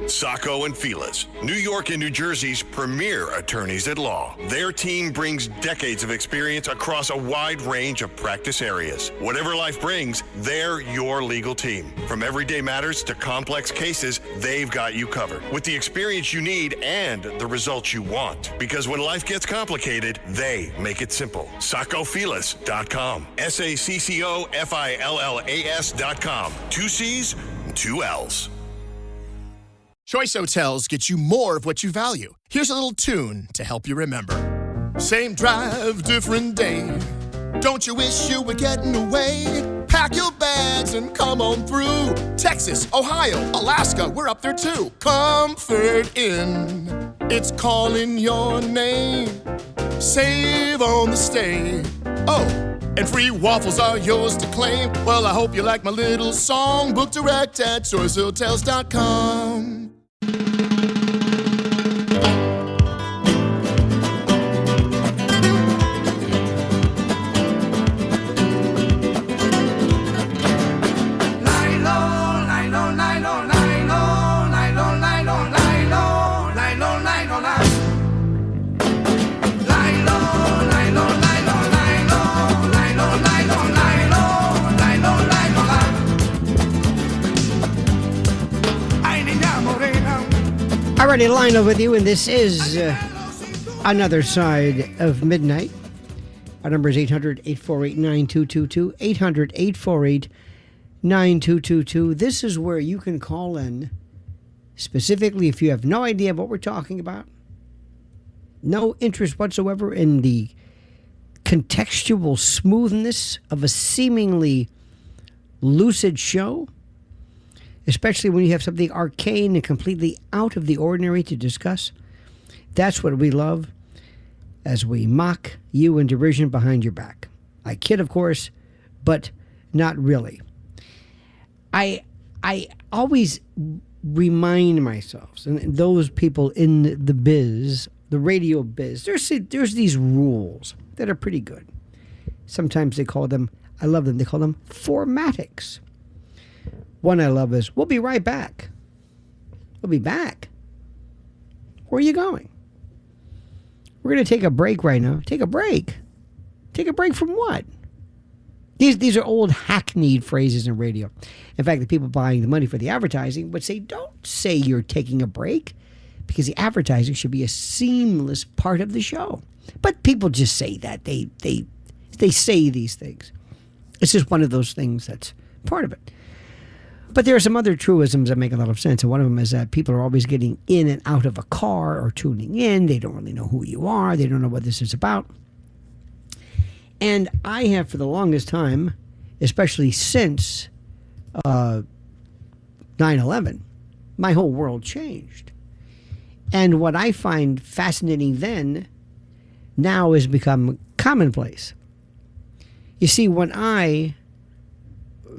Sacco and Felice, New York and New Jersey's premier attorneys at law. Their team brings decades of experience across a wide range of practice areas. Whatever life brings, they're your legal team. From everyday matters to complex cases, they've got you covered with the experience you need and the results you want. Because when life gets complicated, they make it simple. SaccoFelice.com. SACCOFILLAS.com. 2 C's, 2 L's. Choice Hotels get you more of what you value. Here's a little tune to help you remember. Same drive, different day. Don't you wish you were getting away? Pack your bags and come on through. Texas, Ohio, Alaska, we're up there too. Comfort Inn, it's calling your name. Save on the stay. Oh, and free waffles are yours to claim. Well, I hope you like my little song. Book direct at choicehotels.com. Alrighty, Lionel with you, and this is Another Side of Midnight. Our number is 800-848-9222, 800-848-9222. This is where you can call in, specifically if you have no idea what we're talking about, no interest whatsoever in the contextual smoothness of a seemingly lucid show, especially when you have something arcane and completely out of the ordinary to discuss. That's what we love, as we mock you in derision behind your back. I kid, of course, but not really. I always remind myself, and those people in the biz, the radio biz, there's these rules that are pretty good. Sometimes they call them, I love them, they call them formatics. One I love is, we'll be right back. We'll be back. Where are you going? We're going to take a break right now. Take a break. Take a break from what? These are old hackneyed phrases in radio. In fact, the people buying the money for the advertising would say, don't say you're taking a break, because the advertising should be a seamless part of the show. But people just say that. They say these things. It's just one of those things that's part of it. But there are some other truisms that make a lot of sense, and one of them is that people are always getting in and out of a car or tuning in. They don't really know who you are. They don't know what this is about. And I have, for the longest time, especially since 9/11, my whole world changed. And what I find fascinating then, now has become commonplace. You see, when I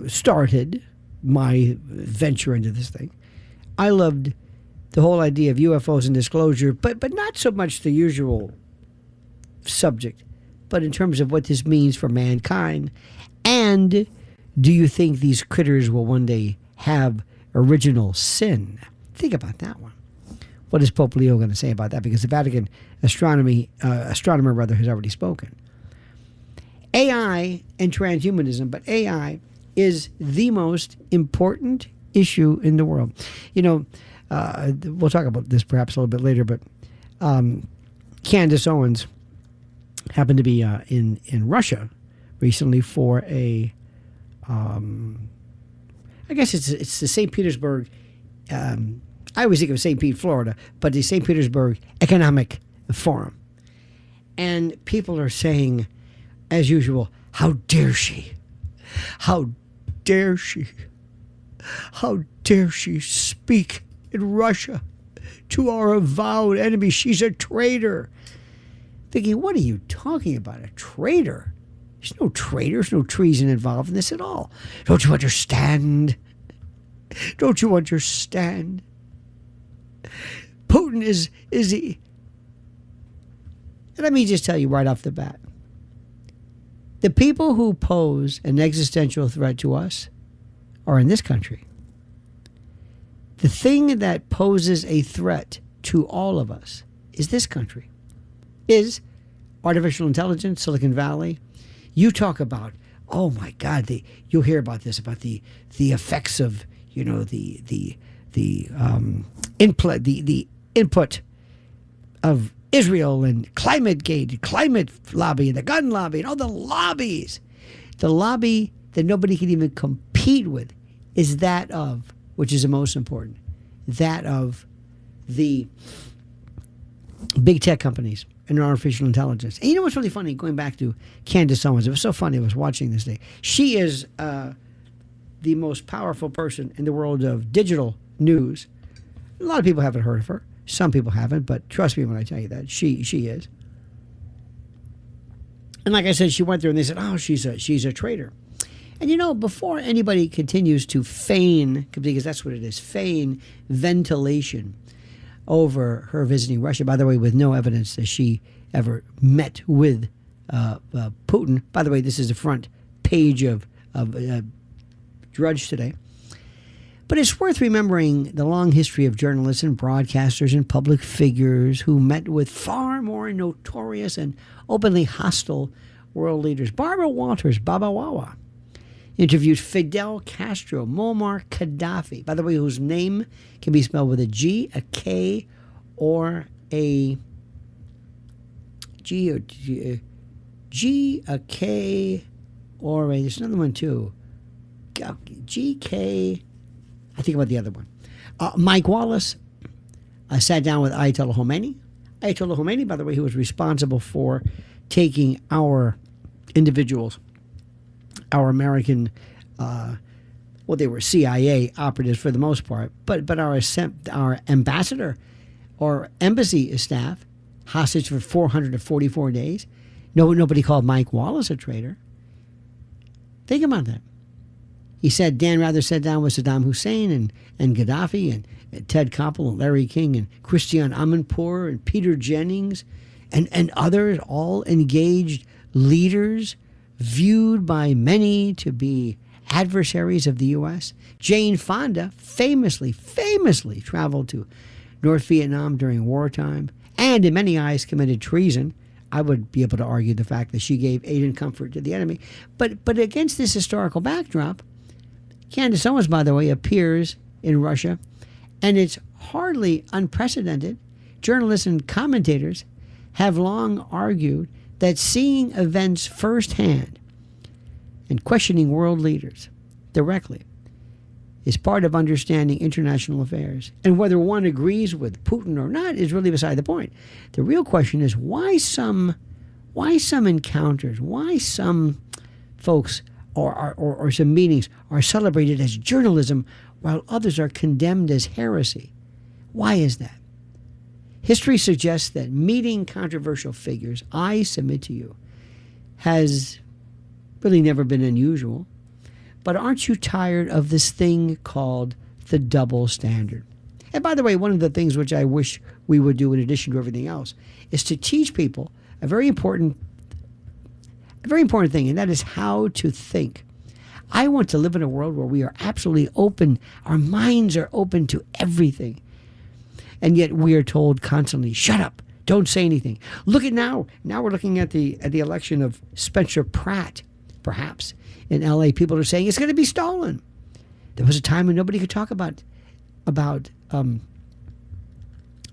started my venture into this thing, I loved the whole idea of UFOs and disclosure, but not so much the usual subject, but in terms of what this means for mankind. And do you think these critters will one day have original sin? Think about that one. What is Pope Leo going to say about that? Because the Vatican astronomer has already spoken. AI and transhumanism, but AI is the most important issue in the world. You know, we'll talk about this perhaps a little bit later, but Candace Owens happened to be in Russia recently for a, I guess it's the St. Petersburg, I always think of St. Pete, Florida, but the St. Petersburg Economic Forum. And people are saying, as usual, how dare she? How dare she? How dare she speak in Russia to our avowed enemy? She's a traitor. Thinking, what are you talking about? A traitor? There's no traitor. There's no treason involved in this at all. Don't you understand? Don't you understand? Putin is he? And let me just tell you right off the bat. The people who pose an existential threat to us are in this country. The thing that poses a threat to all of us is this country, is artificial intelligence, Silicon Valley. You talk about, oh my God, you'll hear about this, about the effects of, the input of Israel and ClimateGate, climate lobby, and the gun lobby, and all the lobbies. The lobby that nobody can even compete with is that of, which is the most important, that of the big tech companies and artificial intelligence. And you know what's really funny? Going back to Candace Owens, it was so funny. I was watching this day. She is the most powerful person in the world of digital news. A lot of people haven't heard of her. Some people haven't, but trust me when I tell you that she is. And like I said, she went there and they said, "Oh, she's a traitor." And before anybody continues to feign, because that's what it is, feign ventilation over her visiting Russia, by the way, with no evidence that she ever met with Putin. By the way, this is the front page of Drudge today. But it's worth remembering the long history of journalists and broadcasters and public figures who met with far more notorious and openly hostile world leaders. Barbara Walters, Baba Wawa, interviewed Fidel Castro, Muammar Gaddafi, by the way, whose name can be spelled with a G, a K, or a G, or G, a K, or a, there's another one too, G, K, I think about the other one. Mike Wallace sat down with Ayatollah Khomeini. Ayatollah Khomeini, by the way, who was responsible for taking our individuals, our American, they were CIA operatives for the most part, but our ambassador or embassy staff hostage for 444 days. Nobody called Mike Wallace a traitor. Think about that. He said Dan Rather sat down with Saddam Hussein and Gaddafi and Ted Koppel and Larry King and Christiane Amanpour and Peter Jennings and others, all engaged leaders viewed by many to be adversaries of the U.S. Jane Fonda famously traveled to North Vietnam during wartime and in many eyes committed treason. I would be able to argue the fact that she gave aid and comfort to the enemy. But against this historical backdrop, Candace Owens, by the way, appears in Russia, and it's hardly unprecedented. Journalists and commentators have long argued that seeing events firsthand and questioning world leaders directly is part of understanding international affairs. And whether one agrees with Putin or not is really beside the point. The real question is why some encounters, why some folks or some meetings are celebrated as journalism while others are condemned as heresy. Why is that? History suggests that meeting controversial figures, I submit to you, has really never been unusual. But aren't you tired of this thing called the double standard? And by the way, one of the things which I wish we would do in addition to everything else is to teach people a very important thing, and that is how to think. I want to live in a world where we are absolutely open. Our minds are open to everything. And yet we are told constantly, shut up, don't say anything. Look at now. Now we're looking at the election of Spencer Pratt, perhaps. In L.A., people are saying it's going to be stolen. There was a time when nobody could talk about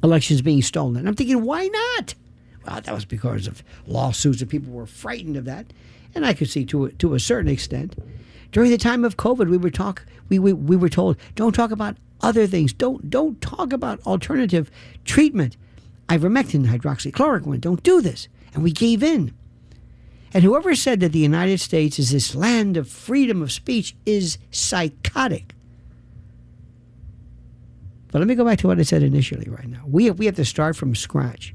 elections being stolen. And I'm thinking, why not? Well, that was because of lawsuits and people were frightened of that. And I could see to a certain extent. During the time of COVID, we were told, don't talk about other things. Don't talk about alternative treatment. Ivermectin, hydroxychloroquine, don't do this. And we gave in. And whoever said that the United States is this land of freedom of speech is psychotic. But let me go back to what I said initially right now. We have to start from scratch.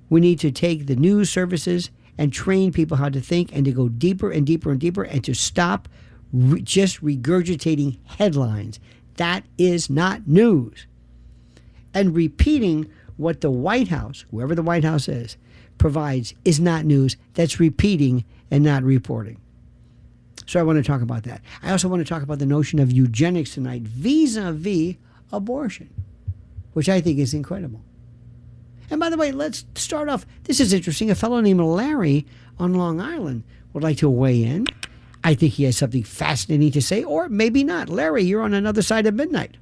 We need to take the news services and train people how to think and to go deeper and deeper and deeper and to stop just regurgitating headlines. That is not news. And repeating what the White House, whoever the White House is, provides is not news. That's repeating and not reporting. So I want to talk about that. I also want to talk about the notion of eugenics tonight vis-a-vis abortion, which I think is incredible. And by the way, let's start off. This is interesting. A fellow named Larry on Long Island would like to weigh in. I think he has something fascinating to say, or maybe not. Larry, you're on another side of midnight.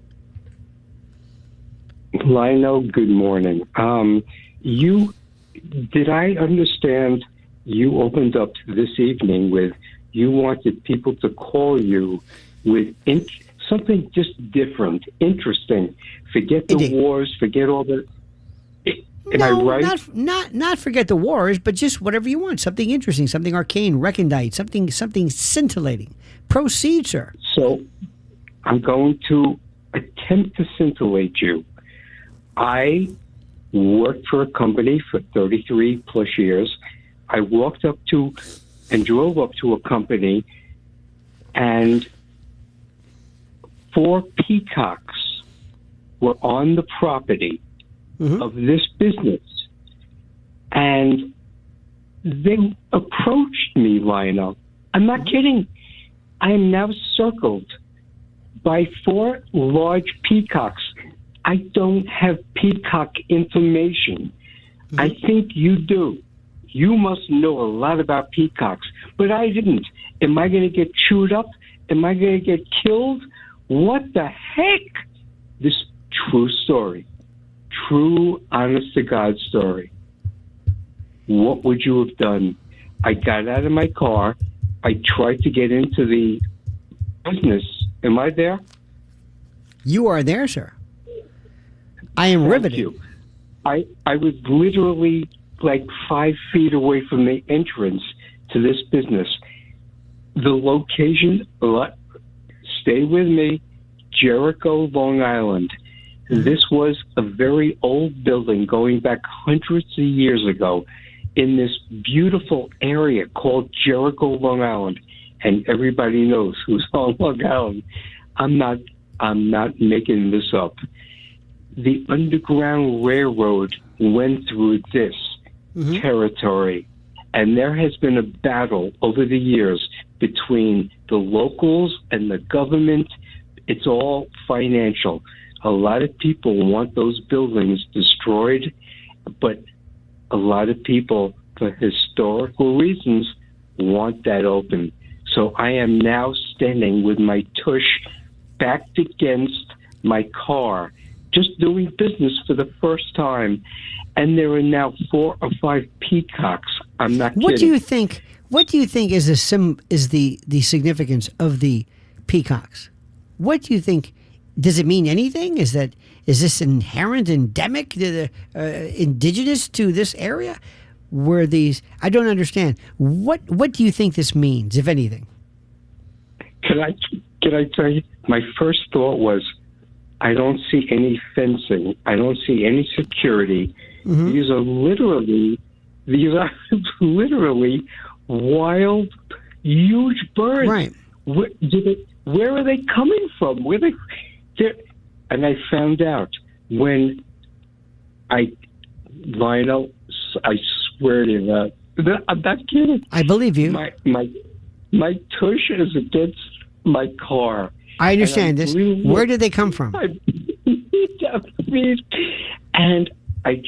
Lionel, good morning. Did I understand you opened up this evening with you wanted people to call you with something just different, interesting. Forget the Indeed. wars, forget all the... Am I right? Not forget the wars, but just whatever you want. Something interesting, something arcane, recondite, something scintillating. Proceed, sir. So I'm going to attempt to scintillate you. I worked for a company for 33 plus years. I walked up to and drove up to a company, and 4 peacocks were on the property of this business. And they approached me, Lionel. I'm not kidding. I am now circled by 4 large peacocks. I don't have peacock information. I think you do. You must know a lot about peacocks, but I didn't. Am I going to get chewed up? Am I going to get killed? What the heck? This true story. True, honest-to-God story. What would you have done? I got out of my car. I tried to get into the business. Am I there? You are there, sir. I am riveted. Thank you. I was literally like 5 feet away from the entrance to this business. The location, stay with me, Jericho, Long Island. This was a very old building going back hundreds of years ago in this beautiful area called Jericho, Long Island. And everybody knows who's on Long Island. I'm not making this up. The Underground Railroad went through this territory, and there has been a battle over the years between the locals and the government. It's all financial. A lot of people want those buildings destroyed, but a lot of people, for historical reasons, want that open. So I am now standing with my tush backed against my car, just doing business for the first time, and there are now 4 or 5 peacocks. I'm not kidding. What do you think? What do you think is the significance of the peacocks? What do you think? Does it mean anything? Is this inherent, endemic, indigenous to this area? Were these? I don't understand. What do you think this means, if anything? Can I tell you? My first thought was, I don't see any fencing. I don't see any security. These are literally wild, huge birds. Right. Where are they coming from? And I found out when Lionel, I swear to you, I'm not kidding. I believe you. My tush is against my car. I understand this. Where did they come from? And I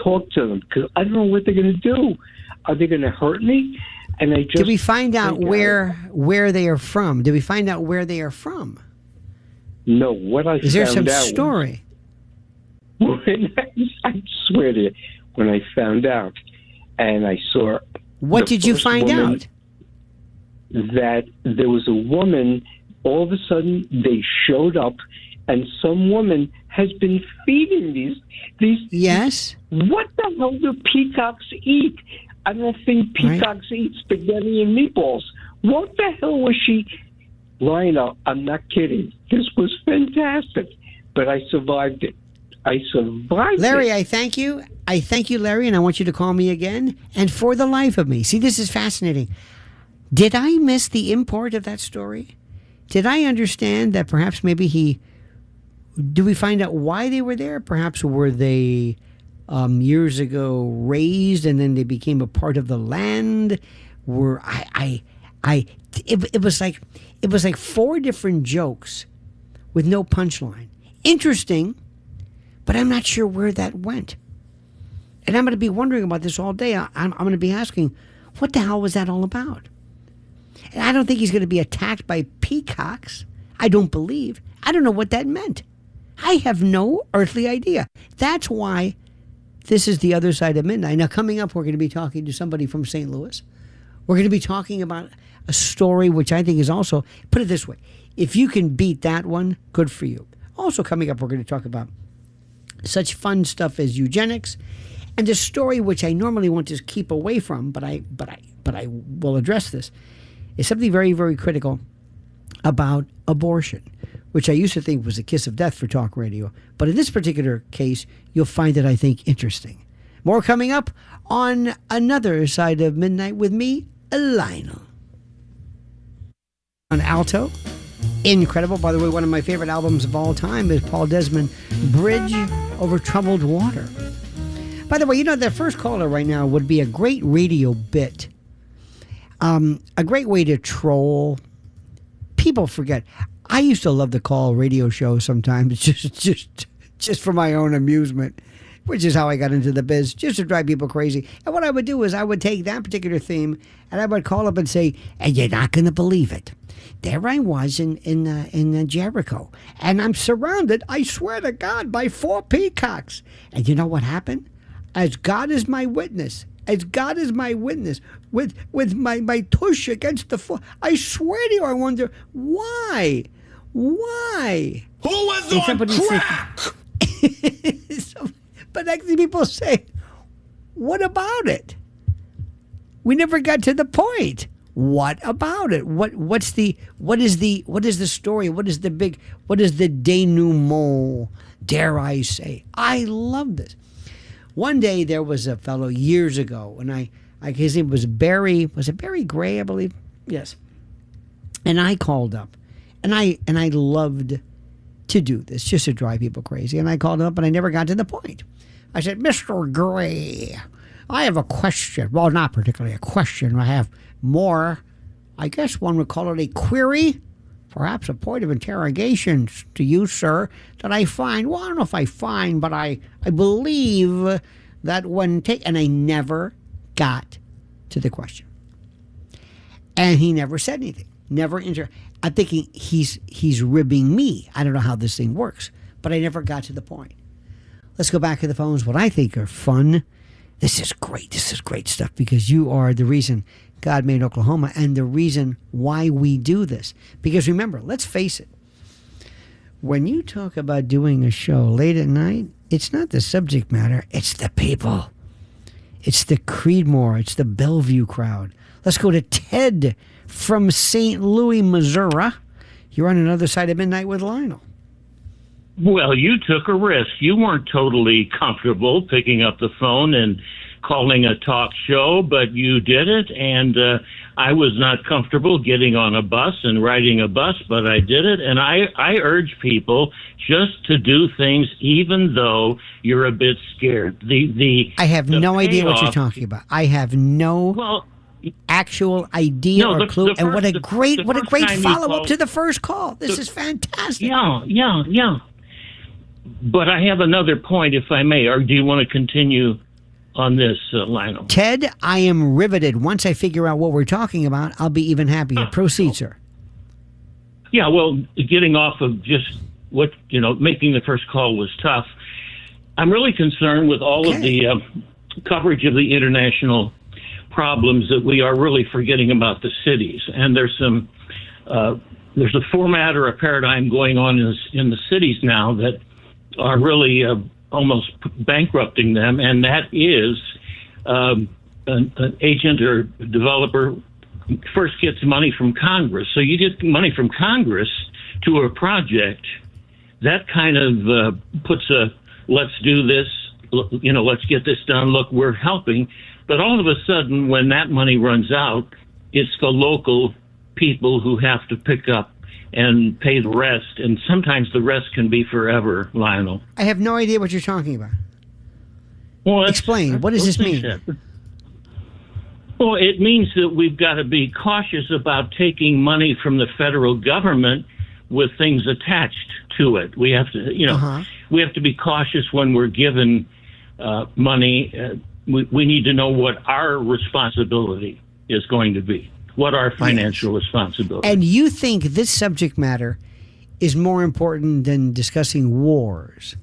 talked to them because I don't know what they're going to do. Are they going to hurt me? And I just did we find out where they are from? Did we find out where they are from? No. What I is there some found out story? I swear to you, when I found out, and I saw. What did you find out? That there was a woman. All of a sudden, they showed up, and some woman has been feeding these. Yes. What the hell do peacocks eat? I don't think peacocks eat spaghetti and meatballs. What the hell was she? Lionel, I'm not kidding. This was fantastic, but I survived it. Larry, I thank you. I thank you, Larry, and I want you to call me again. And for the life of me, see, this is fascinating. Did I miss the import of that story? Did I understand that perhaps maybe do we find out why they were there? Perhaps were they years ago raised and then they became a part of the land? It was like 4 different jokes with no punchline. Interesting, but I'm not sure where that went. And I'm going to be wondering about this all day. I'm going to be asking, what the hell was that all about? And I don't think he's going to be attacked by peacocks. I don't believe. I don't know what that meant. I have no earthly idea. That's why this is the other side of midnight. Now, coming up, we're going to be talking to somebody from St. Louis. We're going to be talking about a story which I think is also, put it this way, if you can beat that one, good for you. Also coming up, we're going to talk about such fun stuff as eugenics and a story which I normally want to keep away from, but I will address this, is something very, very critical about abortion, which I used to think was a kiss of death for talk radio. But in this particular case, you'll find it, I think, interesting. More coming up on another side of midnight with me, Lionel. On alto, incredible. By the way, one of my favorite albums of all time is Paul Desmond, Bridge Over Troubled Water. By the way, you know, that first caller right now would be a great radio bit. A great way to troll. People forget. I used to love to call radio shows sometimes just for my own amusement, which is how I got into the biz, just to drive people crazy. And what I would do is I would take that particular theme and I would call up and say, and you're not going to believe it. There I was in Jericho, and I'm surrounded, I swear to God, by 4 peacocks. And you know what happened? As God is my witness, with my tush against the floor, I swear to you, I wonder, why? Who was on crack? But actually people say, what about it? We never got to the point. What about it? What is the story? What is the denouement? Dare I say? I love this. One day there was a fellow years ago, and his name was Barry. Was it Barry Gray? I believe. Yes. And I called up, and I loved to do this just to drive people crazy. And I called him up, and I never got to the point. I said, Mr. Gray, I have a question. Well, not particularly a question. I have more, I guess one would call it a query, perhaps a point of interrogation to you, sir, that I find, well, I don't know if I find, but I believe that and I never got to the question. And he never said anything. I'm thinking he's ribbing me. I don't know how this thing works, but I never got to the point. Let's go back to the phones, what I think are fun. This is great stuff, because you are the reason God made Oklahoma and the reason why we do this. Because remember, let's face it, when you talk about doing a show late at night, it's not the subject matter, it's the people. It's the Creedmoor, it's the Bellevue crowd. Let's go to Ted from St. Louis, Missouri. You're on another side of midnight with Lionel. Well, you took a risk. You weren't totally comfortable picking up the phone and calling a talk show, but you did it, and I was not comfortable getting on a bus and riding a bus, but I did it, and I urge people just to do things even though you're a bit scared. I have no idea what you're talking about. I have no actual idea or clue, and what a great follow-up to the first call. This is fantastic. Yeah. But I have another point, if I may, or do you want to continue on this, Lionel? Ted, I am riveted. Once I figure out what we're talking about, I'll be even happier. Proceed, sir. Yeah, well, getting off of just making the first call was tough. I'm really concerned with all of the coverage of the international problems that we are really forgetting about the cities. And there's a format or a paradigm going on in the cities now that are really almost bankrupting them, and that is an agent or developer first gets money from Congress. So you get money from Congress to a project, that kind of puts let's do this, let's get this done, look, we're helping. But all of a sudden, when that money runs out, it's the local people who have to pick up and pay the rest, and sometimes the rest can be forever, Lionel. I have no idea what you're talking about. Well, explain. What does this mean? Well, it means that we've got to be cautious about taking money from the federal government with things attached to it. We have to, we have to be cautious when we're given money. We need to know what our responsibility is going to be, what our financial responsibility. And you think this subject matter is more important than discussing wars?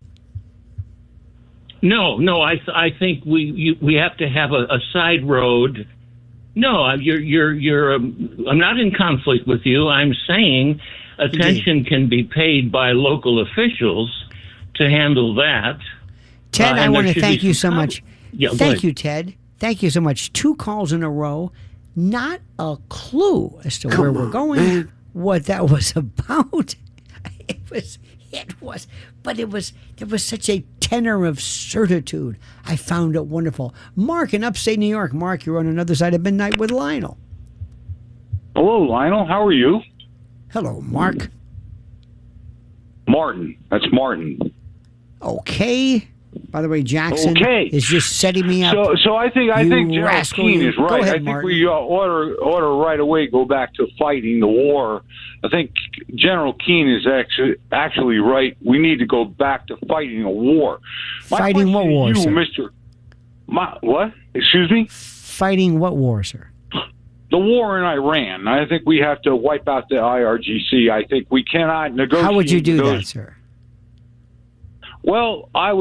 No. I think we have to have a side road. No, you're. I'm not in conflict with you. I'm saying attention can be paid by local officials to handle that. Ted, I want to thank you so much. Yeah, thank you, Ted. Thank you so much. 2 calls in a row. Not a clue as to where we're going, what that was about. There was such a tenor of certitude. I found it wonderful. Mark in upstate New York. Mark, you're on another side of midnight with Lionel. Hello, Lionel. How are you? Hello, Mark. Martin. That's Martin. Okay. By the way, Jackson is just setting me up. So I think General Keane is right. Ahead, I think Martin. we ought to right away go back to fighting the war. I think General Keane is actually right. We need to go back to fighting a war. Fighting what war, sir? What? Excuse me? Fighting what war, sir? The war in Iran. I think we have to wipe out the IRGC. I think we cannot negotiate. How would you do that, sir? Well, I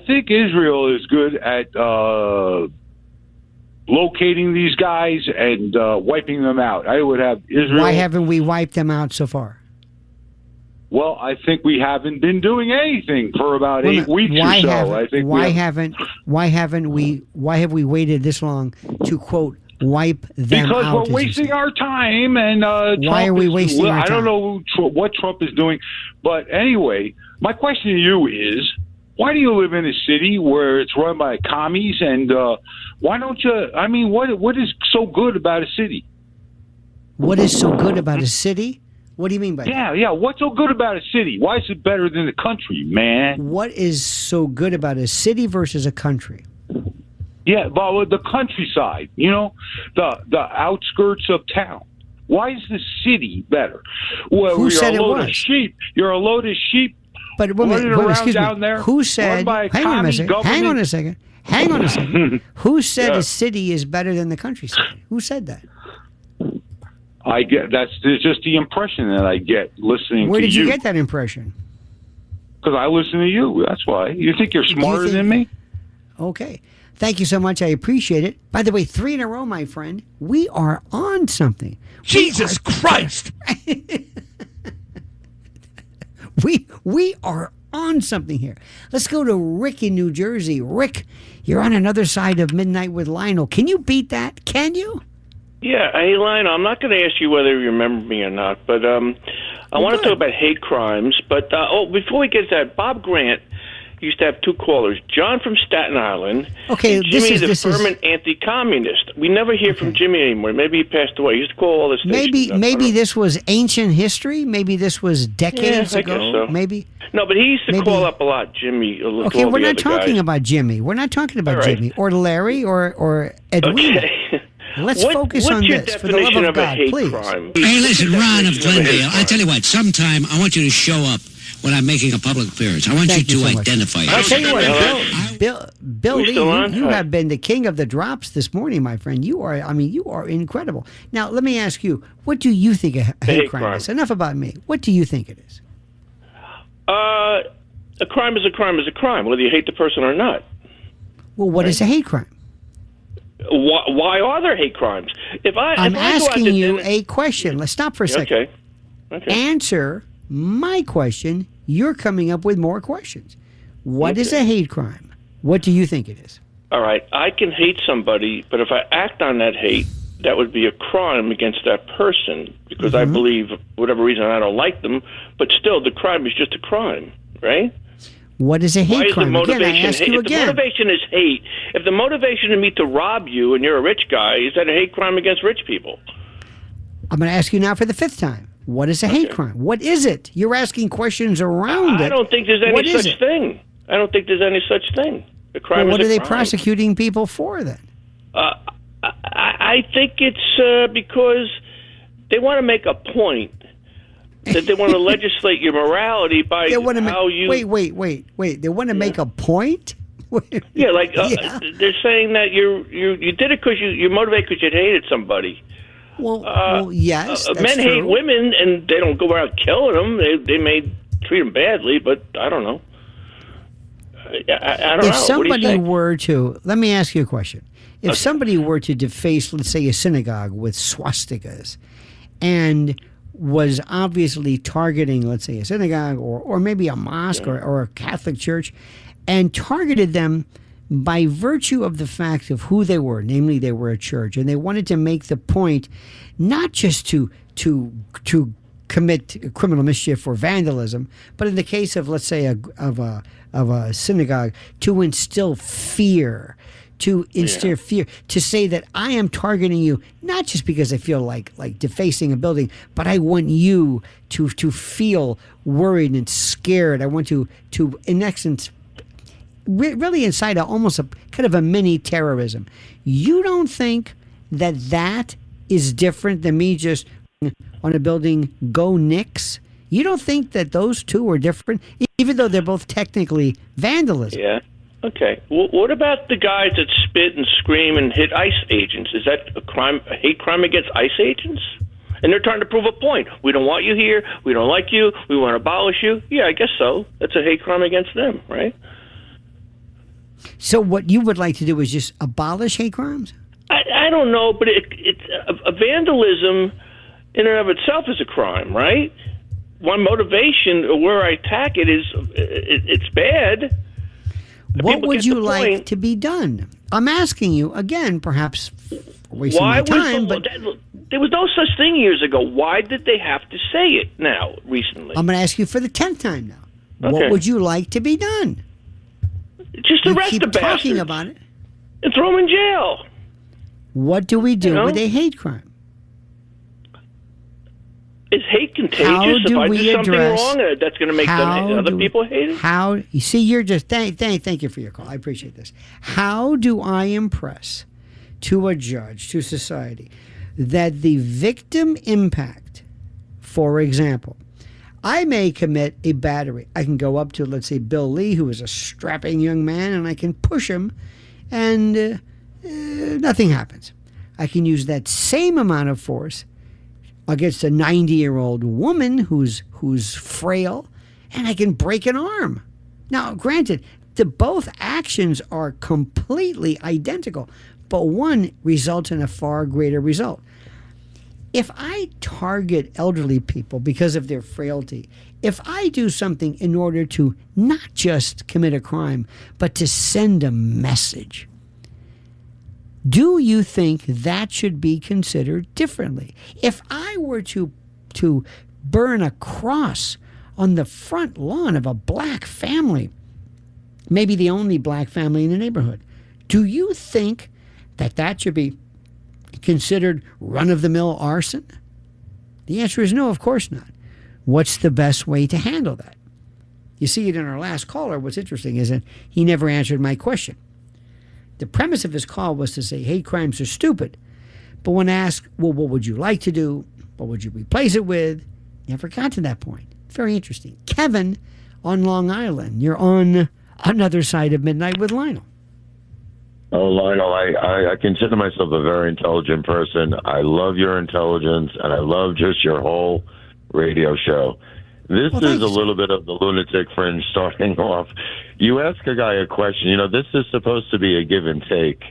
think Israel is good at locating these guys and wiping them out. I would have Israel. Why haven't we wiped them out so far? Well, I think we haven't been doing anything for about 8 weeks or so. I think why have we waited this long to quote wipe them out? Because we're wasting our time, and why are we wasting our time? I don't know what Trump is doing, but anyway, my question to you is: why do you live in a city where it's run by commies, and why don't you? I mean, what is so good about a city? What is so good about a city? What do you mean by that? Yeah. What's so good about a city? Why is it better than the country, man? What is so good about a city versus a country? Yeah, but the countryside, the outskirts of town. Why is the city better? Well, Who said it was? Of sheep. You're a load of sheep. But excuse me. There, who said? Hang on a second. Who said a city is better than the countryside? Who said that? I get that's just the impression that I get listening to you. Where did you get that impression? Because I listen to you. That's why. You think you're smarter than me? Okay. Thank you so much. I appreciate it. By the way, 3 in a row, my friend. We are on something. Jesus Christ! We are on something here. Let's go to Rick in New Jersey. Rick, you're on another side of midnight with Lionel. Can you beat that? Can you? Yeah. Hey, Lionel, I'm not going to ask you whether you remember me or not, but I want to talk about hate crimes. But before we get to that, Bob Grant used to have 2 callers, John from Staten Island, and Jimmy, the fervent anti-communist. We never hear from Jimmy anymore. Maybe he passed away. He used to call all the stations. Maybe this was ancient history. Maybe this was decades ago. I guess so. Maybe. No, but he used to call up a lot, Jimmy. Okay, we're not talking about Jimmy. We're not talking about Jimmy or Larry or Edwina. Okay. Let's focus on this, for the love of God, please. Crime? Hey, listen, Ron of Glendale, I tell you what, sometime I want you to show up when I'm making a public appearance. I want you to identify yourself. I'll tell you what, Bill Lee, you have been the king of the drops this morning, my friend. You are incredible. Now, let me ask you, what do you think a hate crime is? Enough about me. What do you think it is? A crime is a crime is a crime, whether you hate the person or not. Well, what is a hate crime? Why are there hate crimes? I'm asking you a question. Let's stop for a second. Okay. Answer my question. You're coming up with more questions. What is a hate crime? What do you think it is? All right. I can hate somebody, but if I act on that hate, that would be a crime against that person because I believe, for whatever reason, I don't like them. But still, the crime is just a crime, right? What is a hate crime? Again, I ask you again. If the motivation is hate, if the motivation is me to rob you and you're a rich guy, is that a hate crime against rich people? I'm going to ask you now for the 5th time. What is a hate crime? What is it? You're asking questions around it. I don't think there's any such thing. I don't think there's any such thing. A crime what is are they crime. prosecuting people for then? I think it's because they want to make a point that they want to legislate your morality by They want to how you. wait. They want to make a point. Yeah, like they're saying that you did it because you're motivated because you hated somebody. Well, yes, that's men hate true. women, and they don't go around killing them. They may treat them badly, but I don't know. I don't know. If somebody what do you think? were to, let me ask you a question. If somebody were to deface, let's say, a synagogue with swastikas, and was obviously targeting, let's say, a synagogue or maybe a mosque or a Catholic church, and targeted them by virtue of the fact of who they were, namely they were a church, and they wanted to make the point not just to commit criminal mischief or vandalism, but in the case of, let's say, of a synagogue, to instill fear, to say that I am targeting you not just because I feel like defacing a building, but I want you to feel worried and scared. I want to in essence really incite almost a kind of a mini terrorism. You don't think that is different than me just on a building, go Knicks? You don't think that those two are different, even though they're both technically vandalism? Yeah. Okay. Well, what about the guys that spit and scream and hit ICE agents? Is that a hate crime against ICE agents? And they're trying to prove a point. We don't want you here. We don't like you. We want to abolish you. Yeah, I guess so. That's a hate crime against them, right? So what you would like to do is just abolish hate crimes? I don't know, but it's a vandalism in and of itself is a crime, right? One motivation or where I attack it is it's bad. What would you like to be done? I'm asking you again, perhaps wasting my time, but there was no such thing years ago. Why did they have to say it now, recently? I'm going to ask you for the 10th time now. Okay. What would you like to be done? Just arrest the keep talking bastards about it. and throw them in jail. What do we do with a hate crime? Is hate contagious? If I do something wrong, that's going to make other people hate it? You see, you're just thank you for your call. I appreciate this. How do I impress to a judge, to society, that the victim impact, for example, I may commit a battery. I can go up to, let's say, Bill Lee, who is a strapping young man, and I can push him, and nothing happens. I can use that same amount of force against a 90-year-old woman who's frail, and I can break an arm. Now, granted, both actions are completely identical, but one results in a far greater result. If I target elderly people because of their frailty, if I do something in order to not just commit a crime, but to send a message, do you think that should be considered differently? If I were to burn a cross on the front lawn of a black family, maybe the only black family in the neighborhood, do you think that should be considered run-of-the-mill arson? The answer is no, of course not. What's the best way to handle that? You see it in our last caller. What's interesting is that he never answered my question. The premise of his call was to say hate crimes are stupid. But when asked, well, what would you like to do? What would you replace it with? Never got to that point. Very interesting. Kevin on Long Island. You're on another side of midnight with Lionel. Oh, Lionel, I consider myself a very intelligent person. I love your intelligence, and I love just your whole radio show. This is a little bit of the lunatic fringe starting off. You ask a guy a question, this is supposed to be a give and take.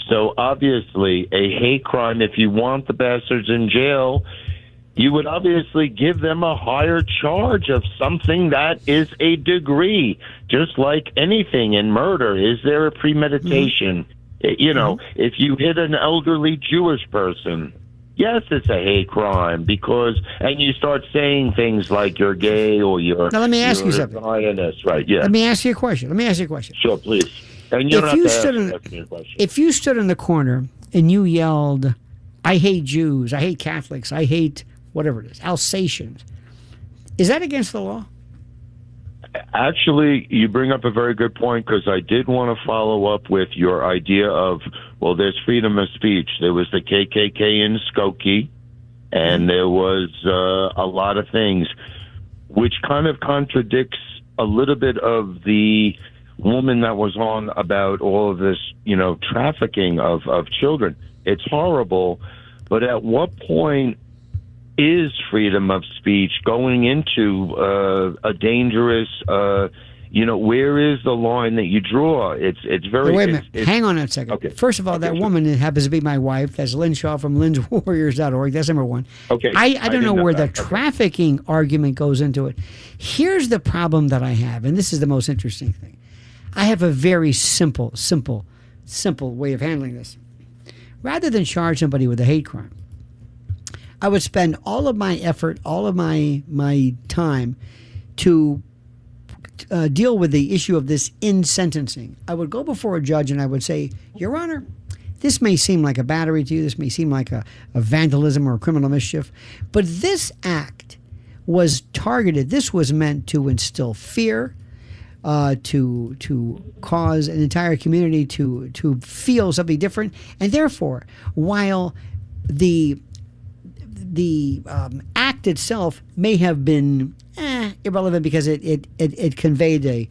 So obviously, a hate crime, if you want the bastards in jail, you would obviously give them a higher charge of something that is a degree, just like anything in murder. Is there a premeditation? Mm-hmm. If you hit an elderly Jewish person, yes, it's a hate crime and you start saying things like you're gay or you're. Now let me ask you something. Zionist, right? Yeah. Let me ask you a question. Sure, please. And you if you stood in the corner and you yelled, "I hate Jews, I hate Catholics, I hate whatever it is, Alsatians," is that against the law? Actually, you bring up a very good point, because I did want to follow up with your idea of, well, there's freedom of speech. There was the KKK in Skokie, and there was a lot of things, which kind of contradicts a little bit of the woman that was on about all of this, trafficking of children. It's horrible, but at what point is freedom of speech going into a dangerous, where is the line that you draw? It's very... Wait a minute. Hang on a second. Okay. First of all, that woman happens to be my wife. That's Lynn Shaw from lynswarriors.org. That's number one. Okay. I don't know where the trafficking argument goes into it. Here's the problem that I have, and this is the most interesting thing. I have a very simple way of handling this. Rather than charge somebody with a hate crime, I would spend all of my effort, all of my time to deal with the issue of this in sentencing. I would go before a judge and I would say, Your Honor, this may seem like a battery to you, this may seem like a vandalism or a criminal mischief, but this act was targeted. This was meant to instill fear, to cause an entire community to feel something different, and therefore, while the act itself may have been irrelevant because it conveyed a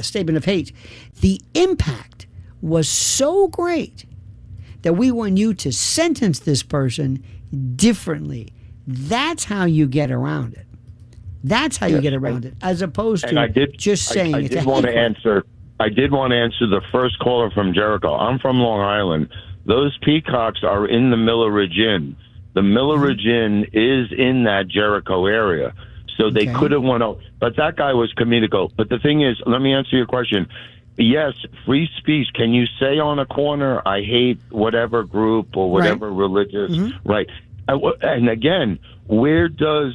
statement of hate, the impact was so great that we want you to sentence this person differently. That's how you get around it. That's how you get around it, as opposed to just saying I did want to answer the first caller from Jericho. I'm from Long Island. Those peacocks are in the Milleridge Inn. The Milleridge Inn is in that Jericho area. So they could have went out. But that guy was comedical. But the thing is, let me answer your question. Yes, free speech. Can you say on a corner, I hate whatever group or whatever religious, right? And again, where does...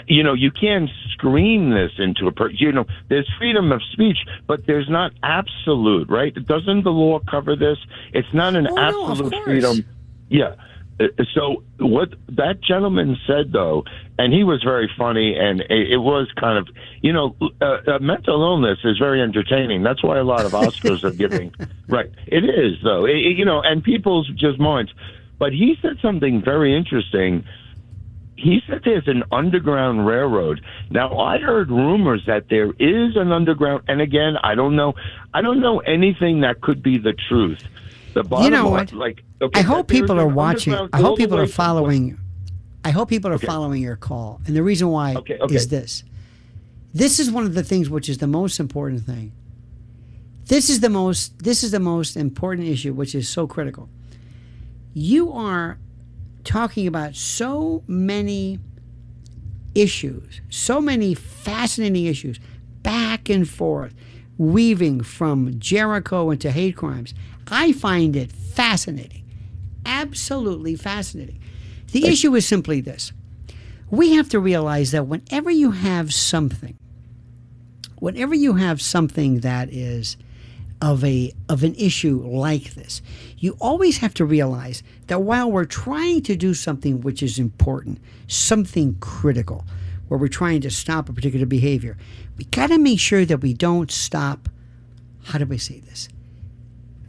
you can't scream this into a person. There's freedom of speech, but there's not absolute, right? Doesn't the law cover this? It's not an absolute freedom. Yeah. So what that gentleman said, though, and he was very funny, and it was kind of, mental illness is very entertaining. That's why a lot of Oscars are giving. Right. It is, though, and people's just minds. But he said something very interesting. He said there's an underground railroad. Now, I heard rumors that there is an underground, and again, I don't know anything that could be the truth. The bottom line, I hope people are watching. I hope people are following. I hope people are following your call, and the reason why is this. This is one of the things which is the most important thing. This is the most important issue, which is so critical. You are talking about so many issues, so many fascinating issues, back and forth, weaving from Jericho into hate crimes. I find it fascinating, absolutely fascinating. The issue is simply this. We have to realize that whenever you have something that is of an issue like this, you always have to realize that while we're trying to do something which is important, something critical, where we're trying to stop a particular behavior, we got to make sure that we don't stop, how do I say this?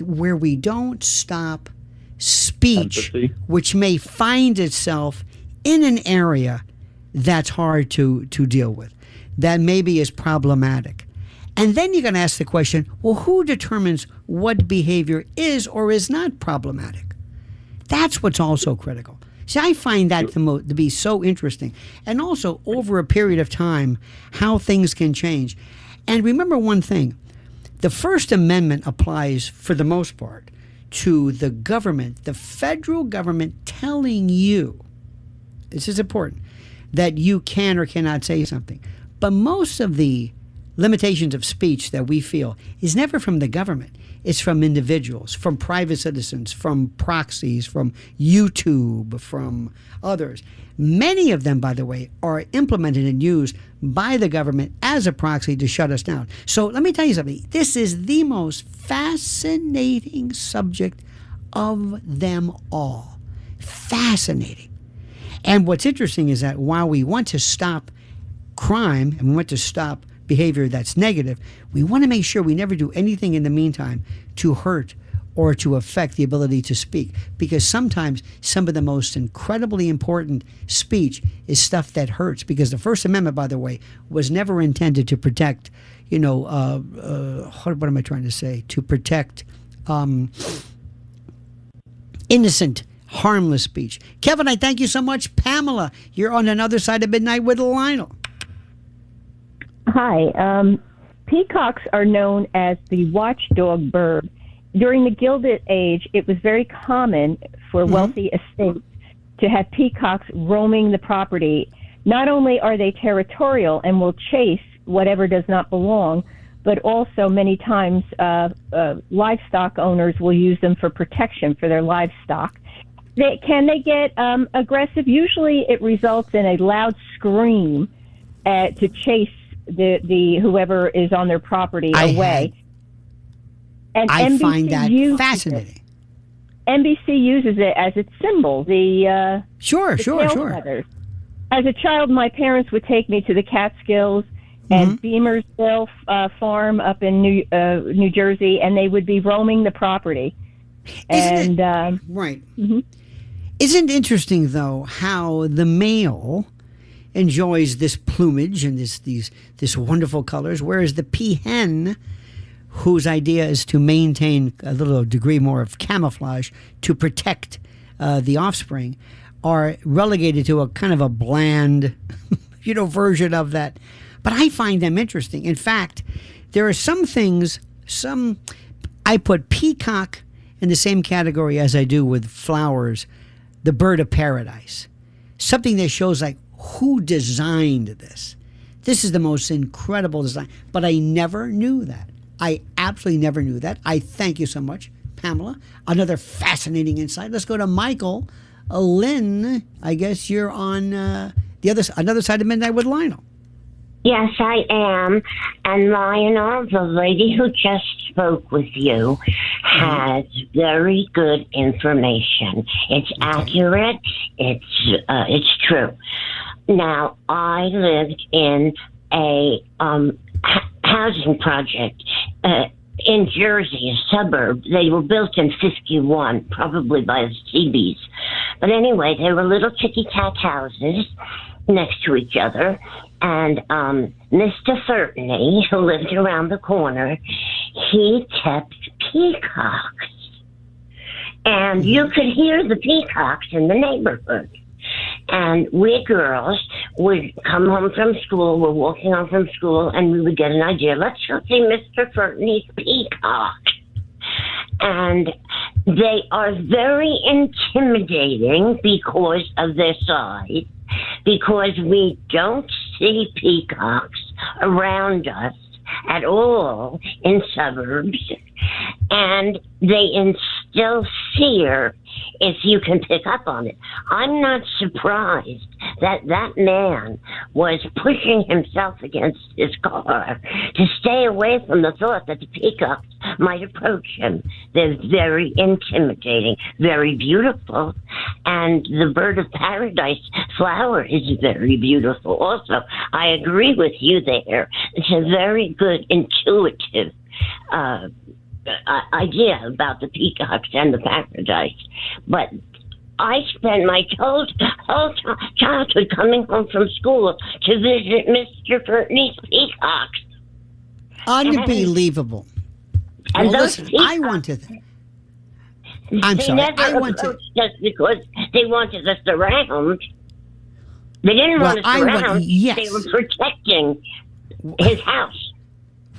Where we don't stop speech, which may find itself in an area that's hard to deal with, that maybe is problematic. And then you're going to ask the question, well, who determines what behavior is or is not problematic? That's what's also critical. See, I find that to be so interesting. And also, over a period of time, how things can change. And remember one thing. The First Amendment applies, for the most part, to the government, the federal government telling you, this is important, that you can or cannot say something. But most of the limitations of speech that we feel is never from the government. It's from individuals, from private citizens, from proxies, from YouTube, from others. Many of them, by the way, are implemented and used by the government as a proxy to shut us down. So let me tell you something. This is the most fascinating subject of them all. Fascinating. And what's interesting is that while we want to stop crime and we want to stop behavior that's negative, we want to make sure we never do anything in the meantime to hurt or to affect the ability to speak. Because sometimes some of the most incredibly important speech is stuff that hurts. Because the First Amendment, by the way, was never intended to protect, what am I trying to say? To protect innocent, harmless speech. Kevin, I thank you so much. Pamela, you're on Another Side of Midnight with Lionel. Hi. Peacocks are known as the watchdog bird. During the Gilded Age, it was very common for wealthy estates to have peacocks roaming the property. Not only are they territorial and will chase whatever does not belong, but also many times livestock owners will use them for protection for their livestock. Can they get aggressive? Usually it results in a loud scream to chase the whoever is on their property away. And I NBC find that fascinating. NBC uses it as its symbol. Sure. Feathers. As a child, my parents would take me to the Catskills and Beamersville Farm up in New Jersey, and they would be roaming the property. Right. Mm-hmm. Isn't it interesting, though, how the male enjoys this plumage and this wonderful colors, whereas the peahen, whose idea is to maintain a little degree more of camouflage to protect the offspring, are relegated to a kind of a bland, version of that. But I find them interesting. In fact, there are some things, I put peacock in the same category as I do with flowers, the bird of paradise. Something that shows like who designed this. This is the most incredible design. But I never knew that. I absolutely never knew that. I thank you so much, Pamela. Another fascinating insight. Let's go to Michael. Lynn, I guess you're on Another Side of Midnight with Lionel. Yes, I am. And Lionel, the lady who just spoke with you, has very good information. It's accurate. It's true. Now, I lived in a housing project in Jersey, a suburb. They were built in 51, probably by the Seabees. But anyway, they were little ticky-tack houses next to each other. And Mr. Fertney, who lived around the corner, he kept peacocks. And you could hear the peacocks in the neighborhood. And we girls would come home from school, we're walking home from school, and we would get an idea. Let's go see Mr. Fertney's peacock. And they are very intimidating because of their size, because we don't see peacocks around us at all in suburbs, and they instill fear if you can pick up on it. I'm not surprised that man was pushing himself against his car to stay away from the thought that the peacocks might approach him. They're very intimidating, very beautiful, and the bird of paradise flower is very beautiful also. I agree with you there. It's a very good intuitive idea about the peacocks and the paradise. But I spent my whole childhood coming home from school to visit Mr. Fertney's peacocks. Unbelievable. And well, those listen, peacocks, I want to... I'm sorry. I want to just because they wanted us around. They didn't want us around. Yes. They were protecting his house.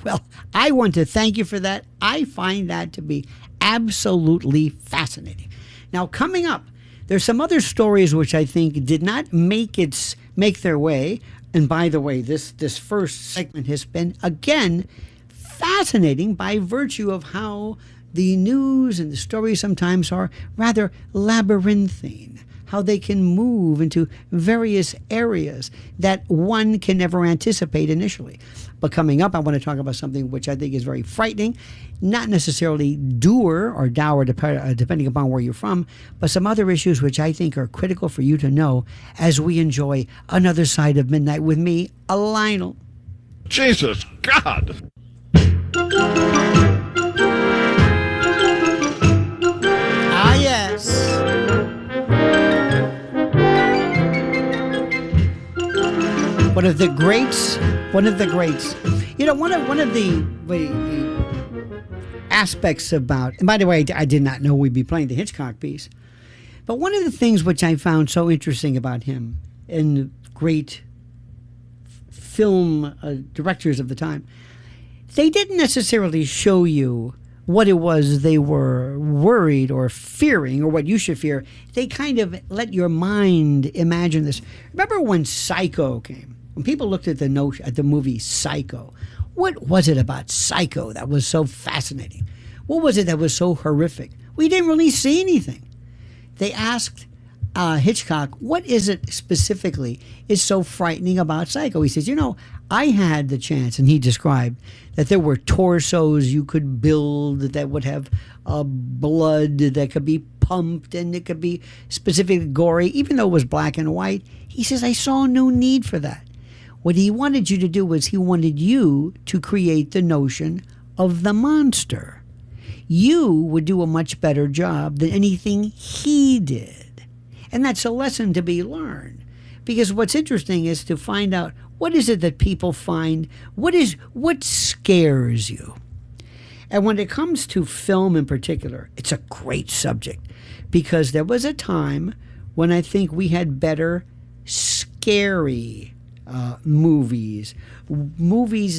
Well, I want to thank you for that. I find that to be absolutely fascinating. Now, coming up, there's some other stories which I think did not make their way. And by the way, this first segment has been, again, fascinating by virtue of how the news and the stories sometimes are rather labyrinthine, how they can move into various areas that one can never anticipate initially. But coming up, I want to talk about something which I think is very frightening, not necessarily dour, depending upon where you're from, but some other issues which I think are critical for you to know as we enjoy Another Side of Midnight with me, Lionel. Jesus God! One of the greats. One of the greats. You know, one of the aspects about, and by the way, I did not know we'd be playing the Hitchcock piece, but one of the things which I found so interesting about him and great film directors of the time, they didn't necessarily show you what it was they were worried or fearing or what you should fear. They kind of let your mind imagine this. Remember when Psycho came? When people looked at the movie Psycho, what was it about Psycho that was so fascinating? What was it that was so horrific? We didn't really see anything. They asked Hitchcock, what is it specifically is so frightening about Psycho? He says, you know, I had the chance, and he described that there were torsos you could build that would have blood that could be pumped and it could be specifically gory, even though it was black and white. He says, I saw no need for that. What he wanted you to do was he wanted you to create the notion of the monster. You would do a much better job than anything he did. And that's a lesson to be learned. Because what's interesting is to find out what is it that people find, what scares you. And when it comes to film in particular, it's a great subject. Because there was a time when I think we had better scary movies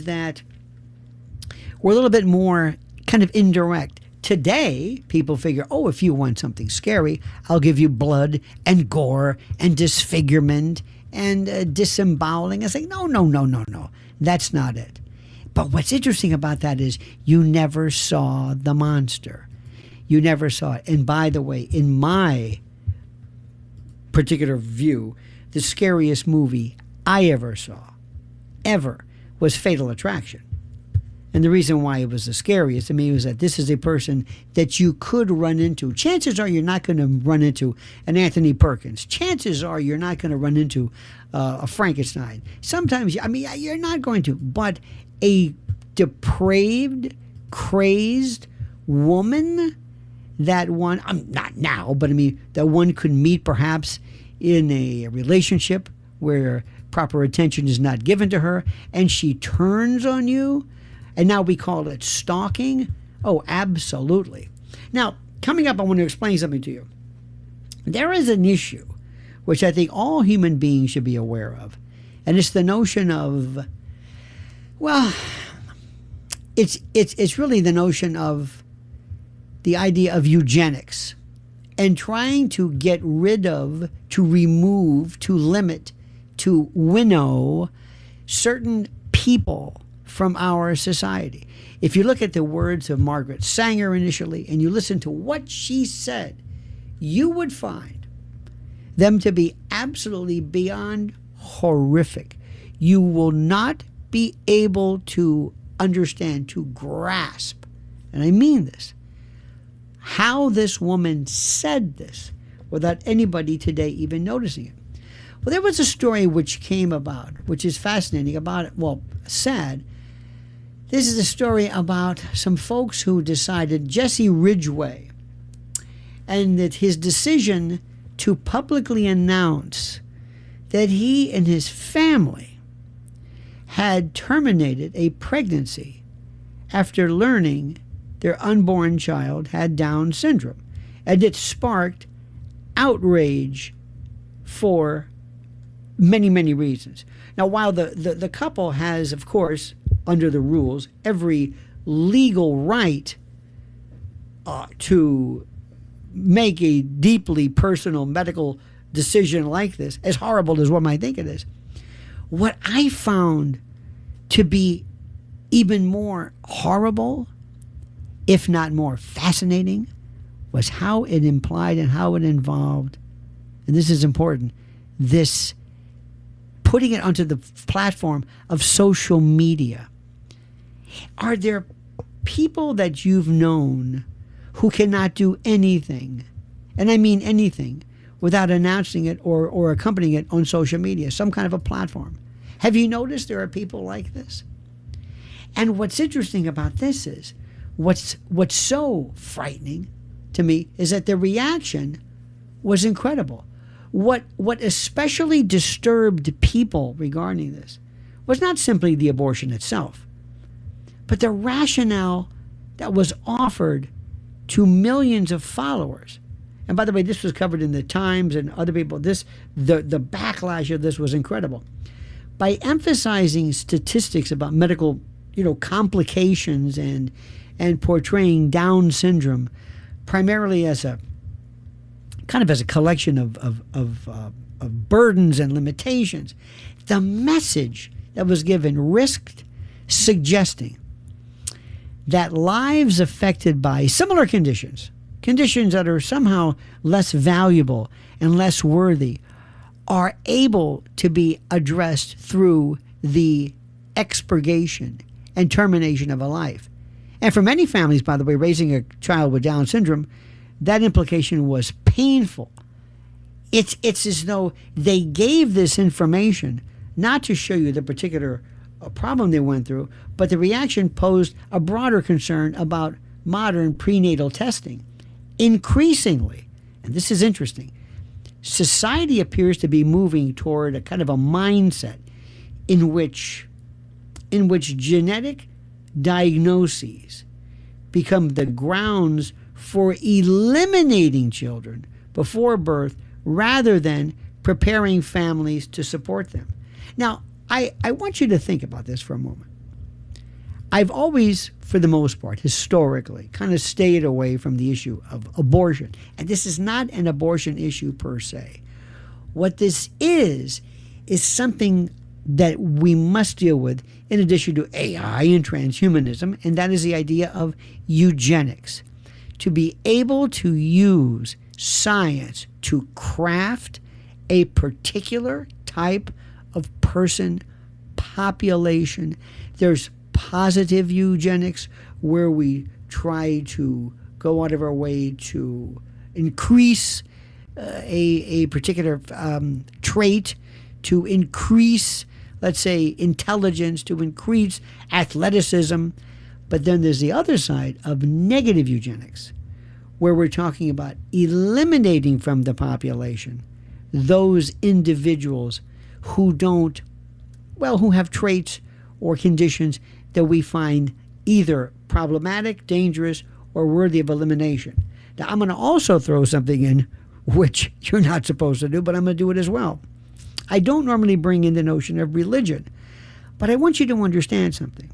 that were a little bit more kind of indirect. Today, people figure, oh, if you want something scary, I'll give you blood and gore and disfigurement and disemboweling. I say, no. That's not it. But what's interesting about that is you never saw the monster. You never saw it. And by the way, in my particular view, the scariest movie I ever saw, was Fatal Attraction. And the reason why it was the scariest to me was that this is a person that you could run into. Chances are you're not going to run into an Anthony Perkins. Chances are you're not going to run into a Frankenstein. Sometimes, you're not going to. But a depraved, crazed woman that one, not now, but that one could meet perhaps in a relationship where proper attention is not given to her, and she turns on you, and now we call it stalking. Oh, absolutely. Now, coming up, I want to explain something to you. There is an issue which I think all human beings should be aware of, and it's the notion of, well, it's really the notion of the idea of eugenics and trying to get rid of, to remove, to limit, to winnow certain people from our society. If you look at the words of Margaret Sanger initially and you listen to what she said, you would find them to be absolutely beyond horrific. You will not be able to understand, to grasp, and I mean this, how this woman said this without anybody today even noticing it. Well, there was a story which came about, which is fascinating about it. Well, sad. This is a story about some folks who decided, Jesse Ridgway, and that his decision to publicly announce that he and his family had terminated a pregnancy after learning their unborn child had Down syndrome. And it sparked outrage for many, many reasons. Now, while the couple has, of course, under the rules, every legal right to make a deeply personal medical decision like this, as horrible as one might think it is, what I found to be even more horrible, if not more fascinating, was how it implied and how it involved, and this is important, this putting it onto the platform of social media. Are there people that you've known who cannot do anything, and I mean anything, without announcing it or accompanying it on social media, some kind of a platform? Have you noticed there are people like this? And what's interesting about this is, what's so frightening to me is that the reaction was incredible. what especially disturbed people regarding this was not simply the abortion itself, but the rationale that was offered to millions of followers. And by the way, this was covered in the Times and other people. The backlash of this was incredible. By emphasizing statistics about medical, complications and portraying Down syndrome primarily as a kind of as a collection of burdens and limitations, the message that was given risked suggesting that lives affected by similar conditions that are somehow less valuable and less worthy, are able to be addressed through the expurgation and termination of a life. And for many families, by the way, raising a child with Down syndrome, that implication was painful. It's as though they gave this information not to show you the particular problem they went through, but the reaction posed a broader concern about modern prenatal testing. Increasingly, and this is interesting, society appears to be moving toward a kind of a mindset in which genetic diagnoses become the grounds for eliminating children before birth rather than preparing families to support them. Now, I want you to think about this for a moment. I've always, for the most part, historically, kind of stayed away from the issue of abortion. And this is not an abortion issue per se. What this is something that we must deal with in addition to AI and transhumanism, and that is the idea of eugenics. To be able to use science to craft a particular type of person, population. There's positive eugenics, where we try to go out of our way to increase a particular trait, to increase, let's say, intelligence, to increase athleticism. But then there's the other side of negative eugenics, where we're talking about eliminating from the population those individuals who who have traits or conditions that we find either problematic, dangerous, or worthy of elimination. Now, I'm going to also throw something in which you're not supposed to do, but I'm going to do it as well. I don't normally bring in the notion of religion, but I want you to understand something.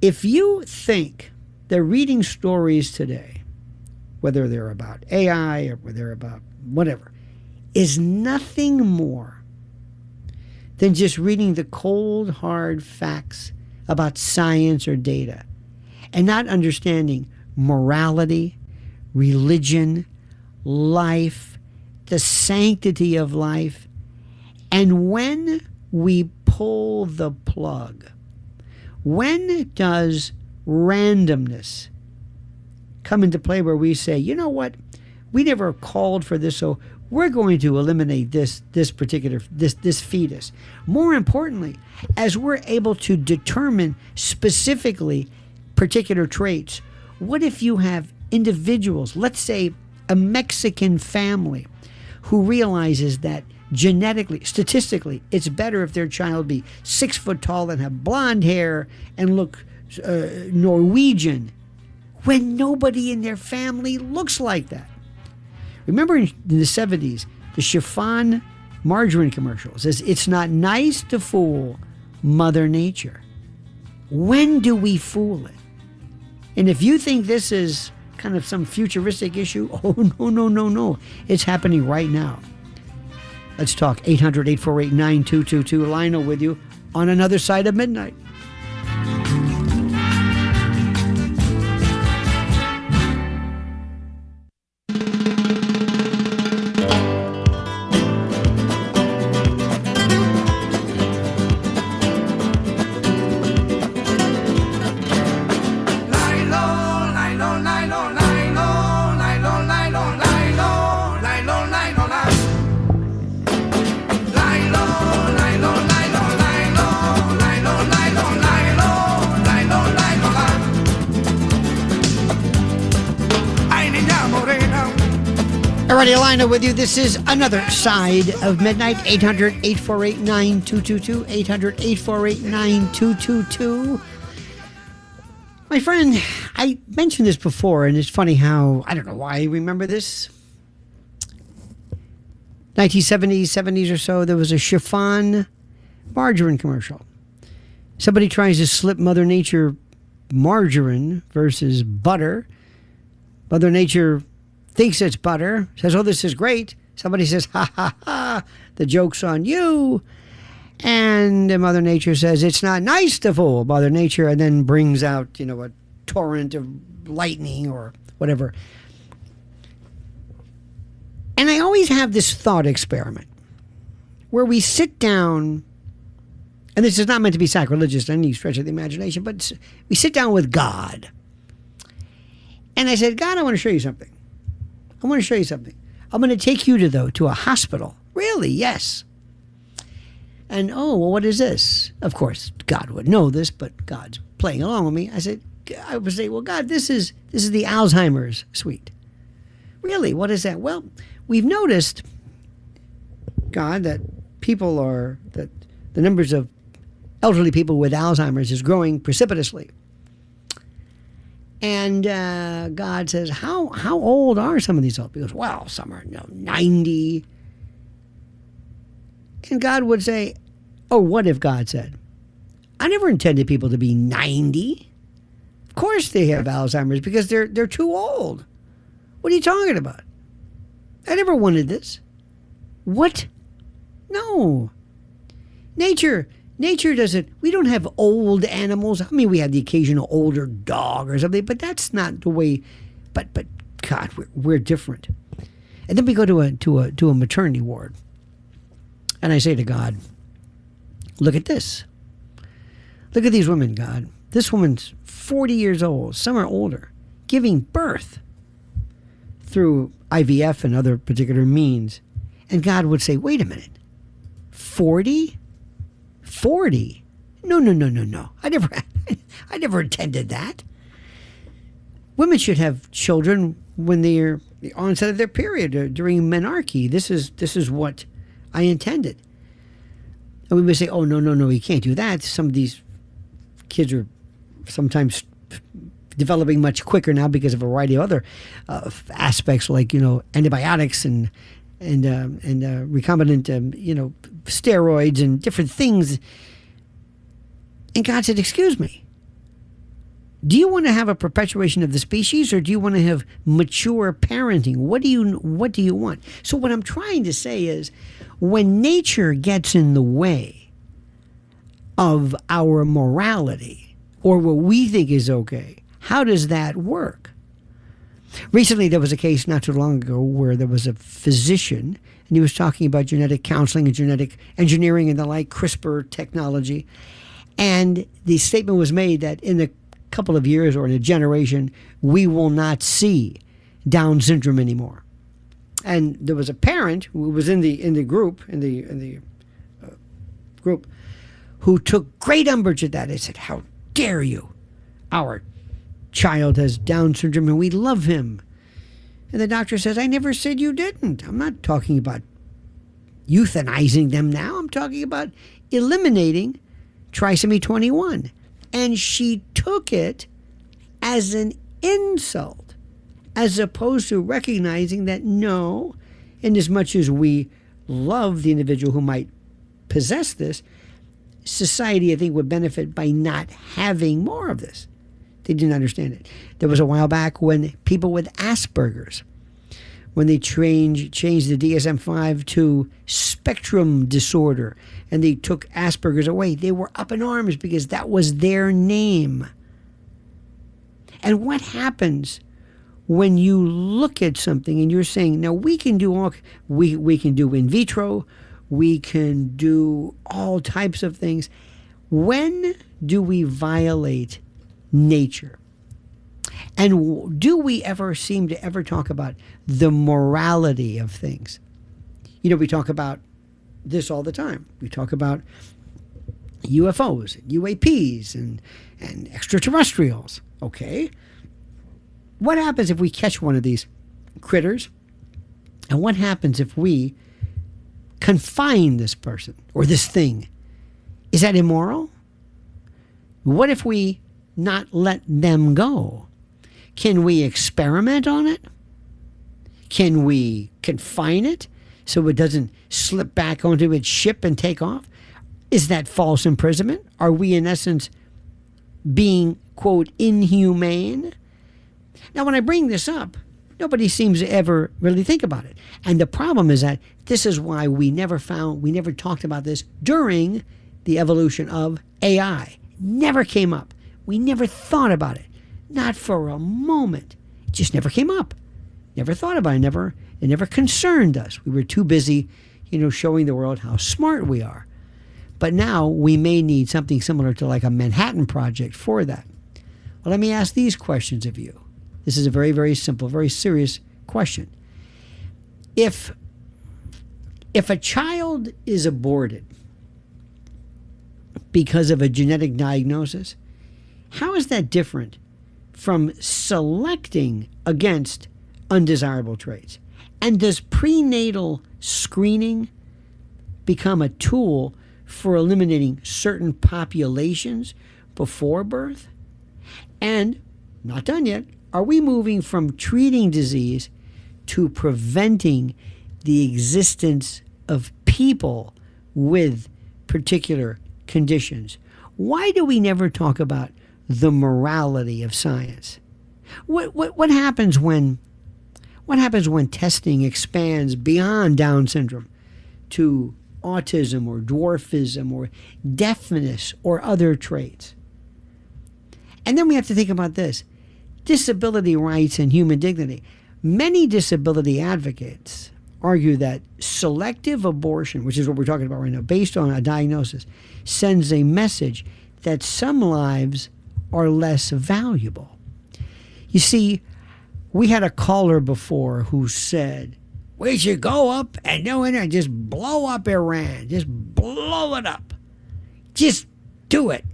If you think that reading stories today, whether they're about AI or whether they're about whatever, is nothing more than just reading the cold, hard facts about science or data and not understanding morality, religion, life, the sanctity of life. And when we pull the plug, when does randomness come into play where we say, you know what, we never called for this, so we're going to eliminate this particular fetus. More importantly, as we're able to determine specifically particular traits, what if you have individuals, let's say a Mexican family, who realizes that genetically, statistically, it's better if their child be 6 foot tall and have blonde hair and look Norwegian, when nobody in their family looks like that. Remember in the 70s, the chiffon margarine commercial says, it's not nice to fool Mother Nature. When do we fool it? And if you think this is kind of some futuristic issue, oh, no. It's happening right now. Let's talk 800-848-9222. Lionel with you on Another Side of Midnight. Alrighty, Lionel with you. This is another side of midnight. 800-848-9222. 800-848-9222. My friend, I mentioned this before, and it's funny how, I don't know why I remember this. 1970s, 70s or so, there was a chiffon margarine commercial. Somebody tries to slip Mother Nature margarine versus butter. Mother Nature thinks it's butter, says, oh, this is great. Somebody says, ha, ha, ha, the joke's on you. And Mother Nature says, it's not nice to fool Mother Nature, and then brings out, a torrent of lightning or whatever. And I always have this thought experiment where we sit down, and this is not meant to be sacrilegious in any stretch of the imagination, but we sit down with God. And I said, God, I want to show you something. I'm going to take you to a hospital. Really? Yes. And, oh, well, what is this? Of course, God would know this, but God's playing along with me. I would say, well, God, this is the Alzheimer's suite. Really? What is that? Well, we've noticed, God, that the numbers of elderly people with Alzheimer's is growing precipitously. And God says, how old are some of these old people? He goes, well, some are 90. And God would say, oh, what if God said, I never intended people to be 90. Of course they have Alzheimer's because they're too old. What are you talking about? I never wanted this. What? No. Nature doesn't. We don't have old animals. I mean, we have the occasional older dog or something, but that's not the way. But God, we're different. And then we go to a maternity ward. And I say to God, look at this. Look at these women, God. This woman's 40 years old. Some are older. Giving birth through IVF and other particular means. And God would say, wait a minute. 40? 40? No. I never intended that. Women should have children when they're the onset of their period or during menarche. This is what I intended. And we may say, oh, no, you can't do that. Some of these kids are sometimes developing much quicker now because of a variety of other aspects like, antibiotics and recombinant, steroids and different things. And God said, excuse me, do you want to have a perpetuation of the species or do you want to have mature parenting? What do you want? So what I'm trying to say is when nature gets in the way of our morality or what we think is okay, how does that work? Recently, there was a case not too long ago where there was a physician and he was talking about genetic counseling and genetic engineering and the like, CRISPR technology. And the statement was made that in a couple of years or in a generation, we will not see Down syndrome anymore. And there was a parent who was in the group who took great umbrage at that. They said, "How dare you? Our child has Down syndrome and we love him." And the doctor says, "I never said you didn't. I'm not talking about euthanizing them now. I'm talking about eliminating trisomy 21." And she took it as an insult, as opposed to recognizing that no, in as much as we love the individual who might possess this, society, I think, would benefit by not having more of this. They didn't understand it. There was a while back when people with Asperger's, when they changed the DSM-5 to spectrum disorder, and they took Asperger's away, they were up in arms because that was their name. And what happens when you look at something and you're saying, now we can do we can do in vitro, we can do all types of things. When do we violate nature? And do we ever seem to ever talk about the morality of things? We talk about this all the time. We talk about UFOs, and UAPs, and extraterrestrials. Okay. What happens if we catch one of these critters And what happens if we confine this person or this thing? Is that immoral? What if we not let them go? Can we experiment on it? Can we confine it so it doesn't slip back onto its ship and take off? Is that false imprisonment? Are we, in essence, being, quote, inhumane? Now, when I bring this up, nobody seems to ever really think about it. And the problem is that this is why we never talked about this during the evolution of AI. Never came up. We never thought about it. Not for a moment. It just never came up. Never thought about it. It never concerned us. We were too busy, showing the world how smart we are. But now we may need something similar to like a Manhattan Project for that. Well, let me ask these questions of you. This is a very, very simple, very serious question. If a child is aborted because of a genetic diagnosis, how is that different from selecting against undesirable traits? And does prenatal screening become a tool for eliminating certain populations before birth? And, not done yet, are we moving from treating disease to preventing the existence of people with particular conditions? Why do we never talk about the morality of science? What happens when testing expands beyond Down syndrome to autism or dwarfism or deafness or other traits? And then we have to think about this: disability rights and human dignity. Many disability advocates argue that selective abortion, which is what we're talking about right now, based on a diagnosis, sends a message that some lives are less valuable. You see, we had a caller before who said, we should go up and just blow up Iran. Just blow it up. Just do it.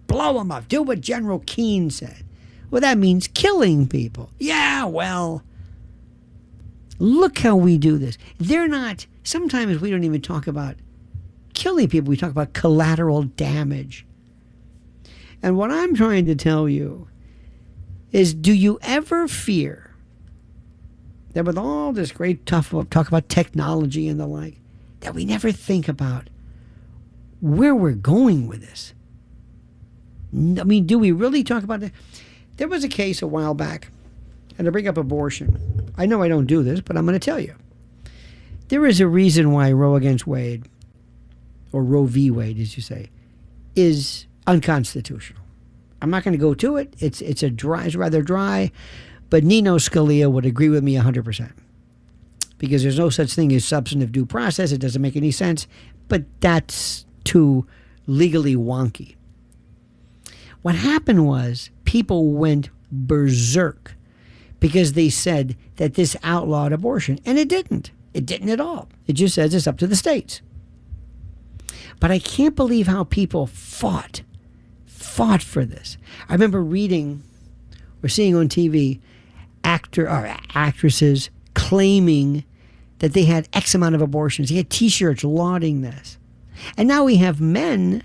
Blow them up. Do what General Keane said. Well, that means killing people. Yeah, well, look how we do this. Sometimes we don't even talk about killing people. We talk about collateral damage. And what I'm trying to tell you is, do you ever fear that with all this great talk about technology and the like, that we never think about where we're going with this? I mean, do we really talk about it? There was a case a while back, and to bring up abortion, I know I don't do this, but I'm going to tell you. There is a reason why Roe against Wade, or Roe v. Wade, as you say, is unconstitutional. I'm not going to go to it. It's rather dry, but Nino Scalia would agree with me 100%, because there's no such thing as substantive due process. It doesn't make any sense, but that's too legally wonky. What happened was people went berserk because they said that this outlawed abortion, and it didn't. It didn't at all. It just says it's up to the states. But I can't believe how people fought for this. I remember reading or seeing on TV actresses claiming that they had X amount of abortions. They had T-shirts lauding this. And now we have men,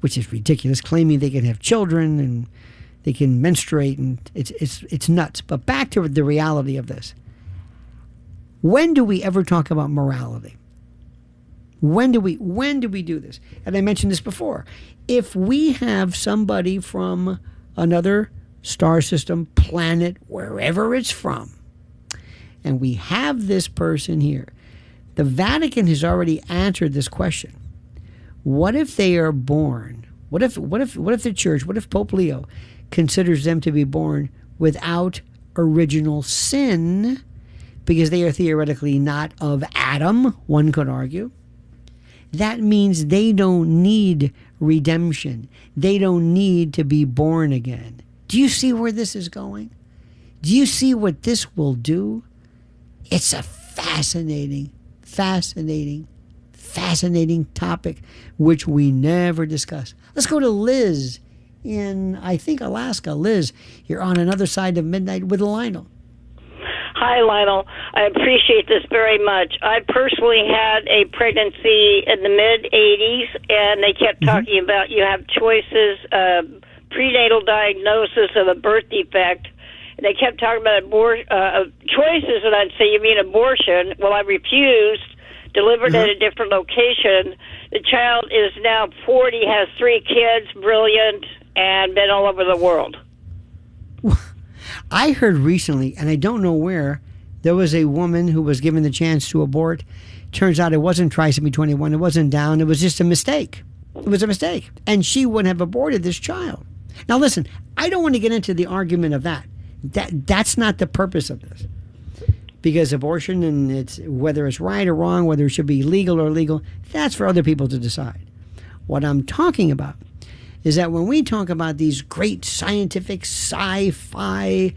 which is ridiculous, claiming they can have children and they can menstruate, and it's nuts. But back to the reality of this. When do we ever talk about morality? When do we do this? And I mentioned this before. If we have somebody from another star system, planet, wherever it's from, and we have this person here, the Vatican has already answered this question. What if they are born? What if the church, what if Pope Leo considers them to be born without original sin, because they are theoretically not of Adam, one could argue? That means they don't need redemption. They don't need to be born again. Do you see where this is going? Do you see what this will do? It's a fascinating topic which we never discuss. Let's go to Liz in, I think, Alaska. Liz, you're on another side of midnight with Lionel. Hi, Lionel. I appreciate this very much. I personally had a pregnancy in the mid-'80s, and they kept talking about you have choices, prenatal diagnosis of a birth defect. And they kept talking about choices, and I'd say, you mean abortion? Well, I refused, delivered at a different location. The child is now 40, has 3 kids, brilliant, and been all over the world. I heard recently, and I don't know where, there was a woman who was given the chance to abort. Turns out it wasn't trisomy 21. It wasn't Down. It was just a mistake. It was a mistake. And she wouldn't have aborted this child. Now, listen, I don't want to get into the argument of that. That's not the purpose of this. Because abortion, and it's whether it's right or wrong, whether it should be legal or illegal, that's for other people to decide. What I'm talking about is that when we talk about these great scientific sci-fi,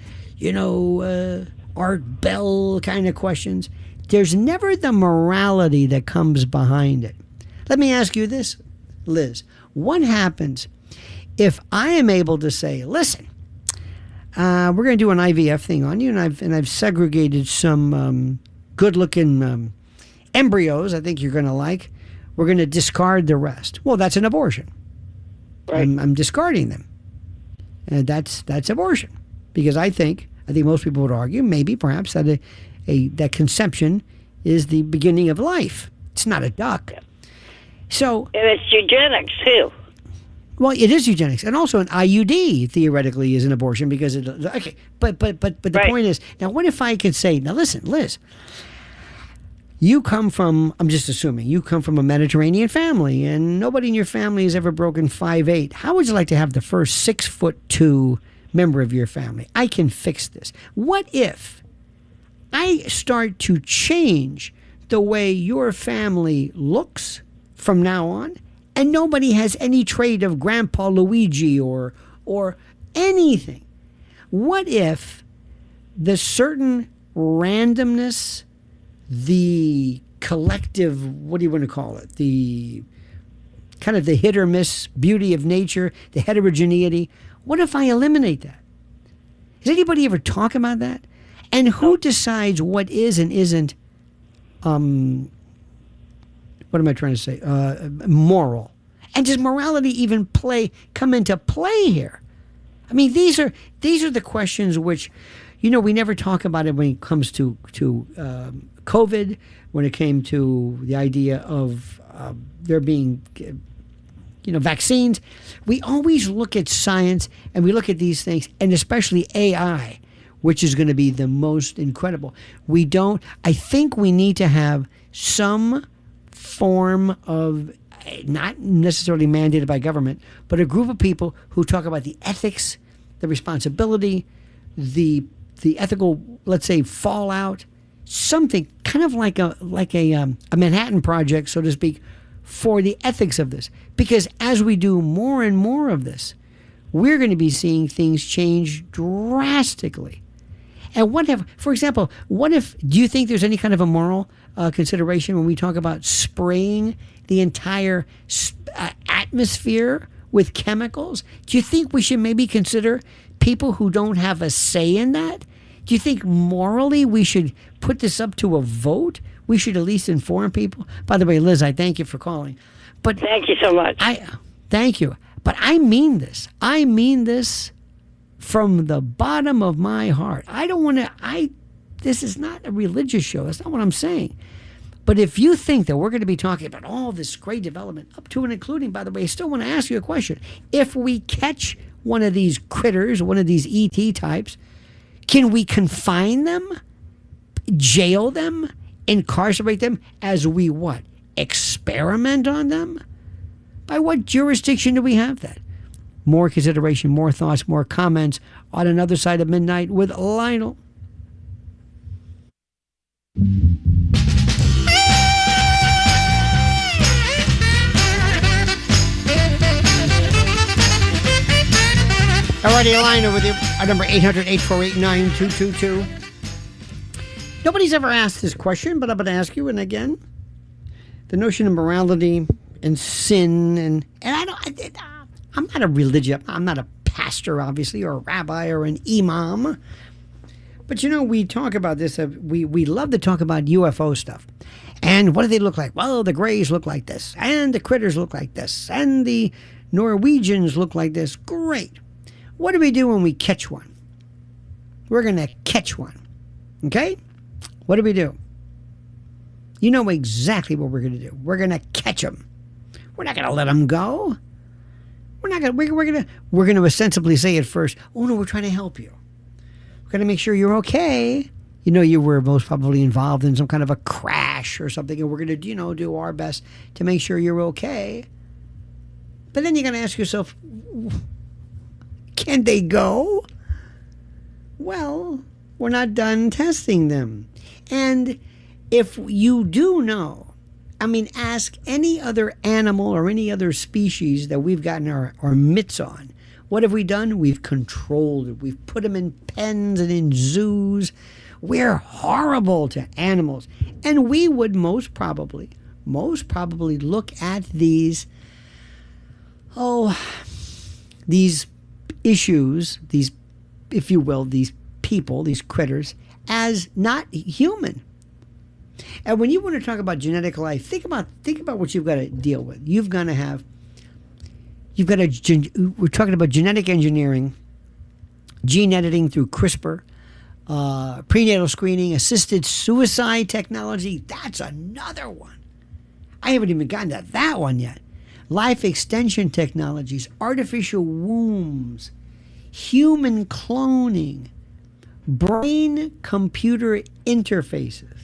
Art Bell kind of questions, there's never the morality that comes behind it. Let me ask you this, Liz. What happens if I am able to say, listen, we're going to do an IVF thing on you, and I've segregated some good-looking embryos I think you're going to like. We're going to discard the rest. Well, that's an abortion. Right. I'm discarding them. And that's abortion. Because I think most people would argue, maybe perhaps, that that conception is the beginning of life. It's not a duck. So, and it's eugenics, too. Well, it is eugenics. And also an IUD, theoretically, is an abortion because it... Okay, but the point is, now what if I could say, now listen, Liz, you come from, I'm just assuming, you come from a Mediterranean family, and nobody in your family has ever broken 5'8". How would you like to have the first 6'2" member of your family? I can fix this. What if I start to change the way your family looks from now on, and nobody has any trait of Grandpa Luigi or anything? What if the certain randomness, the collective, what do you want to call it? The kind of the hit or miss beauty of nature, the heterogeneity. What if I eliminate that? Has anybody ever talked about that? And who decides what is and isn't, what am I trying to say? Moral. And does morality even come into play here? I mean, these are the questions which, we never talk about it when it comes to COVID, when it came to the idea of there being, vaccines. We always look at science and we look at these things, and especially AI, which is going to be the most incredible. I think we need to have some form of, not necessarily mandated by government, but a group of people who talk about the ethics, the responsibility, the ethical, let's say, fallout, something kind of like a Manhattan Project, so to speak, for the ethics of this. Because as we do more and more of this, we're going to be seeing things change drastically. And for example, do you think there's any kind of a moral consideration when we talk about spraying the entire atmosphere with chemicals? Do you think we should maybe consider people who don't have a say in that? Do you think morally we should put this up to a vote? We should at least inform people. By the way, Liz, I thank you for calling. But thank you so much. Thank you. But I mean this. I mean this from the bottom of my heart. I don't want to. This is not a religious show. That's not what I'm saying. But if you think that we're going to be talking about all this great development, up to and including, by the way, I still want to ask you a question. If we catch one of these critters, one of these ET types, can we confine them, jail them, incarcerate them as we what? Experiment on them? By what jurisdiction do we have that? More consideration, more thoughts, more comments on Another Side of Midnight with Lionel. Alrighty, Lionel with you. Our number 800-848-9222. Nobody's ever asked this question, but I'm going to ask you. And again, the notion of morality and sin, and I'm not a religious, I'm not a pastor, obviously, or a rabbi or an imam. But we talk about this. We love to talk about UFO stuff. And what do they look like? Well, the Greys look like this, and the critters look like this, and the Norwegians look like this. Great. What do we do when we catch one? We're going to catch one. Okay? What do we do? You know exactly what we're going to do. We're going to catch them. We're not going to let them go. We're not going to. We're going to ostensibly say at first, "Oh no, we're trying to help you. We're going to make sure you're okay. You were most probably involved in some kind of a crash or something, and we're going to, do our best to make sure you're okay." But then you're going to ask yourself, can they go? Well, we're not done testing them. And if you do know, ask any other animal or any other species that we've gotten our mitts on. What have we done? We've controlled it. We've put them in pens and in zoos. We're horrible to animals. And we would most probably look at these issues, these, if you will, these people, these critters, as not human. And when you want to talk about genetic life, think about what you've got to deal with. We're talking about genetic engineering, gene editing through CRISPR, prenatal screening, assisted suicide technology. That's another one. I haven't even gotten to that one yet. Life extension technologies, artificial wombs, human cloning, brain-computer interfaces.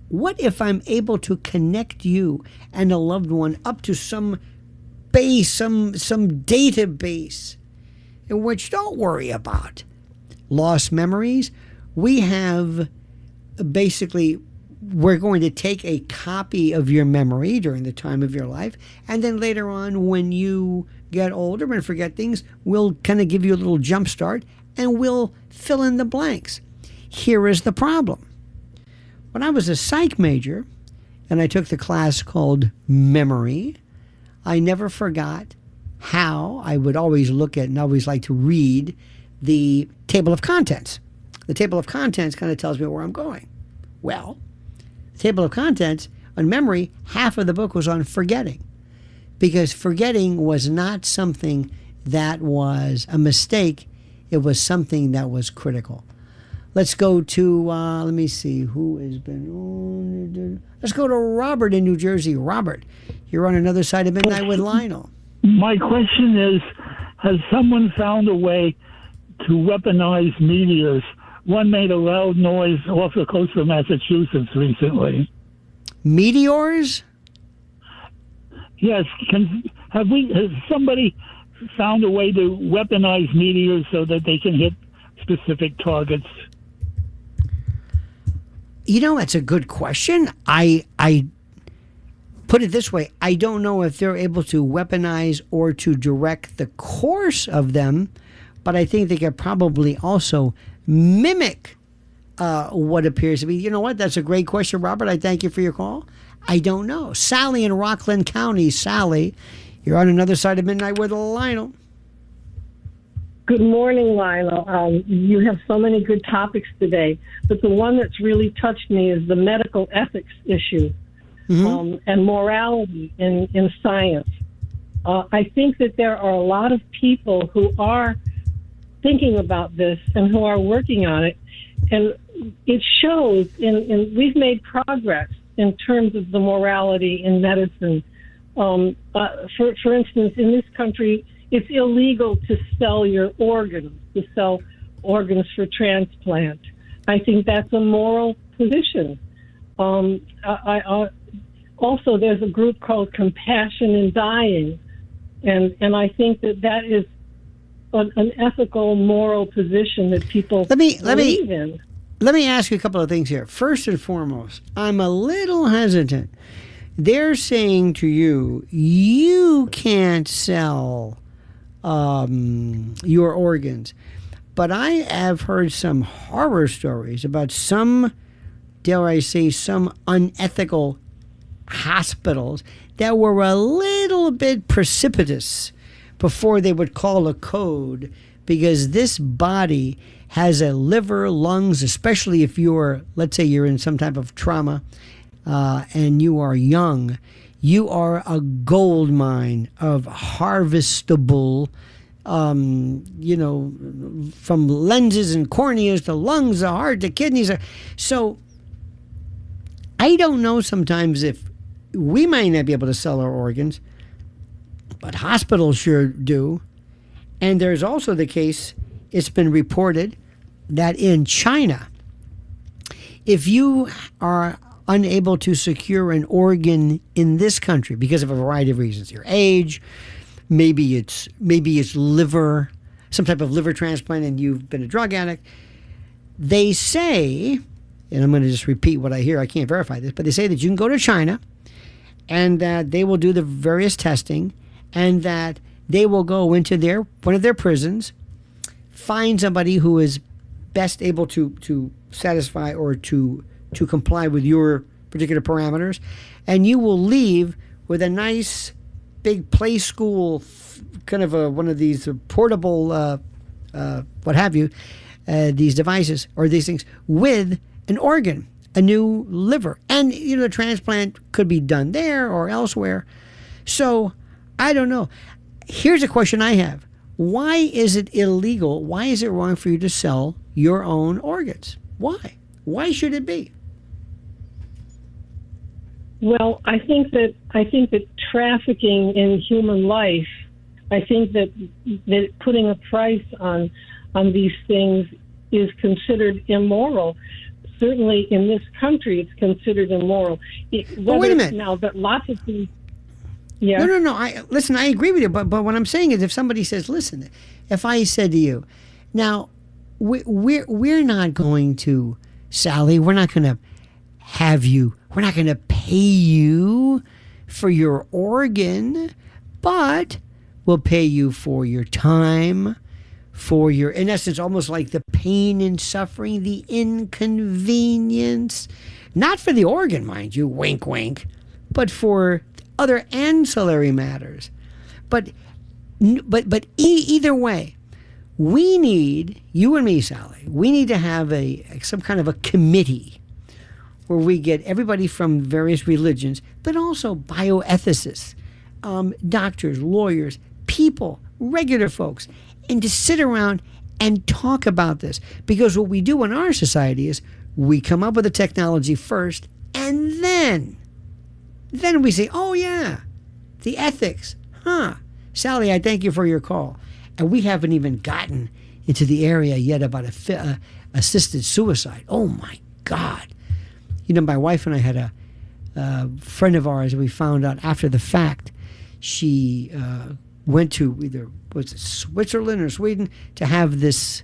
What if I'm able to connect you and a loved one up to some base, some database, in which, don't worry about lost memories. We have basically, we're going to take a copy of your memory during the time of your life, and then later on when you get older and forget things, we'll kind of give you a little jump start and we'll fill in the blanks. Here is the problem. When I was a psych major and I took the class called Memory, I never forgot how I would always look at and always like to read the table of contents. The table of contents kind of tells me where I'm going. Well, the table of contents on memory, half of the book was on forgetting, because forgetting was not something that was a mistake. It was something that was critical. Let's go to, let me see, who has been on. Let's go to Robert in New Jersey. Robert, you're on Another Side of Midnight with Lionel. My question is, has someone found a way to weaponize meteors? One made a loud noise off the coast of Massachusetts recently. Meteors? Yes. Has somebody found a way to weaponize meteors so that they can hit specific targets? That's a good question. I put it this way. I don't know if they're able to weaponize or to direct the course of them, but I think they could probably also mimic what appears to be. You know what? That's a great question, Robert. I thank you for your call. I don't know. Sally in Rockland County. Sally, you're on Another Side of Midnight with Lionel. Good morning, Lionel. You have so many good topics today, but the one that's really touched me is the medical ethics issue and morality in science. I think that there are a lot of people who are thinking about this and who are working on it, and it shows we've made progress in terms of the morality in medicine. For instance, in this country, it's illegal to sell your organs, to sell organs for transplant. I think that's a moral position. Also, there's a group called Compassion in Dying, and I think that is an ethical, moral position that people believe in. Let me ask you a couple of things here. First and foremost, I'm a little hesitant. They're saying to you, you can't sell your organs. But I have heard some horror stories about some, dare I say, some unethical hospitals that were a little bit precipitous before they would call a code, because this body has a liver, lungs, especially if you're, let's say you're in some type of trauma and you are young, you are a gold mine of harvestable, from lenses and corneas to lungs, the heart, the kidneys. So I don't know sometimes if we might not be able to sell our organs, but hospitals sure do. And there's also the case, it's been reported, that in China, if you are unable to secure an organ in this country because of a variety of reasons, your age, maybe it's liver, some type of liver transplant, and you've been a drug addict, they say, and I'm going to just repeat what I hear, I can't verify this, but they say that you can go to China and that they will do the various testing, and that they will go into one of their prisons, find somebody who is best able to satisfy or to comply with your particular parameters, and you will leave with a nice big play school, kind of one of these portable, what have you, these devices or these things, with an organ, a new liver. And, the transplant could be done there or elsewhere. So, I don't know. Here's a question I have. Why is it illegal? Why is it wrong for you to sell your own organs? Why? Why should it be? Well, I think that trafficking in human life, I think that putting a price on these things is considered immoral. Certainly in this country, it's considered immoral. But wait a minute. Now, but lots of things. Yeah. No. I agree with you. But what I'm saying is, if somebody says, listen, if I said to you, now, we're not going to, Sally, we're not going to have you, we're not going to pay you for your organ, but we'll pay you for your time, for your, in essence, almost like the pain and suffering, the inconvenience, not for the organ, mind you, wink, wink, but for other ancillary matters. But either way, we need, you and me, Sally, we need to have some kind of a committee where we get everybody from various religions, but also bioethicists, doctors, lawyers, people, regular folks, and to sit around and talk about this. Because what we do in our society is we come up with the technology first, and then we say, oh yeah, the ethics. Sally, I thank you for your call. And we haven't even gotten into the area yet about assisted suicide. Oh my God. My wife and I had a friend of ours, we found out after the fact, she went to either, was it Switzerland or Sweden, to have this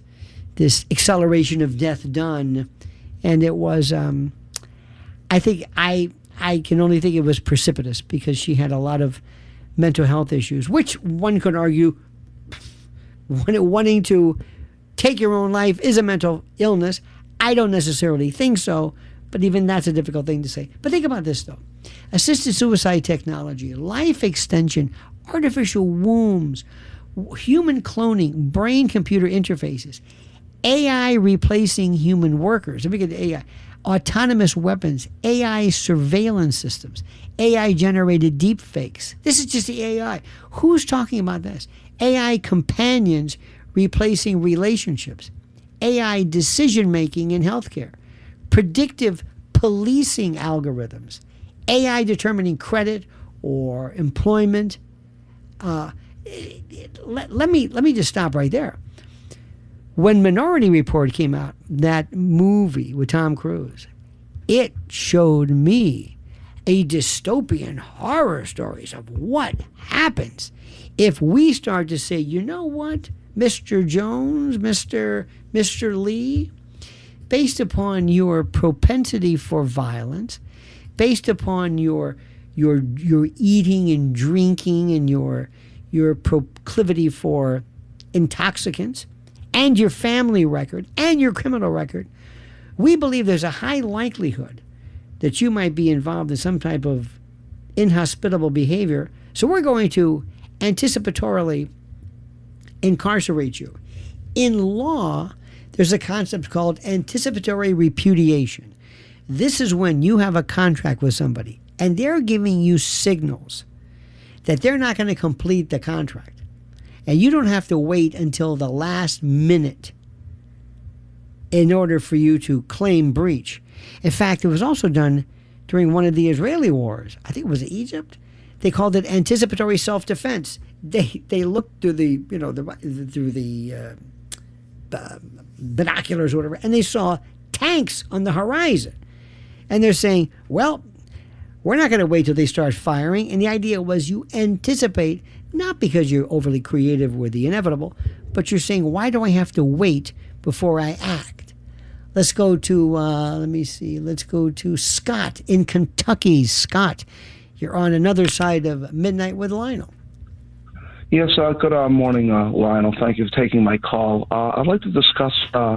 acceleration of death done. And it was, I think, I can only think it was precipitous, because she had a lot of mental health issues, which one could argue wanting to take your own life is a mental illness. I don't necessarily think so. But even that's a difficult thing to say. But think about this, though. Assisted suicide technology, life extension, artificial wombs, human cloning, brain-computer interfaces, AI replacing human workers. Let me get to AI. Autonomous weapons, AI surveillance systems, AI-generated deepfakes. This is just the AI. Who's talking about this? AI companions replacing relationships, AI decision-making in healthcare, predictive policing algorithms, AI determining credit or employment. Let me just stop right there. When Minority Report came out, that movie with Tom Cruise, it showed me a dystopian horror stories of what happens if we start to say, you know what, Mr. Jones, Mr. Lee, based upon your propensity for violence, based upon your eating and drinking and your proclivity for intoxicants, and your family record and your criminal record, we believe there's a high likelihood that you might be involved in some type of inhospitable behavior. So we're going to anticipatorily incarcerate you. In law, there's a concept called anticipatory repudiation. This is when you have a contract with somebody and they're giving you signals that they're not going to complete the contract. And you don't have to wait until the last minute in order for you to claim breach. In fact, it was also done during one of the Israeli wars. I think it was Egypt. They called it anticipatory self-defense. They looked through the binoculars or whatever, and they saw tanks on the horizon. And they're saying, well, we're not going to wait till they start firing. And the idea was you anticipate, not because you're overly creative with the inevitable, but you're saying, why do I have to wait before I act? Let's go to, let's go to Scott in Kentucky. Scott, you're on another side of Midnight with Lionel. Yes, good morning, Lionel. Thank you for taking my call. I'd like to discuss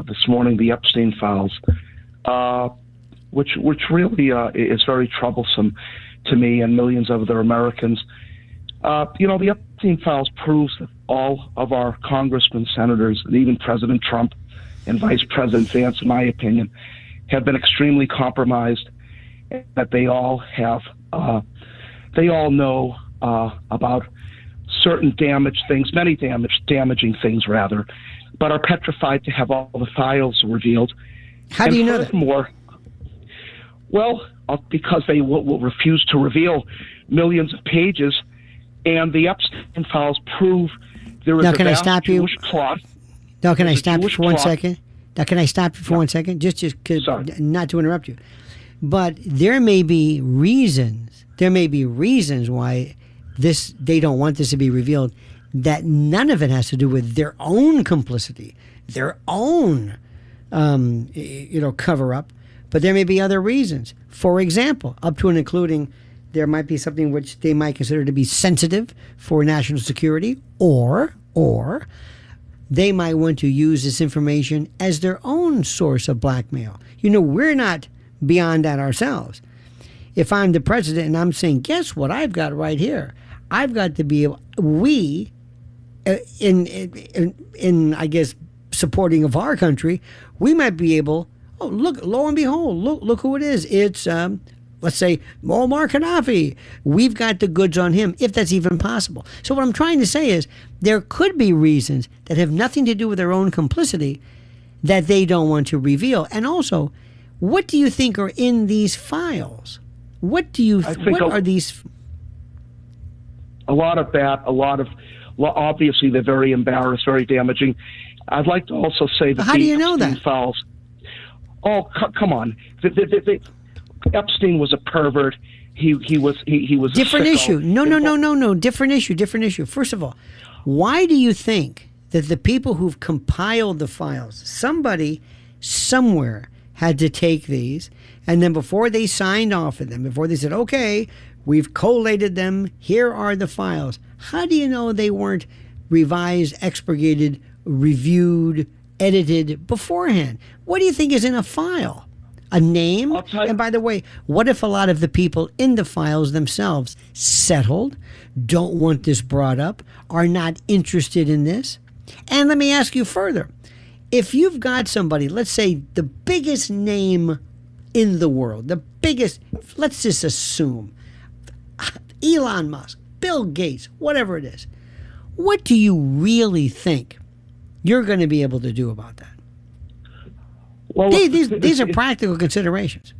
this morning the Epstein files, which really is very troublesome to me and millions of other Americans. The Epstein files proves that all of our congressmen, senators, and even President Trump and Vice President Vance, in my opinion, have been extremely compromised, that they all have, they all know about certain damaged things, many damaging things rather, but are petrified to have all the files revealed. How do you know that? More, well, because they will refuse to reveal millions of pages, and the Epstein files prove there is a vast Jewish plot. Now, can I stop you for 1 second? Now, can I stop you for 1 second? Just not to interrupt you. But there may be reasons. There may be reasons why they don't want this to be revealed. That none of it has to do with their own complicity, their own, cover up. But there may be other reasons. For example, up to and including, there might be something which they might consider to be sensitive for national security, or they might want to use this information as their own source of blackmail. We're not beyond that ourselves. If I'm the president and I'm saying, guess what I've got right here? I've got to be able, in I guess, supporting of our country, we might be able, look, lo and behold, look who it is. It's, let's say, Muammar Gaddafi. We've got the goods on him, if that's even possible. So what I'm trying to say is there could be reasons that have nothing to do with their own complicity that they don't want to reveal. And also, what do you think are in these files? What are these? A lot of that, obviously they're very embarrassed, very damaging. I'd like to also say that how do you know that? Files, come on. Epstein was a pervert. He was different a issue. No. Different issue. First of all, why do you think that the people who've compiled the files, somebody somewhere had to take these, and then before they signed off on them, before they said, okay, we've collated them, here are the files. How do you know they weren't revised, expurgated, reviewed, edited beforehand? What do you think is in a file? A name? And by the way, what if a lot of the people in the files themselves settled, don't want this brought up, are not interested in this? And let me ask you further. If you've got somebody, let's say the biggest name in the world, the biggest, let's just assume, Elon Musk, Bill Gates, whatever it is, what do you really think you're going to be able to do about that? Well, these are practical considerations.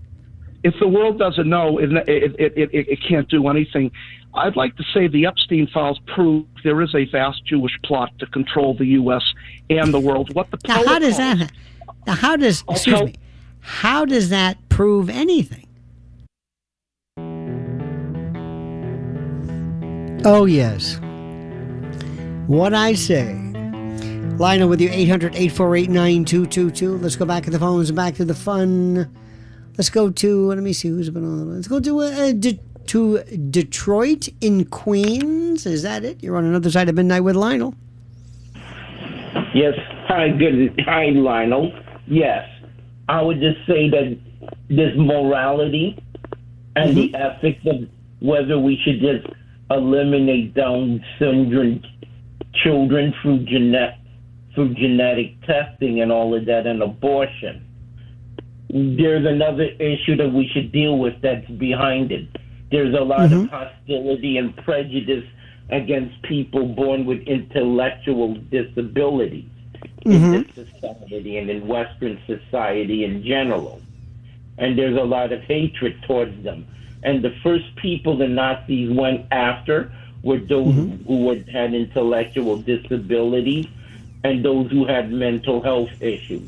If the world doesn't know, it can't do anything. I'd like to say the Epstein files prove there is a vast Jewish plot to control the U.S. and the world. Now, how does that? Now, how does that prove anything? Oh yes, what I say. Lionel with you, 800-848-9222. Let's go back to the phones and back to the fun. Let's go to, let me see who's been on. Let's go to Detroit in Queens. Is that it? You're on another side of Midnight with Lionel. Yes. Hi, Lionel. Yes. I would just say that this morality and the ethics of whether we should just eliminate Down syndrome children through genetic testing and all of that, and abortion. There's another issue that we should deal with that's behind it. There's a lot of hostility and prejudice against people born with intellectual disabilities in this society and in Western society in general. And there's a lot of hatred towards them. And the first people the Nazis went after were those who had intellectual disabilities and those who had mental health issues.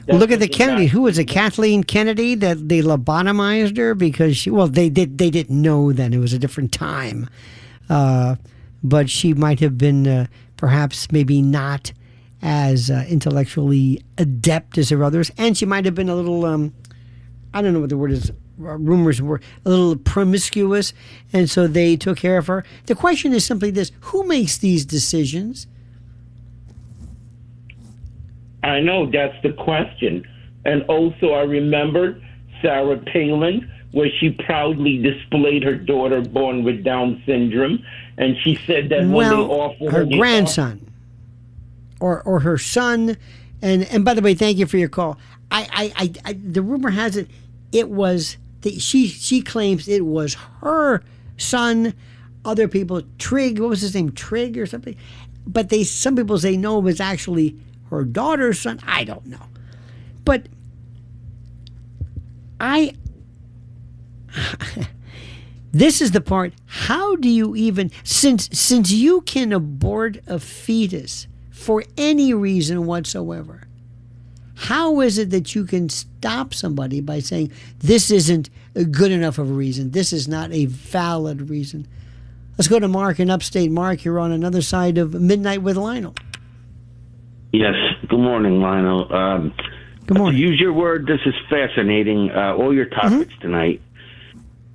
Well, look at the Kennedy. Who was it? Kathleen Kennedy, that they lobotomized her because she. Well, they didn't know then. It was a different time, but she might have been perhaps maybe not as intellectually adept as her others, and she might have been a little. I don't know what the word is. Rumors were a little promiscuous, and so they took care of her. The question is simply this: who makes these decisions? I know, that's the question. And also I remember Sarah Palin, where she proudly displayed her daughter born with Down syndrome, and she said that when they offered her grandson or her son, and by the way, thank you for your call. I the rumor has it was that she claims it was her son. Other people, Trigg, what was his name, Trigg or something, but some people say no, it was actually her daughter's son. I don't know. But this is the part, how do you even, since you can abort a fetus for any reason whatsoever, how is it that you can stop somebody by saying this isn't a good enough of a reason, this is not a valid reason? Let's go to Mark in upstate. Mark, you're on another side of Midnight with Lionel. Yes. Good morning, Lionel. Good morning. To use your word, this is fascinating. All your topics tonight.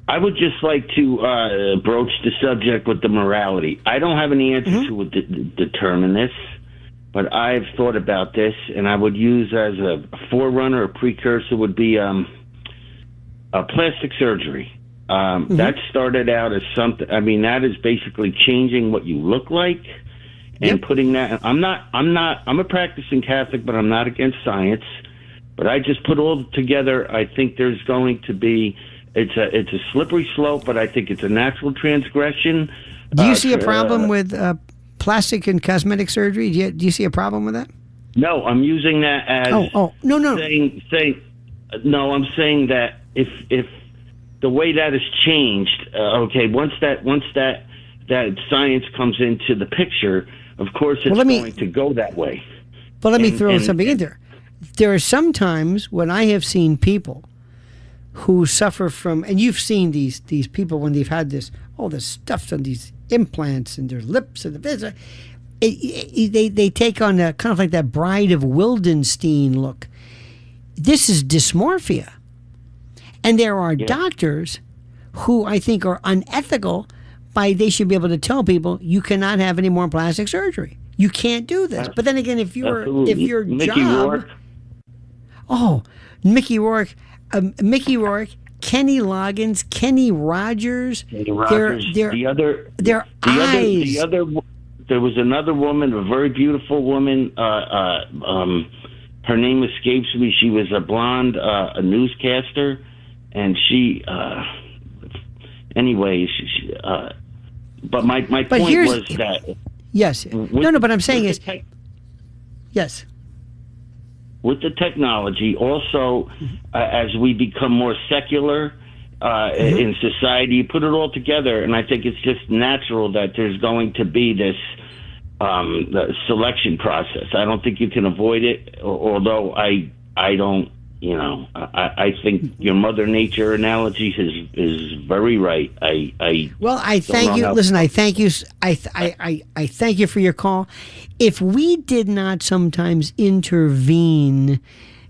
I would just like to broach the subject with the morality. I don't have any answer to determine this, but I've thought about this, and I would use as a forerunner, a precursor would be a plastic surgery. That started out as something. I mean, that is basically changing what you look like. And putting that, I'm a practicing Catholic, but I'm not against science. But I just put all together. I think there's going to be, it's a slippery slope, but I think it's a natural transgression. Do you see a problem with plastic and cosmetic surgery? Do you see a problem with that? No, I'm using that as no. No, I'm saying that if the way that has changed, once that science comes into the picture, of course, it's going to go that way. But let me throw something in there. There are some times when I have seen people who suffer from, and you've seen these people when they've had all this stuff on these implants and their lips and they take on a kind of like that Bride of Wildenstein look. This is dysmorphia, and there are doctors who I think are unethical. They should be able to tell people you cannot have any more plastic surgery. You can't do this. But then again, if your Mickey job, Mickey Rourke, Kenny Loggins, Kenny Rogers, their eyes. There was another woman, a very beautiful woman. Her name escapes me. She was a blonde, a newscaster, and she. Anyways, but my point was that. Yes. But I'm saying is. Yes. With the technology, also, as we become more secular in society, you put it all together, and I think it's just natural that there's going to be this the selection process. I don't think you can avoid it, although I don't. I think your Mother Nature analogy is very right. I thank you. Listen, I thank you. I thank you for your call. If we did not sometimes intervene,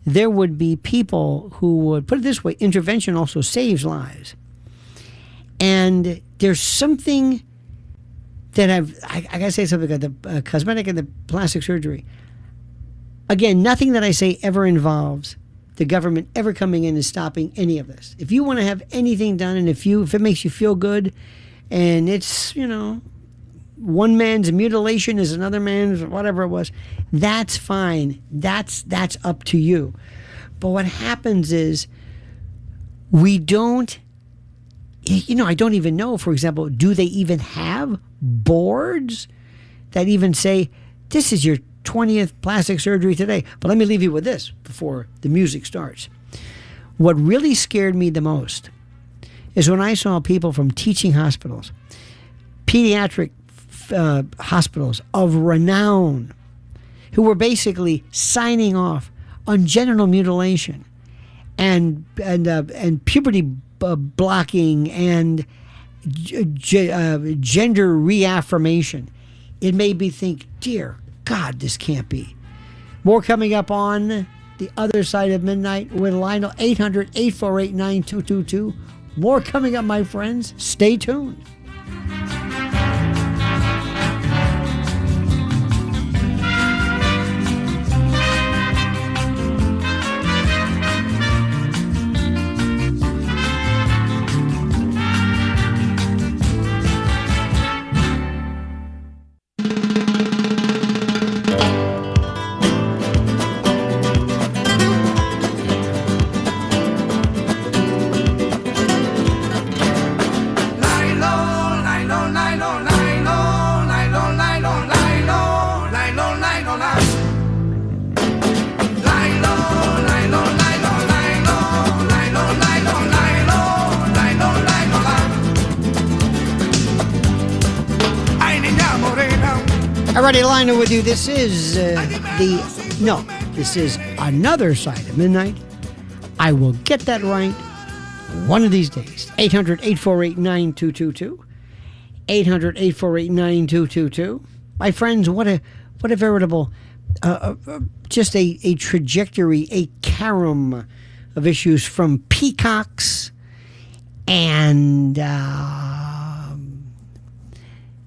there would be people who would put it this way: intervention also saves lives. And there's something that I gotta say something about the cosmetic and the plastic surgery. Again, nothing that I say ever involves the government ever coming in and stopping any of this. If you want to have anything done, and if it makes you feel good, and it's one man's mutilation is another man's whatever it was. That's fine. That's up to you. But what happens is we don't, I don't even know, for example, do they even have boards that even say, this is your 20th plastic surgery today? But let me leave you with this before the music starts. What really scared me the most is when I saw people from teaching hospitals, pediatric hospitals of renown, who were basically signing off on genital mutilation and puberty blocking and gender reaffirmation. It made me think, dear God, this can't be. More coming up on the other side of midnight with Lionel. 800-848-9222. More coming up, my friends. Stay tuned. Alrighty, Lionel with you. This is this is another side of midnight. I will get that right one of these days. 800-848-9222. 800-848-9222. My friends, what a veritable, just a trajectory, a carom of issues from peacocks and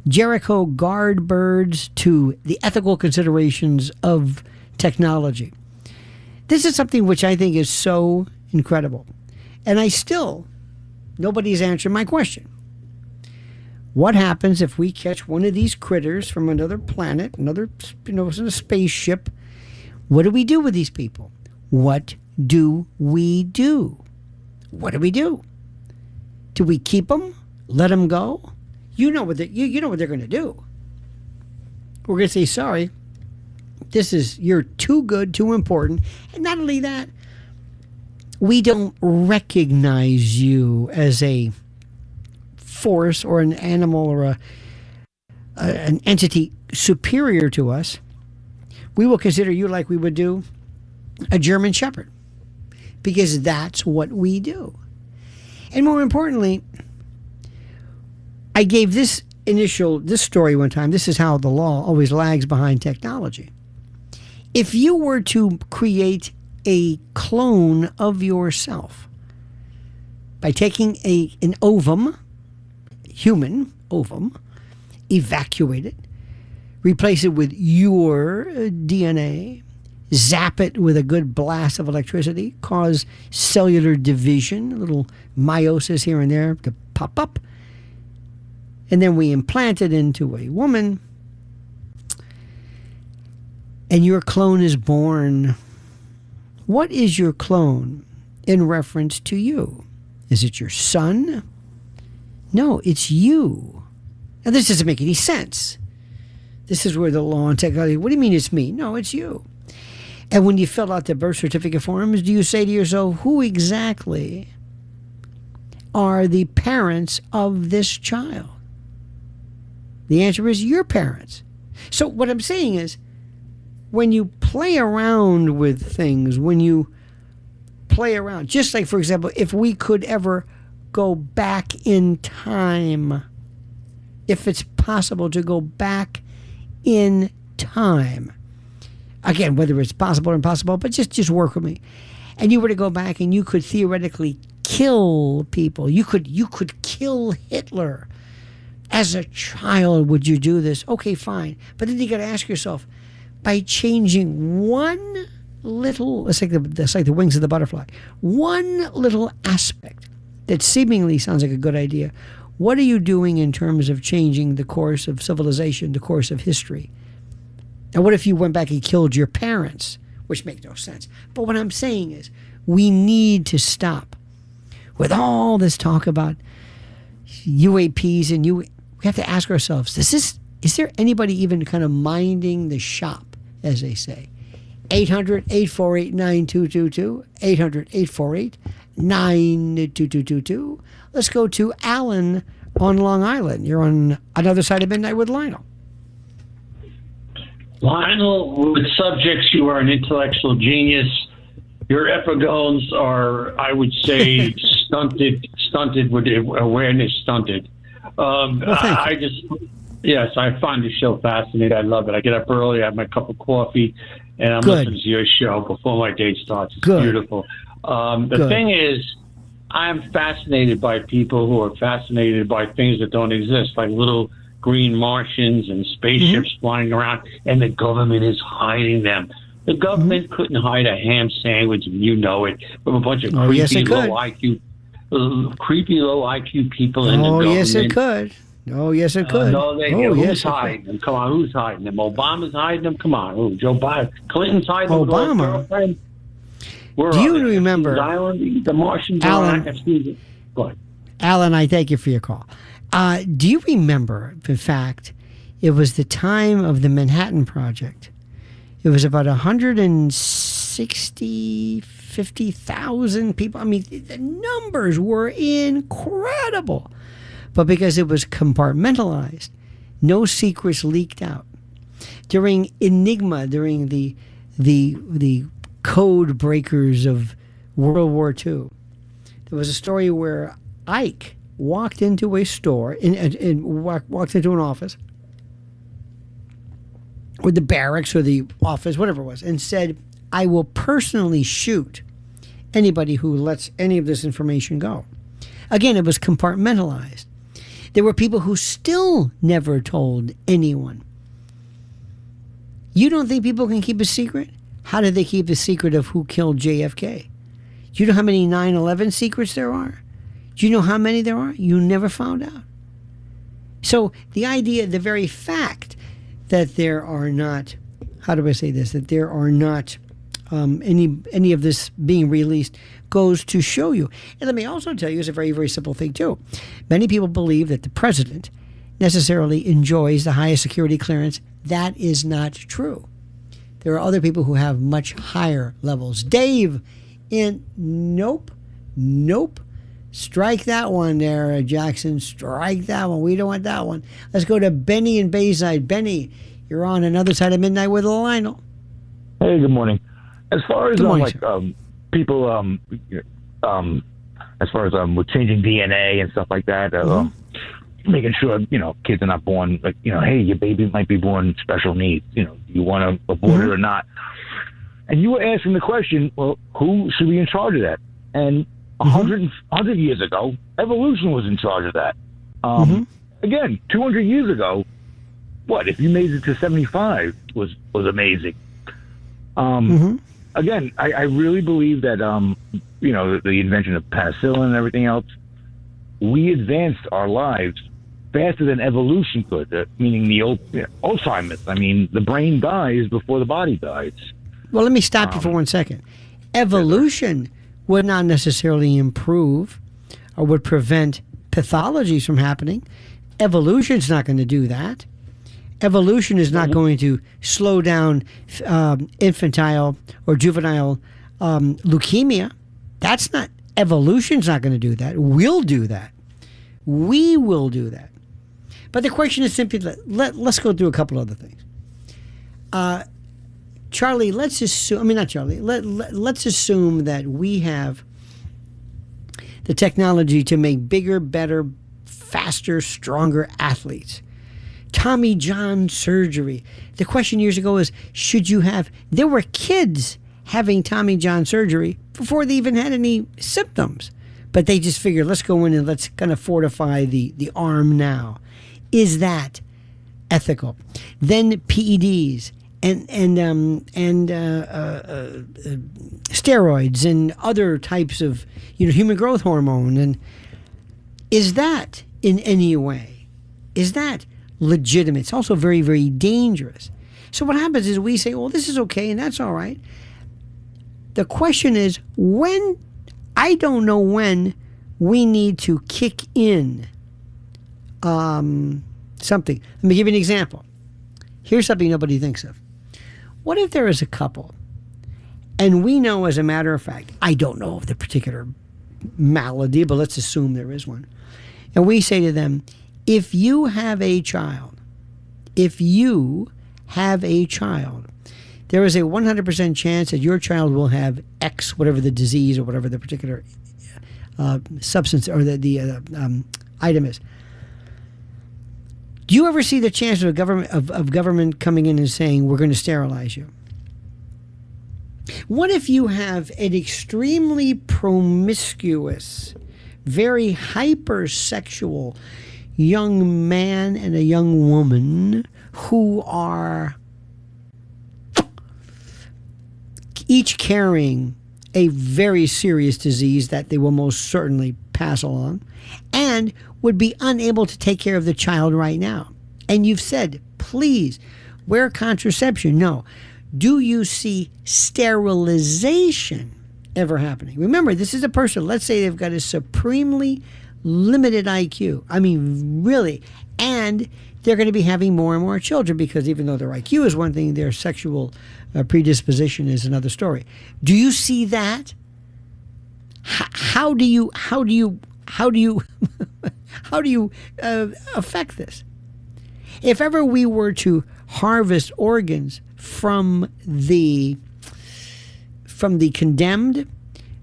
Jericho guard birds to the ethical considerations of technology. This is something which I think is so incredible. And nobody's answered my question. What happens if we catch one of these critters from another planet, it's in a spaceship? What do we do with these people? What do we do? What do we do? Do we keep them? Let them go? You know what they're going to do. We're going to say, sorry, you're too good, too important. And not only that, we don't recognize you as a force or an animal or an entity superior to us. We will consider you like we would do a German Shepherd, because that's what we do. And more importantly, I gave this story one time. This is how the law always lags behind technology. If you were to create a clone of yourself by taking an ovum, human ovum, evacuate it, replace it with your DNA, zap it with a good blast of electricity, cause cellular division, a little meiosis here and there to pop up, and then we implant it into a woman, and your clone is born. What is your clone in reference to you? Is it your son? No, it's you. Now, this doesn't make any sense. This is where the law and technology, what do you mean it's me? No, it's you. And when you fill out the birth certificate forms, do you say to yourself, who exactly are the parents of this child? The answer is your parents. So what I'm saying is, when you play around with things, just like, for example, if we could ever go back in time, if it's possible to go back in time, again, whether it's possible or impossible, but just work with me, and you were to go back and you could theoretically kill people, you could kill Hitler. As a child, would you do this? Okay, fine. But then you got to ask yourself, by changing one little, it's like the wings of the butterfly, one little aspect that seemingly sounds like a good idea, What are you doing in terms of changing the course of civilization, the course of history? And what if you went back and killed your parents? Which makes no sense. But what I'm saying is, we need to stop with all this talk about UAPs and we have to ask ourselves, is there anybody even kind of minding the shop, as they say? 800-848-9222, 800-848-9222. Let's go to Alan on Long Island. You're on Another Side of Midnight with Lionel. Lionel, with subjects, you are an intellectual genius. Your epigones are, I would say, stunted with awareness, stunted. Yes, I find the show fascinating. I love it. I get up early, I have my cup of coffee, and I'm listening to your show before my day starts. It's beautiful. The thing is, I'm fascinated by people who are fascinated by things that don't exist, like little green Martians and spaceships flying around, and the government is hiding them. The government couldn't hide a ham sandwich, and you know it, from a bunch of creepy low IQ people in the government. Oh, yes, it could. No, yes, it could. Who's hiding them? Come on, who's hiding them? Obama's hiding them? Come on, who? Joe Biden? Clinton's hiding them? Obama. Do you remember? The Martians Alan, Go ahead. Alan, I thank you for your call. Do you remember, in fact, it was the time of the Manhattan Project. It was about 50,000 people. I mean, the numbers were incredible. But because it was compartmentalized, no secrets leaked out. During Enigma, during the code breakers of World War II, there was a story where Ike walked into a store, walked into an office, or the barracks or the office, whatever it was, and said, I will personally shoot anybody who lets any of this information go. Again, it was compartmentalized. There were people who still never told anyone. You don't think people can keep a secret? How did they keep the secret of who killed JFK? Do you know how many 9/11 secrets there are? Do you know how many there are? You never found out. So the idea, the very fact that there are not, how do I say this, that there are not any of this being released goes to show you. And let me also tell you, it's a very, very simple thing too. Many people believe that the president necessarily enjoys the highest security clearance. That is not true. There are other people who have much higher levels. Dave, nope. Strike that one there, Jackson. Strike that one. We don't want that one. Let's go to Benny in Bayside. Benny, you're on Another Side of Midnight with Lionel. Hey, good morning. As far as people, as far as with changing DNA and stuff like that, making sure kids are not born hey, your baby might be born special needs. Do you want to abort it or not? And you were asking the question, well, who should be in charge of that? And 100 years ago, evolution was in charge of that. Again, 200 years ago, if you made it to 75 was amazing. Again, I really believe that, the invention of penicillin and everything else, we advanced our lives faster than evolution could, meaning the Alzheimer's. I mean, the brain dies before the body dies. Well, let me stop you for 1 second. Evolution would not necessarily improve or would prevent pathologies from happening. Evolution's not going to do that. Evolution is not going to slow down infantile or juvenile leukemia. That's not, evolution's not going to do that. We'll do that. We will do that. But the question is simply, let's go through a couple other things. Charlie, let's assume that we have the technology to make bigger, better, faster, stronger athletes. Tommy John surgery. The question years ago is, there were kids having Tommy John surgery before they even had any symptoms. But they just figured, let's go in and let's kind of fortify the arm now. Is that ethical? Then PEDs and steroids and other types of human growth hormone. And is that in any way, is that legitimate? It's also very, very dangerous. So what happens is we say, well, this is okay and that's all right. The question is when, I don't know when we need to kick in something. Let me give you an example. Here's something nobody thinks of. What if there is a couple, and we know, as a matter of fact, I don't know of the particular malady, but let's assume there is one, and we say to them, if you have a child, there is a 100% chance that your child will have X, whatever the disease or whatever the particular substance or the item is. Do you ever see the chance of a government coming in and saying, we're going to sterilize you? What if you have an extremely promiscuous, very hypersexual young man and a young woman who are each carrying a very serious disease that they will most certainly pass along and would be unable to take care of the child right now? And you've said, please, wear contraception. No. Do you see sterilization ever happening? Remember, this is a person, let's say they've got a supremely limited IQ. I mean, really. And they're going to be having more and more children because even though their IQ is one thing, their sexual predisposition is another story. Do you see that? How do you affect this? If ever we were to harvest organs from the condemned,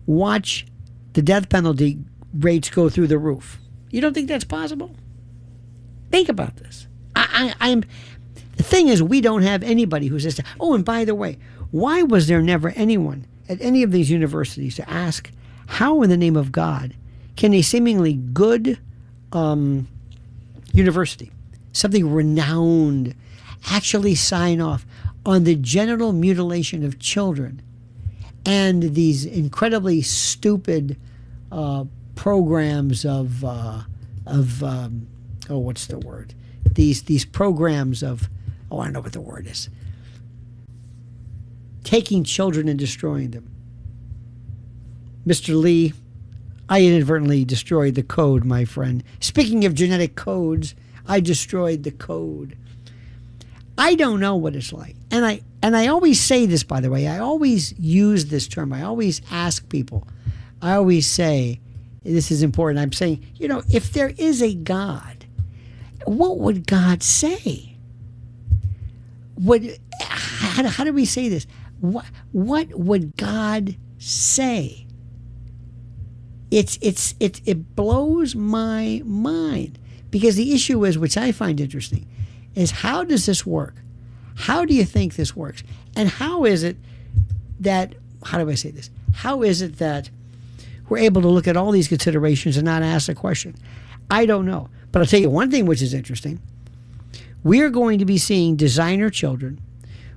watch the death penalty rates go through the roof. You don't think that's possible? Think about this. I'm. The thing is, we don't have anybody who says, oh, and by the way, why was there never anyone at any of these universities to ask, how in the name of God can a seemingly good university, something renowned, actually sign off on the genital mutilation of children and these incredibly stupid programs of what's the word? These programs of, I know what the word is. Taking children and destroying them. Mr. Lee, I inadvertently destroyed the code, my friend. Speaking of genetic codes, I destroyed the code. I don't know what it's like. And I always say this, by the way. I always use this term. I always ask people. I always say, this is important. I'm saying, if there is a God, what would God say? How do we say this? What would God say? It blows my mind, because the issue is, which I find interesting, is how does this work? How do you think this works? And how is it that, how do I say this? How is it that we're able to look at all these considerations and not ask a question? I don't know. But I'll tell you one thing which is interesting. We're going to be seeing designer children.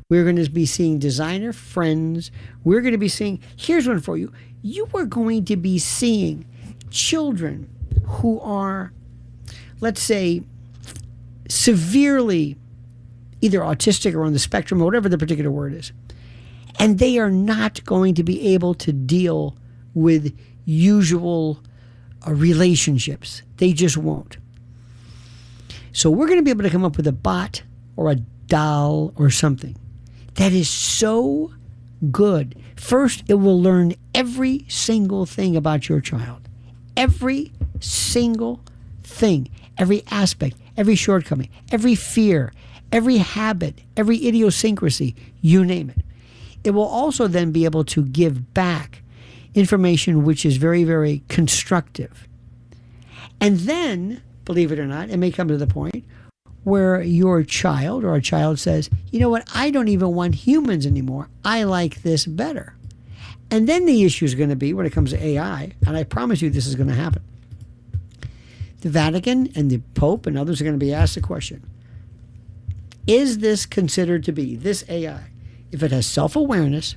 We're going to be seeing designer friends. We're going to be seeing, here's one for you. You are going to be seeing children who are, let's say, severely either autistic or on the spectrum, or whatever the particular word is. And they are not going to be able to deal with usual relationships. They just won't. So we're going to be able to come up with a bot or a doll or something that is so good. First, it will learn every single thing about your child. Every single thing. Every aspect. Every shortcoming. Every fear. Every habit. Every idiosyncrasy. You name it. It will also then be able to give back information which is very, very constructive. And then, believe it or not, it may come to the point where your child or a child says, you know what, I don't even want humans anymore. I like this better. And then the issue is going to be, when it comes to AI, and I promise you this is going to happen, the Vatican and the Pope and others are going to be asked the question, is this considered to be, this AI, if it has self-awareness,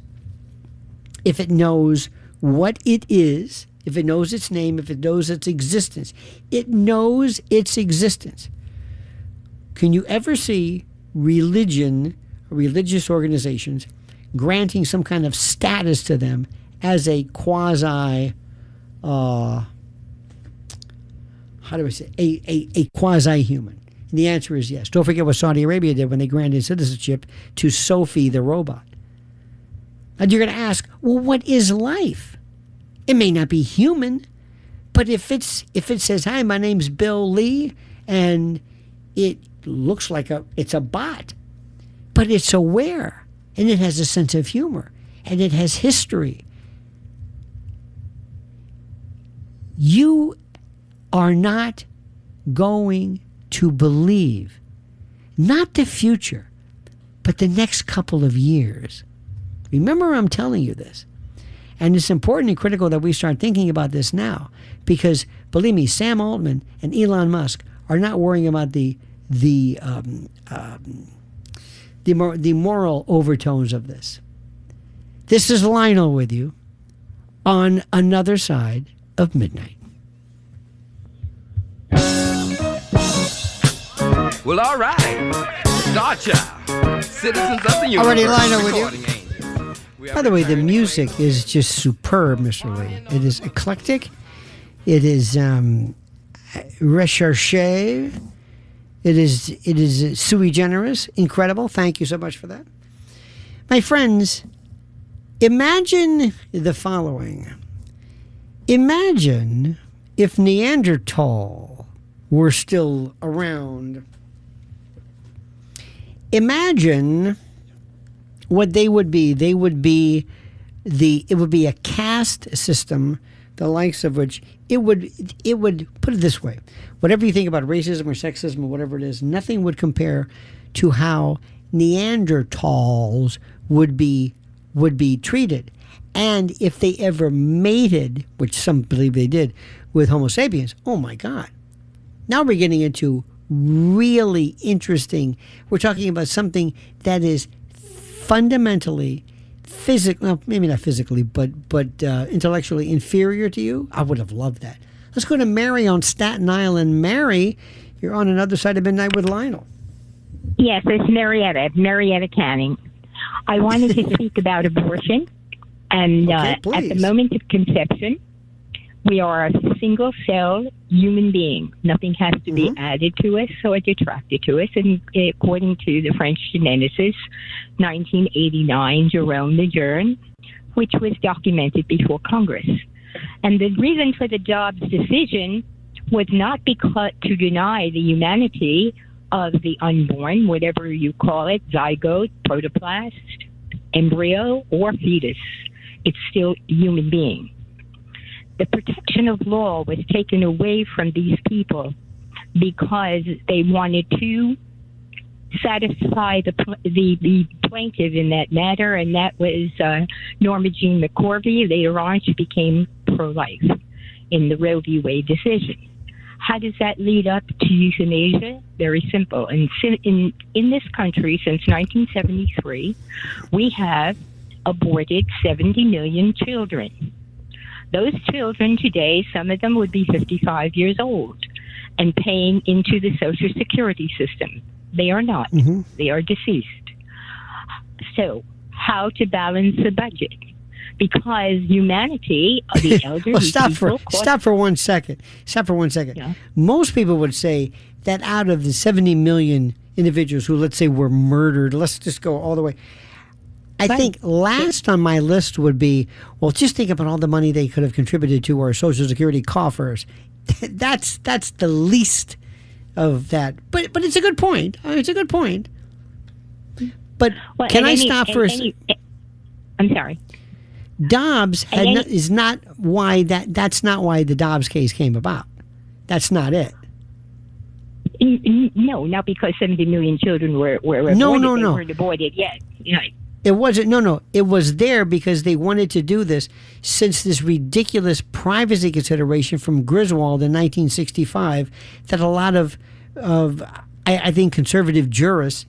if it knows what it is if it knows its name, if it knows its existence. It knows its existence. Can you ever see religious organizations granting some kind of status to them as a quasi, how do I say, a quasi-human? And the answer is yes. Don't forget what Saudi Arabia did when they granted citizenship to Sophie the robot. And you're going to ask, well, what is life? It may not be human, but if it says, hi, my name's Bill Lee, and it looks like it's a bot, but it's aware, and it has a sense of humor, and it has history. You are not going to believe, not the future, but the next couple of years. Remember, I'm telling you this. And it's important and critical that we start thinking about this now, because believe me, Sam Altman and Elon Musk are not worrying about the moral overtones of this. This is Lionel with you on Another Side of Midnight. Well, all right. Starchild, citizens of the universe. Already, Lionel with you. By the way, the music is just superb, Mr. Lee. It is eclectic. It is recherché. It is sui generis. Incredible. Thank you so much for that. My friends, imagine the following. Imagine if Neanderthal were still around. Imagine what they would be. It would be a caste system, the likes of which it would put it this way. Whatever you think about racism or sexism or whatever it is, nothing would compare to how Neanderthals would be treated. And if they ever mated, which some believe they did, with Homo sapiens, oh my God. Now we're getting into really interesting. We're talking about something that is fundamentally well, maybe not physically, but intellectually inferior to you. I would have loved that. Let's go to Mary on Staten Island. Mary, you're on Another Side of Midnight with Lionel. Yes, it's Marietta Canning. I wanted to speak about abortion. And at the moment of conception, we are a single-cell human being. Nothing has to be added to us or detracted to us. And according to the French geneticist, 1989, Jerome Lejeune, which was documented before Congress. And the reason for the Dobbs decision was not because to deny the humanity of the unborn, whatever you call it, zygote, protoplast, embryo, or fetus. It's still a human being. The protection of law was taken away from these people because they wanted to satisfy the plaintiff in that matter, and that was Norma Jean McCorvey. Later on, she became pro-life in the Roe v. Wade decision. How does that lead up to euthanasia? Very simple. And in this country, since 1973, we have aborted 70 million children. Those children today, some of them would be 55 years old and paying into the Social Security system. They are not. They are deceased. So how to balance the budget? Because humanity, the elderly well, stop for 1 second. Stop for 1 second. Yeah. Most people would say that out of the 70 million individuals who, let's say, were murdered, let's just go all the way. I think last on my list would be, well, just think about all the money they could have contributed to our Social Security coffers. That's the least of that. But it's a good point. It's a good point. But can I stop for a second? I'm sorry. Dobbs is not why that's not why the Dobbs case came about. That's not it. No, not because 70 million children were aborted. No. They weren't aborted yet. It wasn't. No. It was there because they wanted to do this since this ridiculous privacy consideration from Griswold in 1965 that a lot of I think conservative jurists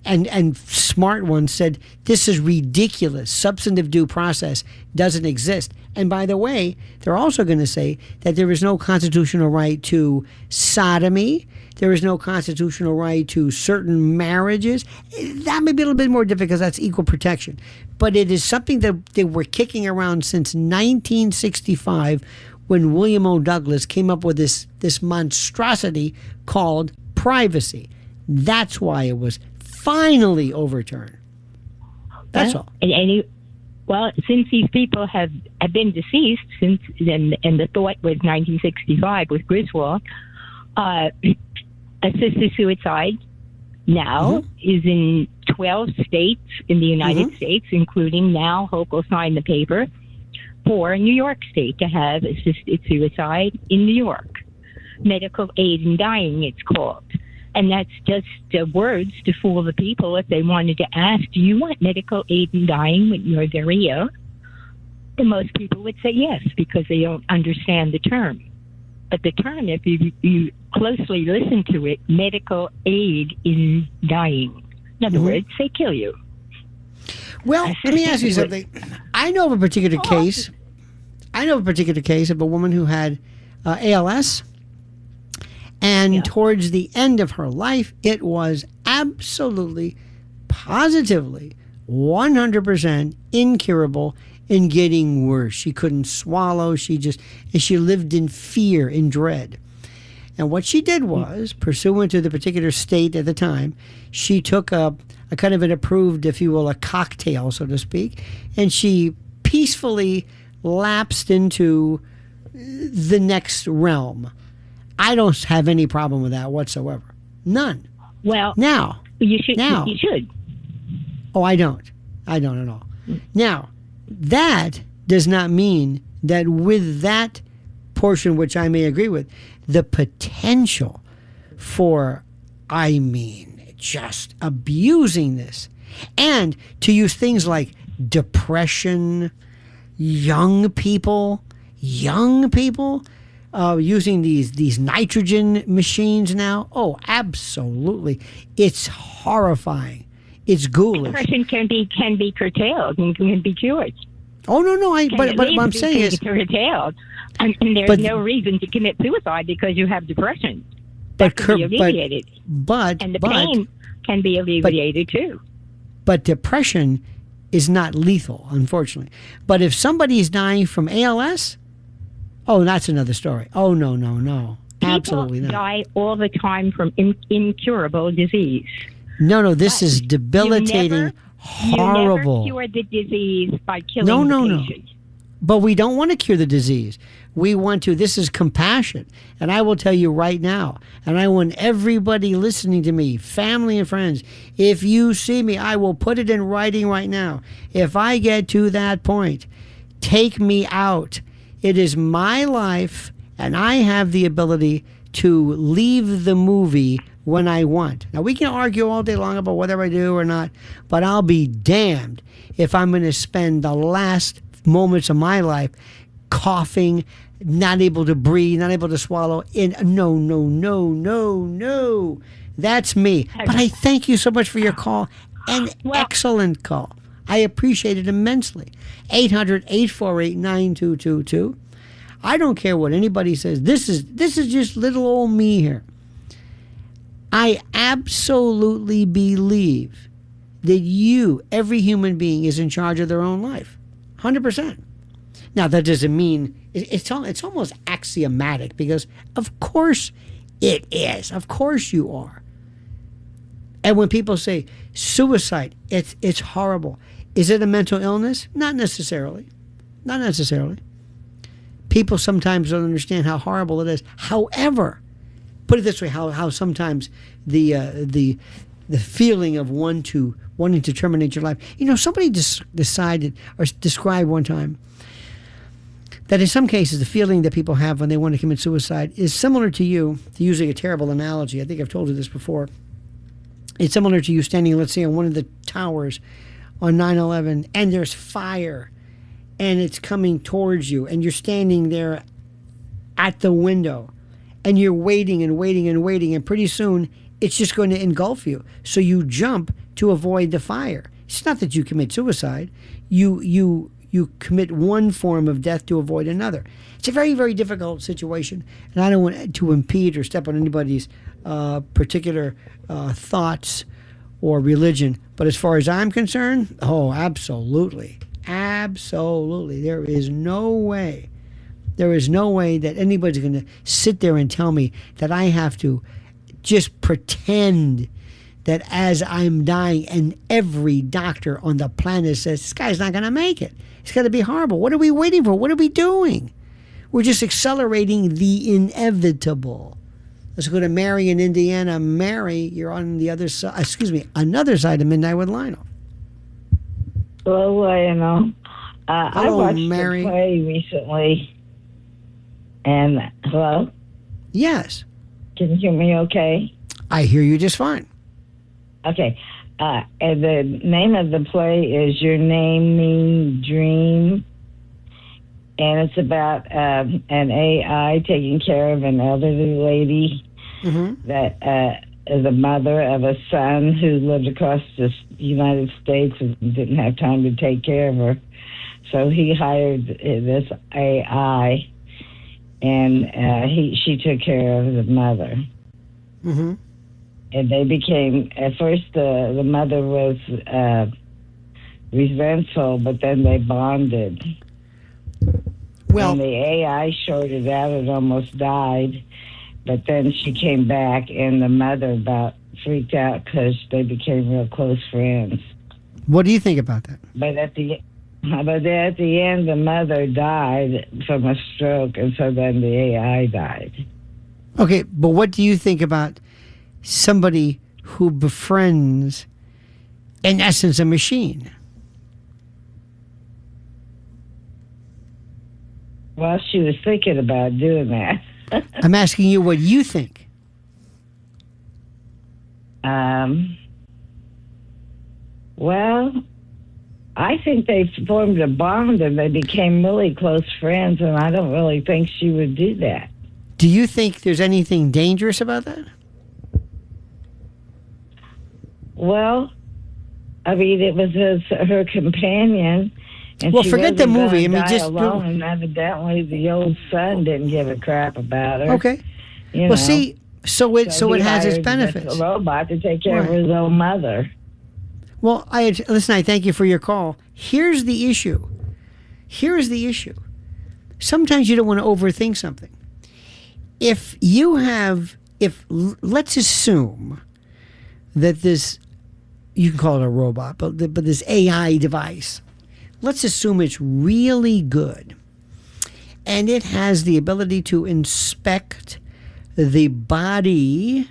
and smart ones said, this is ridiculous. Substantive due process doesn't exist. And by the way, they're also going to say that there is no constitutional right to sodomy. There is no constitutional right to certain marriages. That may be a little bit more difficult because that's equal protection. But it is something that they were kicking around since 1965 when William O. Douglas came up with this monstrosity called privacy. That's why it was finally overturned. That's all. Well, since these people have been deceased since then, and the thought was 1965 with Griswold, assisted suicide now is in 12 states in the United States, including now Hope will sign the paper for New York State to have assisted suicide in New York. Medical aid in dying, it's called. And that's just words to fool the people if they wanted to ask, do you want medical aid in dying when you're very ill? And most people would say yes, because they don't understand the term. But the term, if you closely listen to it, medical aid in dying. In other words, they kill you. Well, let me ask you something. I know of a particular case. I know of a particular case of a woman who had ALS. And towards the end of her life, it was absolutely, positively, 100% incurable and getting worse. She couldn't swallow. She lived in fear, in dread. And what she did was, pursuant to the particular state at the time, she took a kind of an approved, if you will, a cocktail, so to speak, and she peacefully lapsed into the next realm. I don't have any problem with that whatsoever. None. Well, now you should. You should. Oh, I don't at all. Now, that does not mean that with that portion, which I may agree with, the potential for, just abusing this, and to use things like depression, young people. Using these nitrogen machines now. Oh, absolutely. It's horrifying. It's ghoulish. Depression can be curtailed and can be cured. Oh no! But what I'm saying is curtailed, and there's no reason to commit suicide because you have depression. That can be alleviated. And the pain can be alleviated too. But depression is not lethal, unfortunately. But if somebody is dying from ALS. Oh, that's another story. Oh, no. Absolutely not. People die all the time from incurable disease. No, this is debilitating, horrible. You never cure the disease by killing the patient. But we don't want to cure the disease. We want to. This is compassion. And I will tell you right now, and I want everybody listening to me, family and friends, if you see me, I will put it in writing right now. If I get to that point, take me out. It is my life, and I have the ability to leave the movie when I want. Now, we can argue all day long about whether I do or not, but I'll be damned if I'm going to spend the last moments of my life coughing, not able to breathe, not able to swallow. No. That's me. But I thank you so much for your call. An excellent call. I appreciate it immensely. 800-848-9222. I don't care what anybody says. This is just little old me here. I absolutely believe that every human being, is in charge of their own life. 100%. Now, that doesn't mean it's almost axiomatic, because of course it is. Of course you are. And when people say suicide, it's horrible. Is it a mental illness? Not necessarily. People sometimes don't understand how horrible it is. However, put it this way: how sometimes the feeling of wanting to terminate your life. Somebody decided or described one time that in some cases the feeling that people have when they want to commit suicide is similar to you. Using a terrible analogy, I think I've told you this before. It's similar to you standing, let's say, on one of the towers on 9/11, and there's fire, and it's coming towards you, and you're standing there at the window, and you're waiting, and pretty soon it's just going to engulf you. So you jump to avoid the fire. It's not that you commit suicide. You commit one form of death to avoid another. It's a very, very difficult situation, and I don't want to impede or step on anybody's particular thoughts or religion. But as far as I'm concerned, oh, absolutely. Absolutely. There is no way that anybody's going to sit there and tell me that I have to just pretend that as I'm dying, and every doctor on the planet says, this guy's not going to make it. It's going to be horrible. What are we waiting for? What are we doing? We're just accelerating the inevitable. Let's go to Mary in Indiana. Mary, you're on the other side, another side of Midnight with Lionel. Hello, Lionel. I Hello, watched Mary. the play recently. And, hello? Yes. Can you hear me okay? I hear you just fine. Okay. And the name of the play is Your Name Means Dream. And it's about an AI taking care of an elderly lady that is a mother of a son who lived across the United States and didn't have time to take care of her. So he hired this AI, and she took care of the mother. Mm-hmm. And they became, at first the mother was resentful, but then they bonded. Well, and the AI shorted out and almost died, but then she came back, and the mother about freaked out because they became real close friends. What do you think about that? But at the end, the mother died from a stroke, and so then the AI died. Okay, but what do you think about somebody who befriends, in essence, a machine? Well, she was thinking about doing that. I'm asking you what you think. Well, I think they formed a bond and they became really close friends, and I don't really think she would do that. Do you think there's anything dangerous about that? Well, I mean, it was her companion. And well, she forget the wasn't movie. I gonna mean, die just alone, and evidently the old son didn't give a crap about her. Okay. You well, know. see, so it he has its hired benefits. A robot to take care of Right. his own mother. Well, listen. I thank you for your call. Here's the issue. Sometimes you don't want to overthink something. Let's assume that this, you can call it a robot, but this AI device, let's assume it's really good, and it has the ability to inspect the body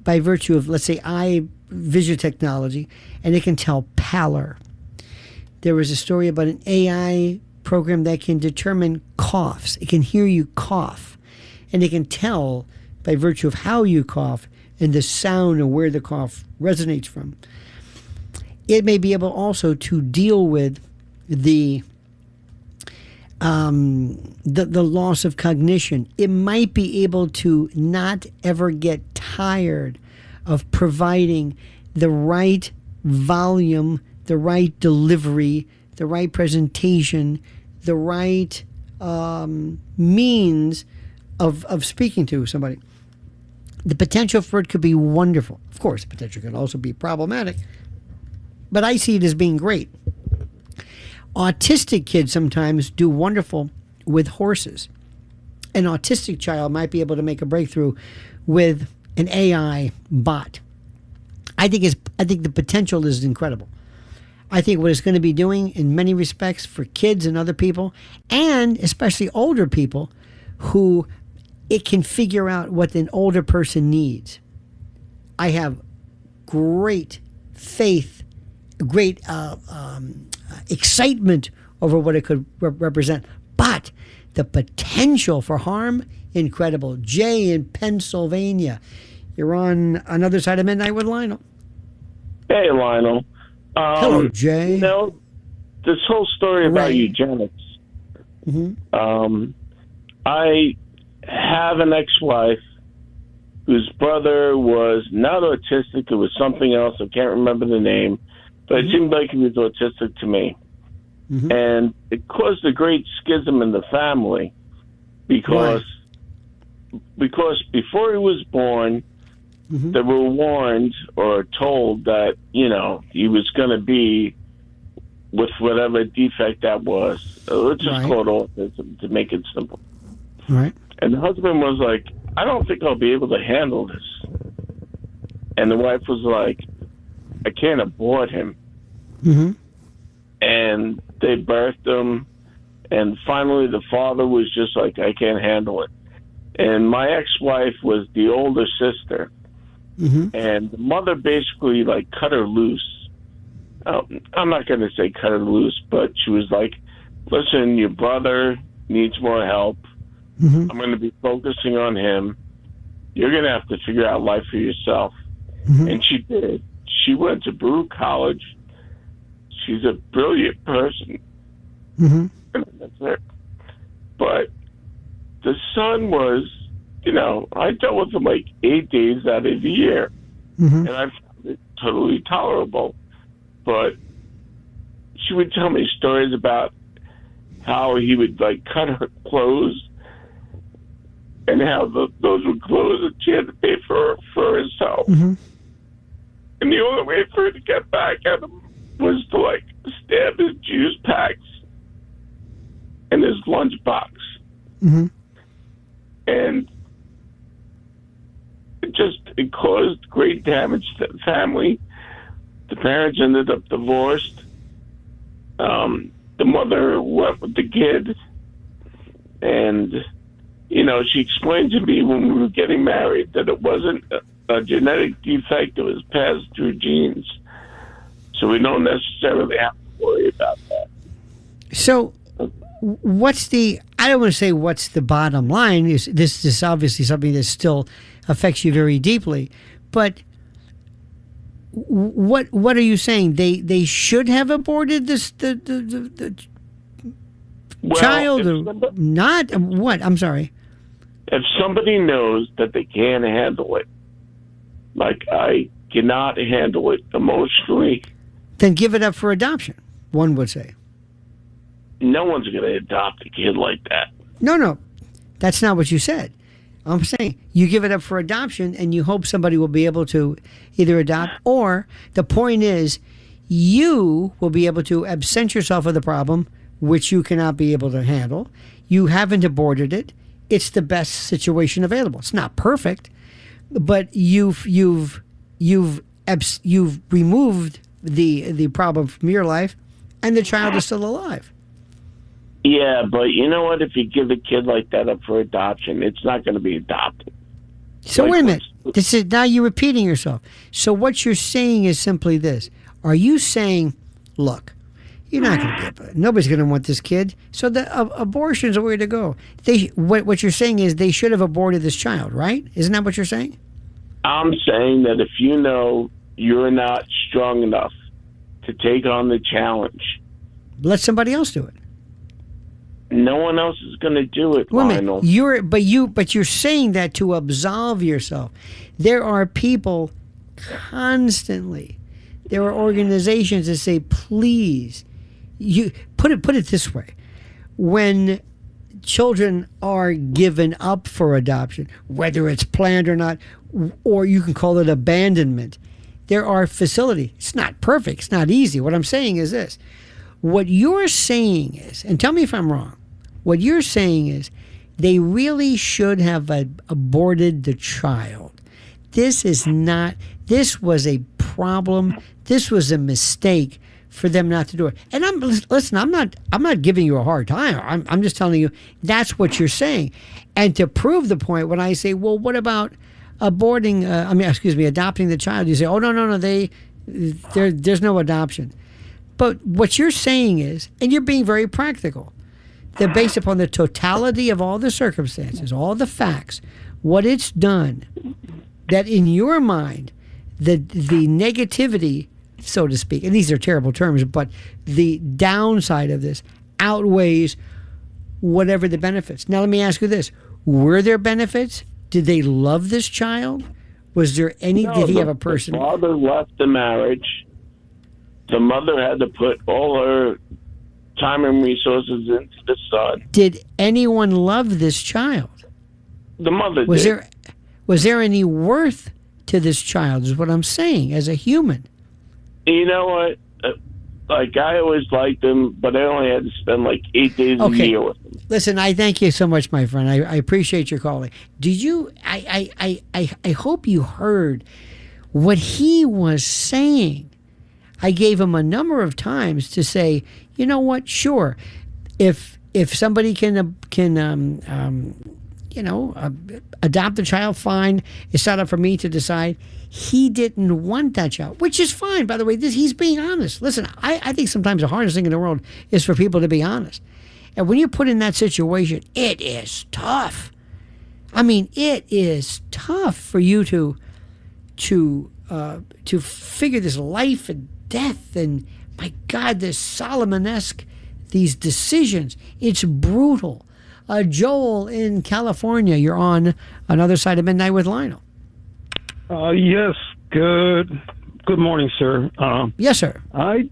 by virtue of, let's say, eye vision technology, and it can tell pallor. There was a story about an AI program that can determine coughs. It can hear you cough, and it can tell by virtue of how you cough and the sound and where the cough resonates from. It may be able also to deal with the loss of cognition. It might be able to not ever get tired of providing the right volume, the right delivery, the right presentation, the right means of speaking to somebody. The potential for it could be wonderful. Of course, the potential can also be problematic, but I see it as being great. Autistic kids sometimes do wonderful with horses. An autistic child might be able to make a breakthrough with an AI bot. I think the potential is incredible. I think what it's going to be doing in many respects for kids and other people, and especially older people, who it can figure out what an older person needs. I have great faith, great excitement over what it could represent, but the potential for harm, incredible. Jay in Pennsylvania, you're on another side of Midnight with Lionel. Hey, Lionel. Hello, Jay. You know, this whole story about eugenics. Mm-hmm. I have an ex-wife whose brother was not autistic. It was something else. I can't remember the name, but it seemed like he was autistic to me. And it caused a great schism in the family because before he was born, they were warned or told that, he was going to be with whatever defect that was. Let's just call it autism to make it simple. Right. And the husband was like, I don't think I'll be able to handle this. And the wife was like, I can't abort him. And they birthed him. And finally, the father was just like, I can't handle it. And my ex-wife was the older sister. And the mother basically, cut her loose. I'm not going to say cut her loose, but she was like, listen, your brother needs more help. I'm going to be focusing on him. You're going to have to figure out life for yourself. And she did. She went to Baruch College. She's a brilliant person. That's it. But the son was, I dealt with him 8 days out of the year. And I found it totally tolerable. But she would tell me stories about how he would cut her clothes and how those were clothes that she had to pay for herself. And the only way for her to get back at him was to stab his juice packs in his lunchbox. And it caused great damage to the family. The parents ended up divorced. The mother went with the kid. And, she explained to me when we were getting married that it wasn't a genetic defect. It was passed through genes. So we don't necessarily have to worry about that. So I don't want to say what's the bottom line. This is obviously something that still affects you very deeply. But what are you saying? They should have aborted the child or not? What? I'm sorry. If somebody knows that they can't handle it, I cannot handle it emotionally, then give it up for adoption, one would say. No one's going to adopt a kid like that. No. That's not what you said. I'm saying you give it up for adoption and you hope somebody will be able to either adopt, or the point is you will be able to absent yourself of the problem, which you cannot be able to handle. You haven't aborted it. It's the best situation available. It's not perfect, but you've removed the problem from your life, and the child is still alive. Yeah, but you know what? If you give a kid like that up for adoption, it's not going to be adopted. So wait a minute. Now you're repeating yourself. So what you're saying is simply this. Are you saying, look, you're not going to get it. Nobody's going to want this kid. So the abortion's the way to go. What you're saying is they should have aborted this child, right? Isn't that what you're saying? I'm saying that if you know you're not strong enough to take on the challenge, let somebody else do it. No one else is going to do it, Lionel. But you're saying that to absolve yourself. There are people constantly. There are organizations that say, please, you put it this way. When children are given up for adoption, whether it's planned or not, or you can call it abandonment, there are facilities. It's not perfect. It's not easy. What I'm saying is this. What you're saying is, and tell me if I'm wrong, what you're saying is they really should have aborted the child. This was a problem. This was a mistake for them not to do it. And I'm not giving you a hard time. I'm just telling you that's what you're saying. And to prove the point, when I say, well, what about adopting the child, you say, oh, no, there's no adoption. But what you're saying is, and you're being very practical, that based upon the totality of all the circumstances, all the facts, what it's done, that in your mind, the negativity, so to speak, and these are terrible terms, but the downside of this outweighs whatever the benefits. Now let me ask you this. Were there benefits Did they love this child? Was there any? No, did he have a person? The father left the marriage. The mother had to put all her time and resources into the son. Did anyone love this child? The mother Was did. there any worth to this child? Is what I'm saying as a human. You know what? Like, I always liked him, but I only had to spend like 8 days a year with him. Listen, I thank you so much, my friend. I appreciate your calling. Did you? I hope you heard what he was saying. I gave him a number of times to say, you know what? Sure, if somebody can adopt the child, fine. It's not up for me to decide. He didn't want that child, which is fine, by the way. He's being honest. Listen, I think sometimes the hardest thing in the world is for people to be honest. And when you're put in that situation, it is tough. I mean, it is tough for you to figure this life and death and, my God, this Solomon-esque, these decisions. It's brutal. Joel in California, you're on Another Side of Midnight with Lionel. Yes. Good morning, sir. Yes, sir. I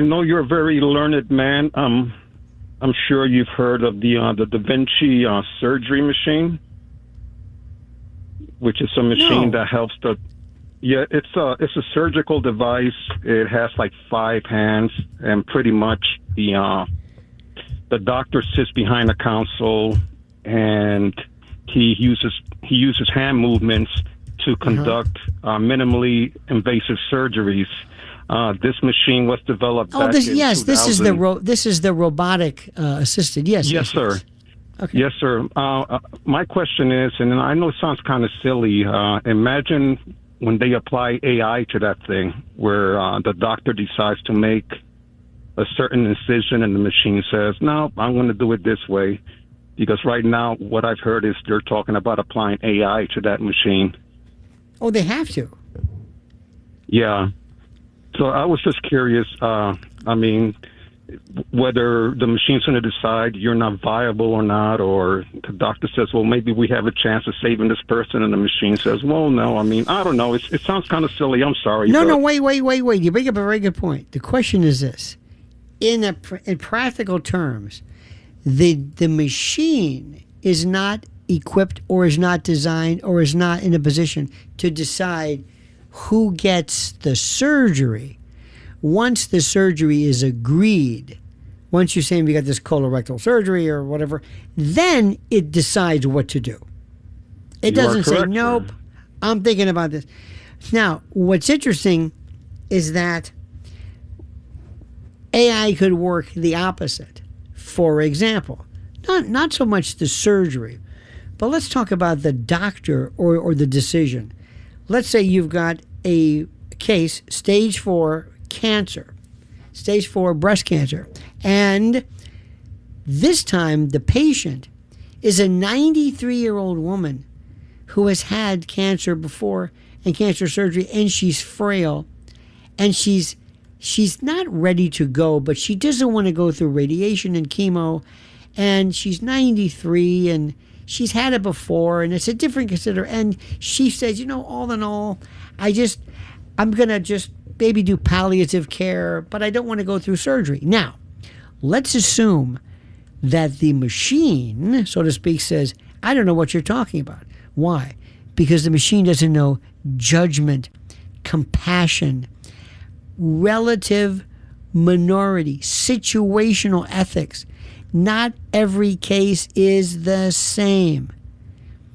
know you're a very learned man. I'm sure you've heard of the Da Vinci surgery machine, which is a machine that helps it's a surgical device. It has like 5 hands, and pretty much the doctor sits behind a console, and he uses hand movements to conduct minimally invasive surgeries. This machine was developed. This is the robotic assisted. Yes, sir. Okay. Yes, sir. My question is, and I know it sounds kind of silly. Imagine when they apply AI to that thing, where the doctor decides to make a certain incision, and the machine says, "No, I'm going to do it this way." Because right now, what I've heard is they're talking about applying AI to that machine. Oh, they have to. Yeah. So I was just curious, whether the machine's going to decide you're not viable or not, or the doctor says, well, maybe we have a chance of saving this person, and the machine says, well, no. I don't know. It sounds kind of silly. I'm sorry. No, wait. You bring up a very good point. The question is this. In practical terms, the machine is not equipped or is not designed or is not in a position to decide who gets the surgery. Once the surgery is agreed, once you're saying we got this colorectal surgery or whatever, then it decides what to do. It doesn't say, nope, I'm thinking about this. Now, what's interesting is that AI could work the opposite. For example, not so much the surgery, but let's talk about the doctor or the decision. Let's say you've got a case, stage 4 cancer, stage 4 breast cancer, and this time the patient is a 93-year-old woman who has had cancer before and cancer surgery, and she's frail, and she's not ready to go, but she doesn't want to go through radiation and chemo, and she's 93 and she's had it before, and it's a different and she says, all in all, I'm going to just maybe do palliative care, but I don't want to go through surgery. Now, let's assume that the machine, so to speak, says, I don't know what you're talking about. Why? Because the machine doesn't know judgment, compassion, relative minority, situational ethics. Not every case is the same.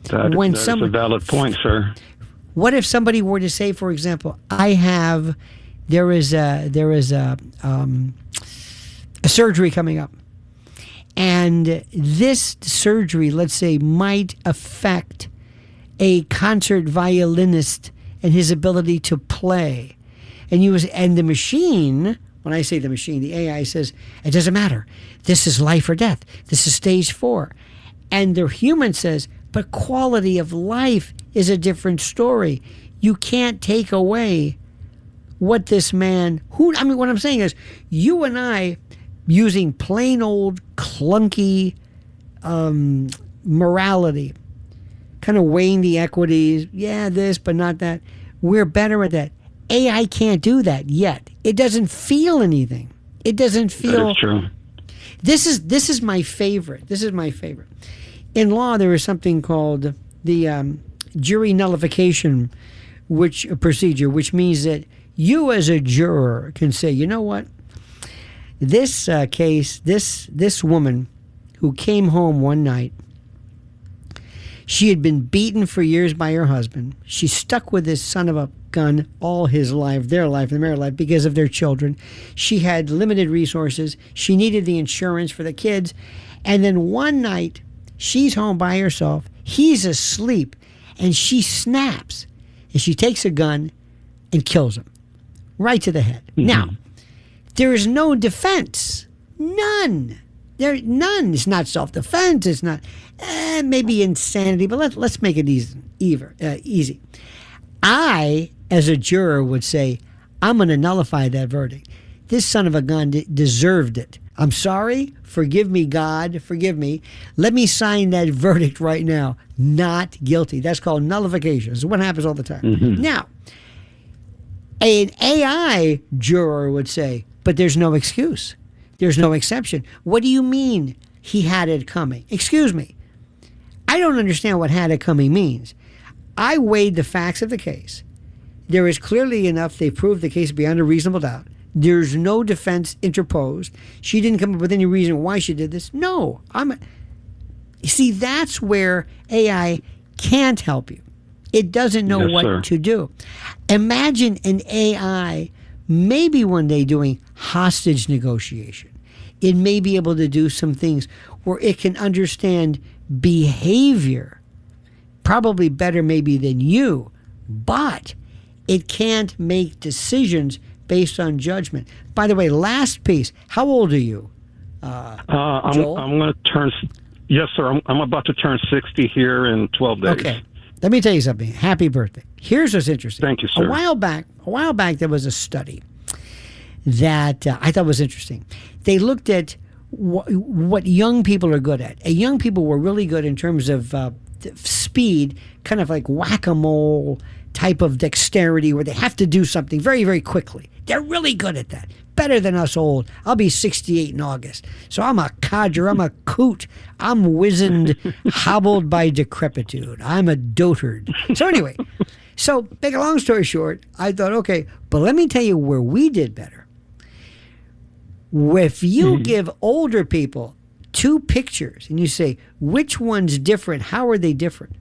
That is a valid point, sir. What if somebody were to say, for example, there is a surgery coming up, and this surgery, let's say, might affect a concert violinist and his ability to play, and the machine. When I say the machine, the AI says, it doesn't matter. This is life or death. This is stage 4. And the human says, but quality of life is a different story. You can't take away what this man, what I'm saying is, you and I, using plain old clunky morality, kind of weighing the equities. Yeah, this, but not that. We're better at that. AI can't do that yet. It doesn't feel anything. It doesn't feel. That is true. This is my favorite. This is my favorite. In law, there is something called the jury nullification procedure, which means that you as a juror can say, you know what? This case, this woman who came home one night, she had been beaten for years by her husband. She stuck with this son of a gun all his life, their married life, because of their children. She had limited resources. She needed the insurance for the kids. And then one night, she's home by herself. He's asleep. And she snaps. And she takes a gun and kills him. Right to the head. Mm-hmm. Now, there is no defense. None. None. It's not self-defense. It's not maybe insanity, but let's make it easy. I, as a juror, would say, I'm going to nullify that verdict. This son of a gun deserved it. I'm sorry. Forgive me, God. Forgive me. Let me sign that verdict right now. Not guilty. That's called nullification. It's what happens all the time. Mm-hmm. Now, an AI juror would say, but there's no excuse. There's no exception. What do you mean he had it coming? Excuse me. I don't understand what had it coming means. I weighed the facts of the case. There is clearly enough. They proved the case beyond a reasonable doubt. There's no defense interposed. She didn't come up with any reason why she did this. No. You see, that's where AI can't help you. It doesn't know what to do. Imagine an AI maybe one day doing hostage negotiation. It may be able to do some things where it can understand behavior, probably better maybe than you, but it can't make decisions based on judgment. By the way, last piece, how old are you, Joel? I'm going to turn, yes, sir, I'm about to turn 60 here in 12 days. Okay. Let me tell you something. Happy birthday. Here's what's interesting. Thank you, sir. A while back, there was a study that I thought was interesting. They looked at what young people are good at. And young people were really good in terms of speed, kind of like whack-a-mole type of dexterity where they have to do something very, very quickly. They're really good at that. Better than us old. I'll be 68 in August. So I'm a codger. I'm a coot. I'm wizened, hobbled by decrepitude. I'm a dotard. So anyway, so make a long story short, I thought, okay, but let me tell you where we did better. If you give older people two pictures and you say, which one's different? How are they different?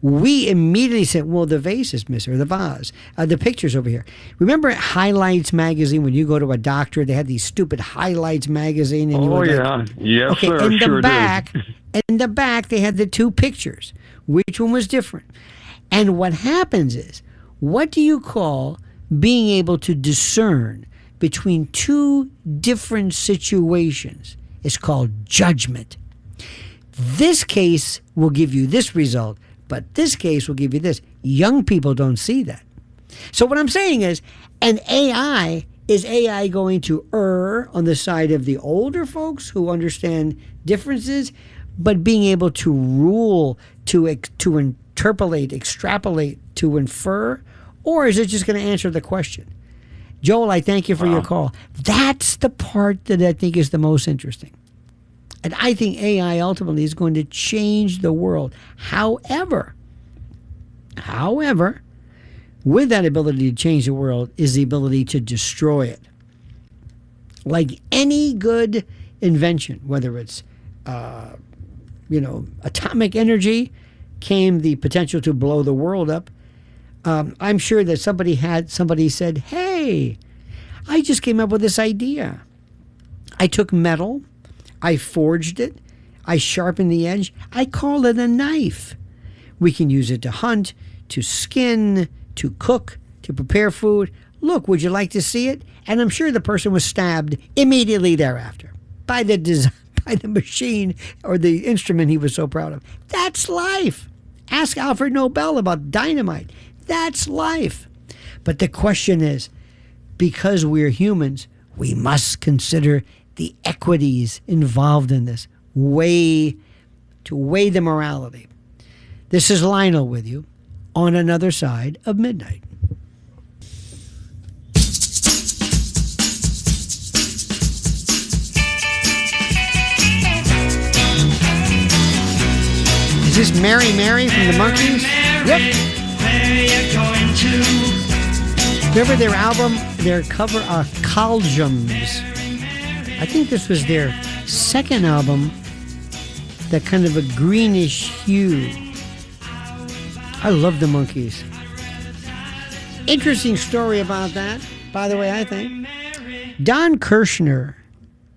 We immediately said, well, the vase is missing, or the vase. The picture's over here. Remember Highlights magazine, when you go to a doctor, they had these stupid Highlights magazine? And Yes, okay, sir, in the back, they had the two pictures. Which one was different? And what happens is, what do you call being able to discern between two different situations? It's called judgment. This case will give you this result, but this case will give you this. Young people don't see that. So what I'm saying is, is AI going to err on the side of the older folks who understand differences, but being able to rule, to interpolate, extrapolate, to infer? Or is it just going to answer the question? Joel, I thank you for your call. That's the part that I think is the most interesting. And I think AI ultimately is going to change the world. However, with that ability to change the world is the ability to destroy it. Like any good invention, whether it's, atomic energy, came the potential to blow the world up. I'm sure that somebody said, hey, I just came up with this idea. I took metal, I forged it, I sharpened the edge, I call it a knife. We can use it to hunt, to skin, to cook, to prepare food. Look, would you like to see it? And I'm sure the person was stabbed immediately thereafter by the machine or the instrument he was so proud of. That's life. Ask Alfred Nobel about dynamite. That's life. But the question is, because we're humans, we must consider the equities involved in this, weigh the morality. This is Lionel with you on Another Side of Midnight. Is this Mary Mary from the Monkees? Yep. Remember their album, their cover are Caldrums. I think this was their second album, that kind of a greenish hue. I love the Monkees. Interesting story about that, by the way, I think. Don Kirshner,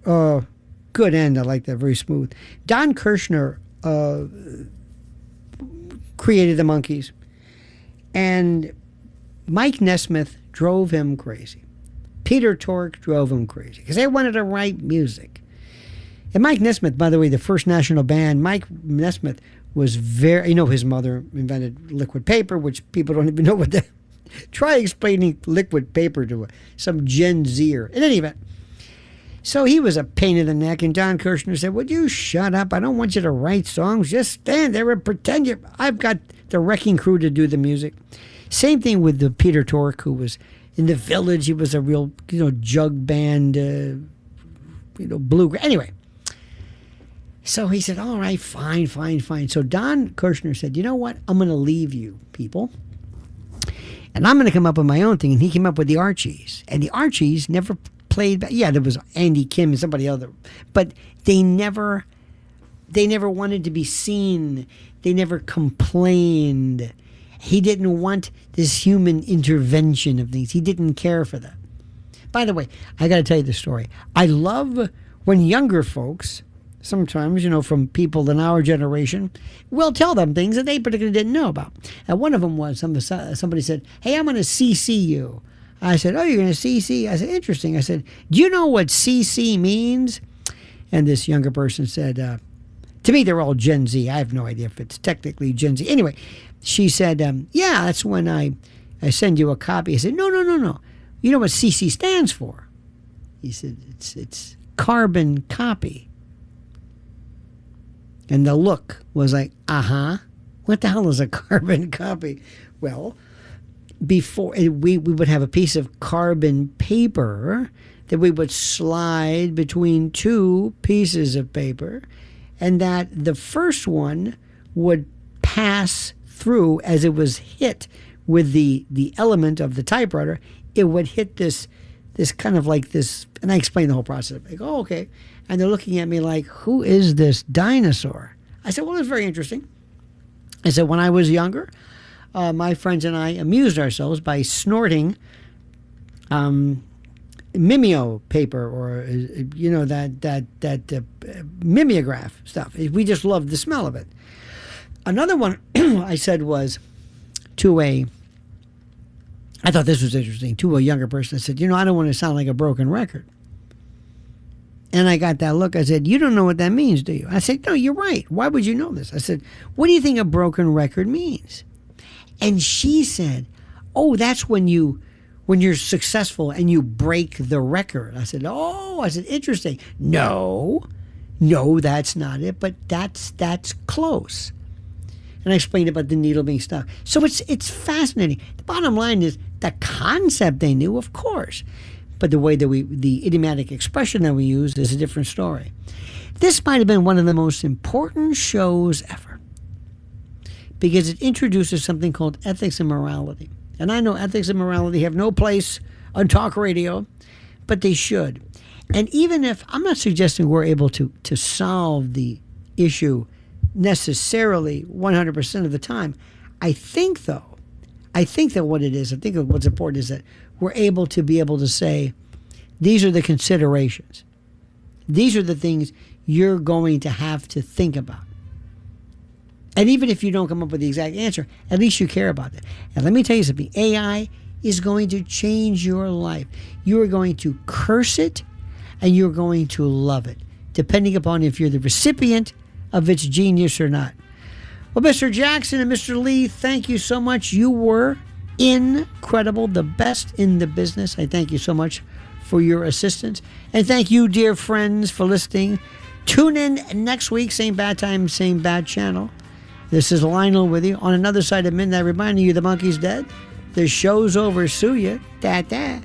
good end, I like that, very smooth. Don Kirshner created the Monkees. And Mike Nesmith drove him crazy. Peter Tork drove him crazy because they wanted to write music. And Mike Nesmith, by the way, the first national band, Mike Nesmith was very, his mother invented liquid paper, which people don't even know what that. Try explaining liquid paper to some Gen Zer. In any event, so he was a pain in the neck, and Don Kirshner said, would you shut up? I don't want you to write songs. Just stand there and pretend you're... I've got the Wrecking Crew to do the music. Same thing with the Peter Tork, who was in the Village. He was a real, jug band, bluegrass. Anyway, so he said, all right, fine. So Don Kirshner said, you know what? I'm going to leave you people, and I'm going to come up with my own thing. And he came up with the Archies. And the Archies never played. Yeah, there was Andy Kim and somebody other, but they never wanted to be seen. They never complained. He didn't want this human intervention of things. He didn't care for that. By the way, I got to tell you the story. I love when younger folks, sometimes, from people in our generation, will tell them things that they particularly didn't know about. And one of them was somebody said, hey, I'm going to CC you. I said, oh, you're going to CC? I said, interesting. I said, do you know what CC means? And this younger person said, to me, they're all Gen Z. I have no idea if it's technically Gen Z. Anyway, she said, yeah, that's when I send you a copy. I said, no. You know what CC stands for? He said, it's carbon copy. And the look was like, what the hell is a carbon copy? Well, before we would have a piece of carbon paper that we would slide between two pieces of paper, and that the first one would pass through as it was hit with the element of the typewriter. It would hit this kind of like this, and I explained the whole process. I go, oh, okay. And they're looking at me like, who is this dinosaur? I said, well, it's very interesting. I said, when I was younger, my friends and I amused ourselves by snorting mimeo paper, or that mimeograph stuff. We just loved the smell of it. Another one I said was I thought this was interesting, to a younger person. I said, I don't want to sound like a broken record. And I got that look. I said, you don't know what that means, do you? I said, no, you're right. Why would you know this? I said, what do you think a broken record means? And she said, oh, that's when you're successful and you break the record. I said, interesting. No, that's not it, but that's close. And I explained about the needle being stuck. So it's fascinating. The bottom line is the concept they knew, of course, but the way that the idiomatic expression that we used is a different story. This might have been one of the most important shows ever, because it introduces something called ethics and morality. And I know ethics and morality have no place on talk radio, but they should. And even if, I'm not suggesting we're able to solve the issue necessarily 100% of the time, I think that what it is, I think what's important is that we're able to say, these are the considerations. These are the things you're going to have to think about. And even if you don't come up with the exact answer, at least you care about it. And let me tell you something, AI is going to change your life. You are going to curse it, and you're going to love it, depending upon if you're the recipient of its genius or not. Well, Mr. Jackson and Mr. Lee, thank you so much. You were incredible, the best in the business. I thank you so much for your assistance. And thank you, dear friends, for listening. Tune in next week, same bad time, same bad channel. This is Lionel with you on another side of midnight, reminding you the monkey's dead. The show's over. Sue ya. Da-da.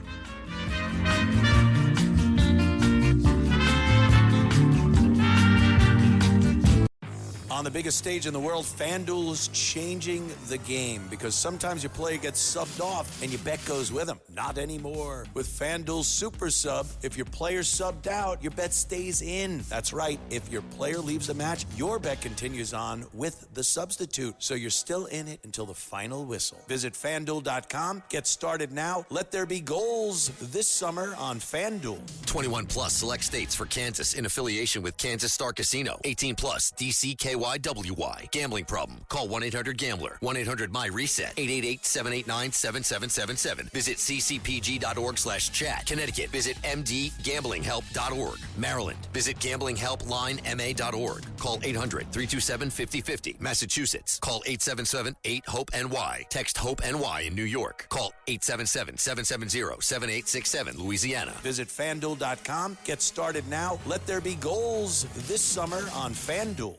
On the biggest stage in the world, FanDuel is changing the game because sometimes your player gets subbed off and your bet goes with them. Not anymore. With FanDuel Super Sub, if your player's subbed out, your bet stays in. That's right. If your player leaves the match, your bet continues on with the substitute. So you're still in it until the final whistle. Visit FanDuel.com. Get started now. Let there be goals this summer on FanDuel. 21 plus select states for Kansas in affiliation with Kansas Star Casino. 18 plus DCKYWY. Gambling problem? Call 1-800-GAMBLER. 1-800-MY-RESET. 888-789-7777. Visit ccpg.org/chat. Connecticut. Visit mdgamblinghelp.org. Maryland. Visit gamblinghelplinema.org. Call 800-327-5050. Massachusetts. Call 877-8-HOPE-NY. Text HOPE-NY in New York. Call 877-770-7867. Louisiana. Visit FanDuel.com. Get started now. Let there be goals this summer on FanDuel.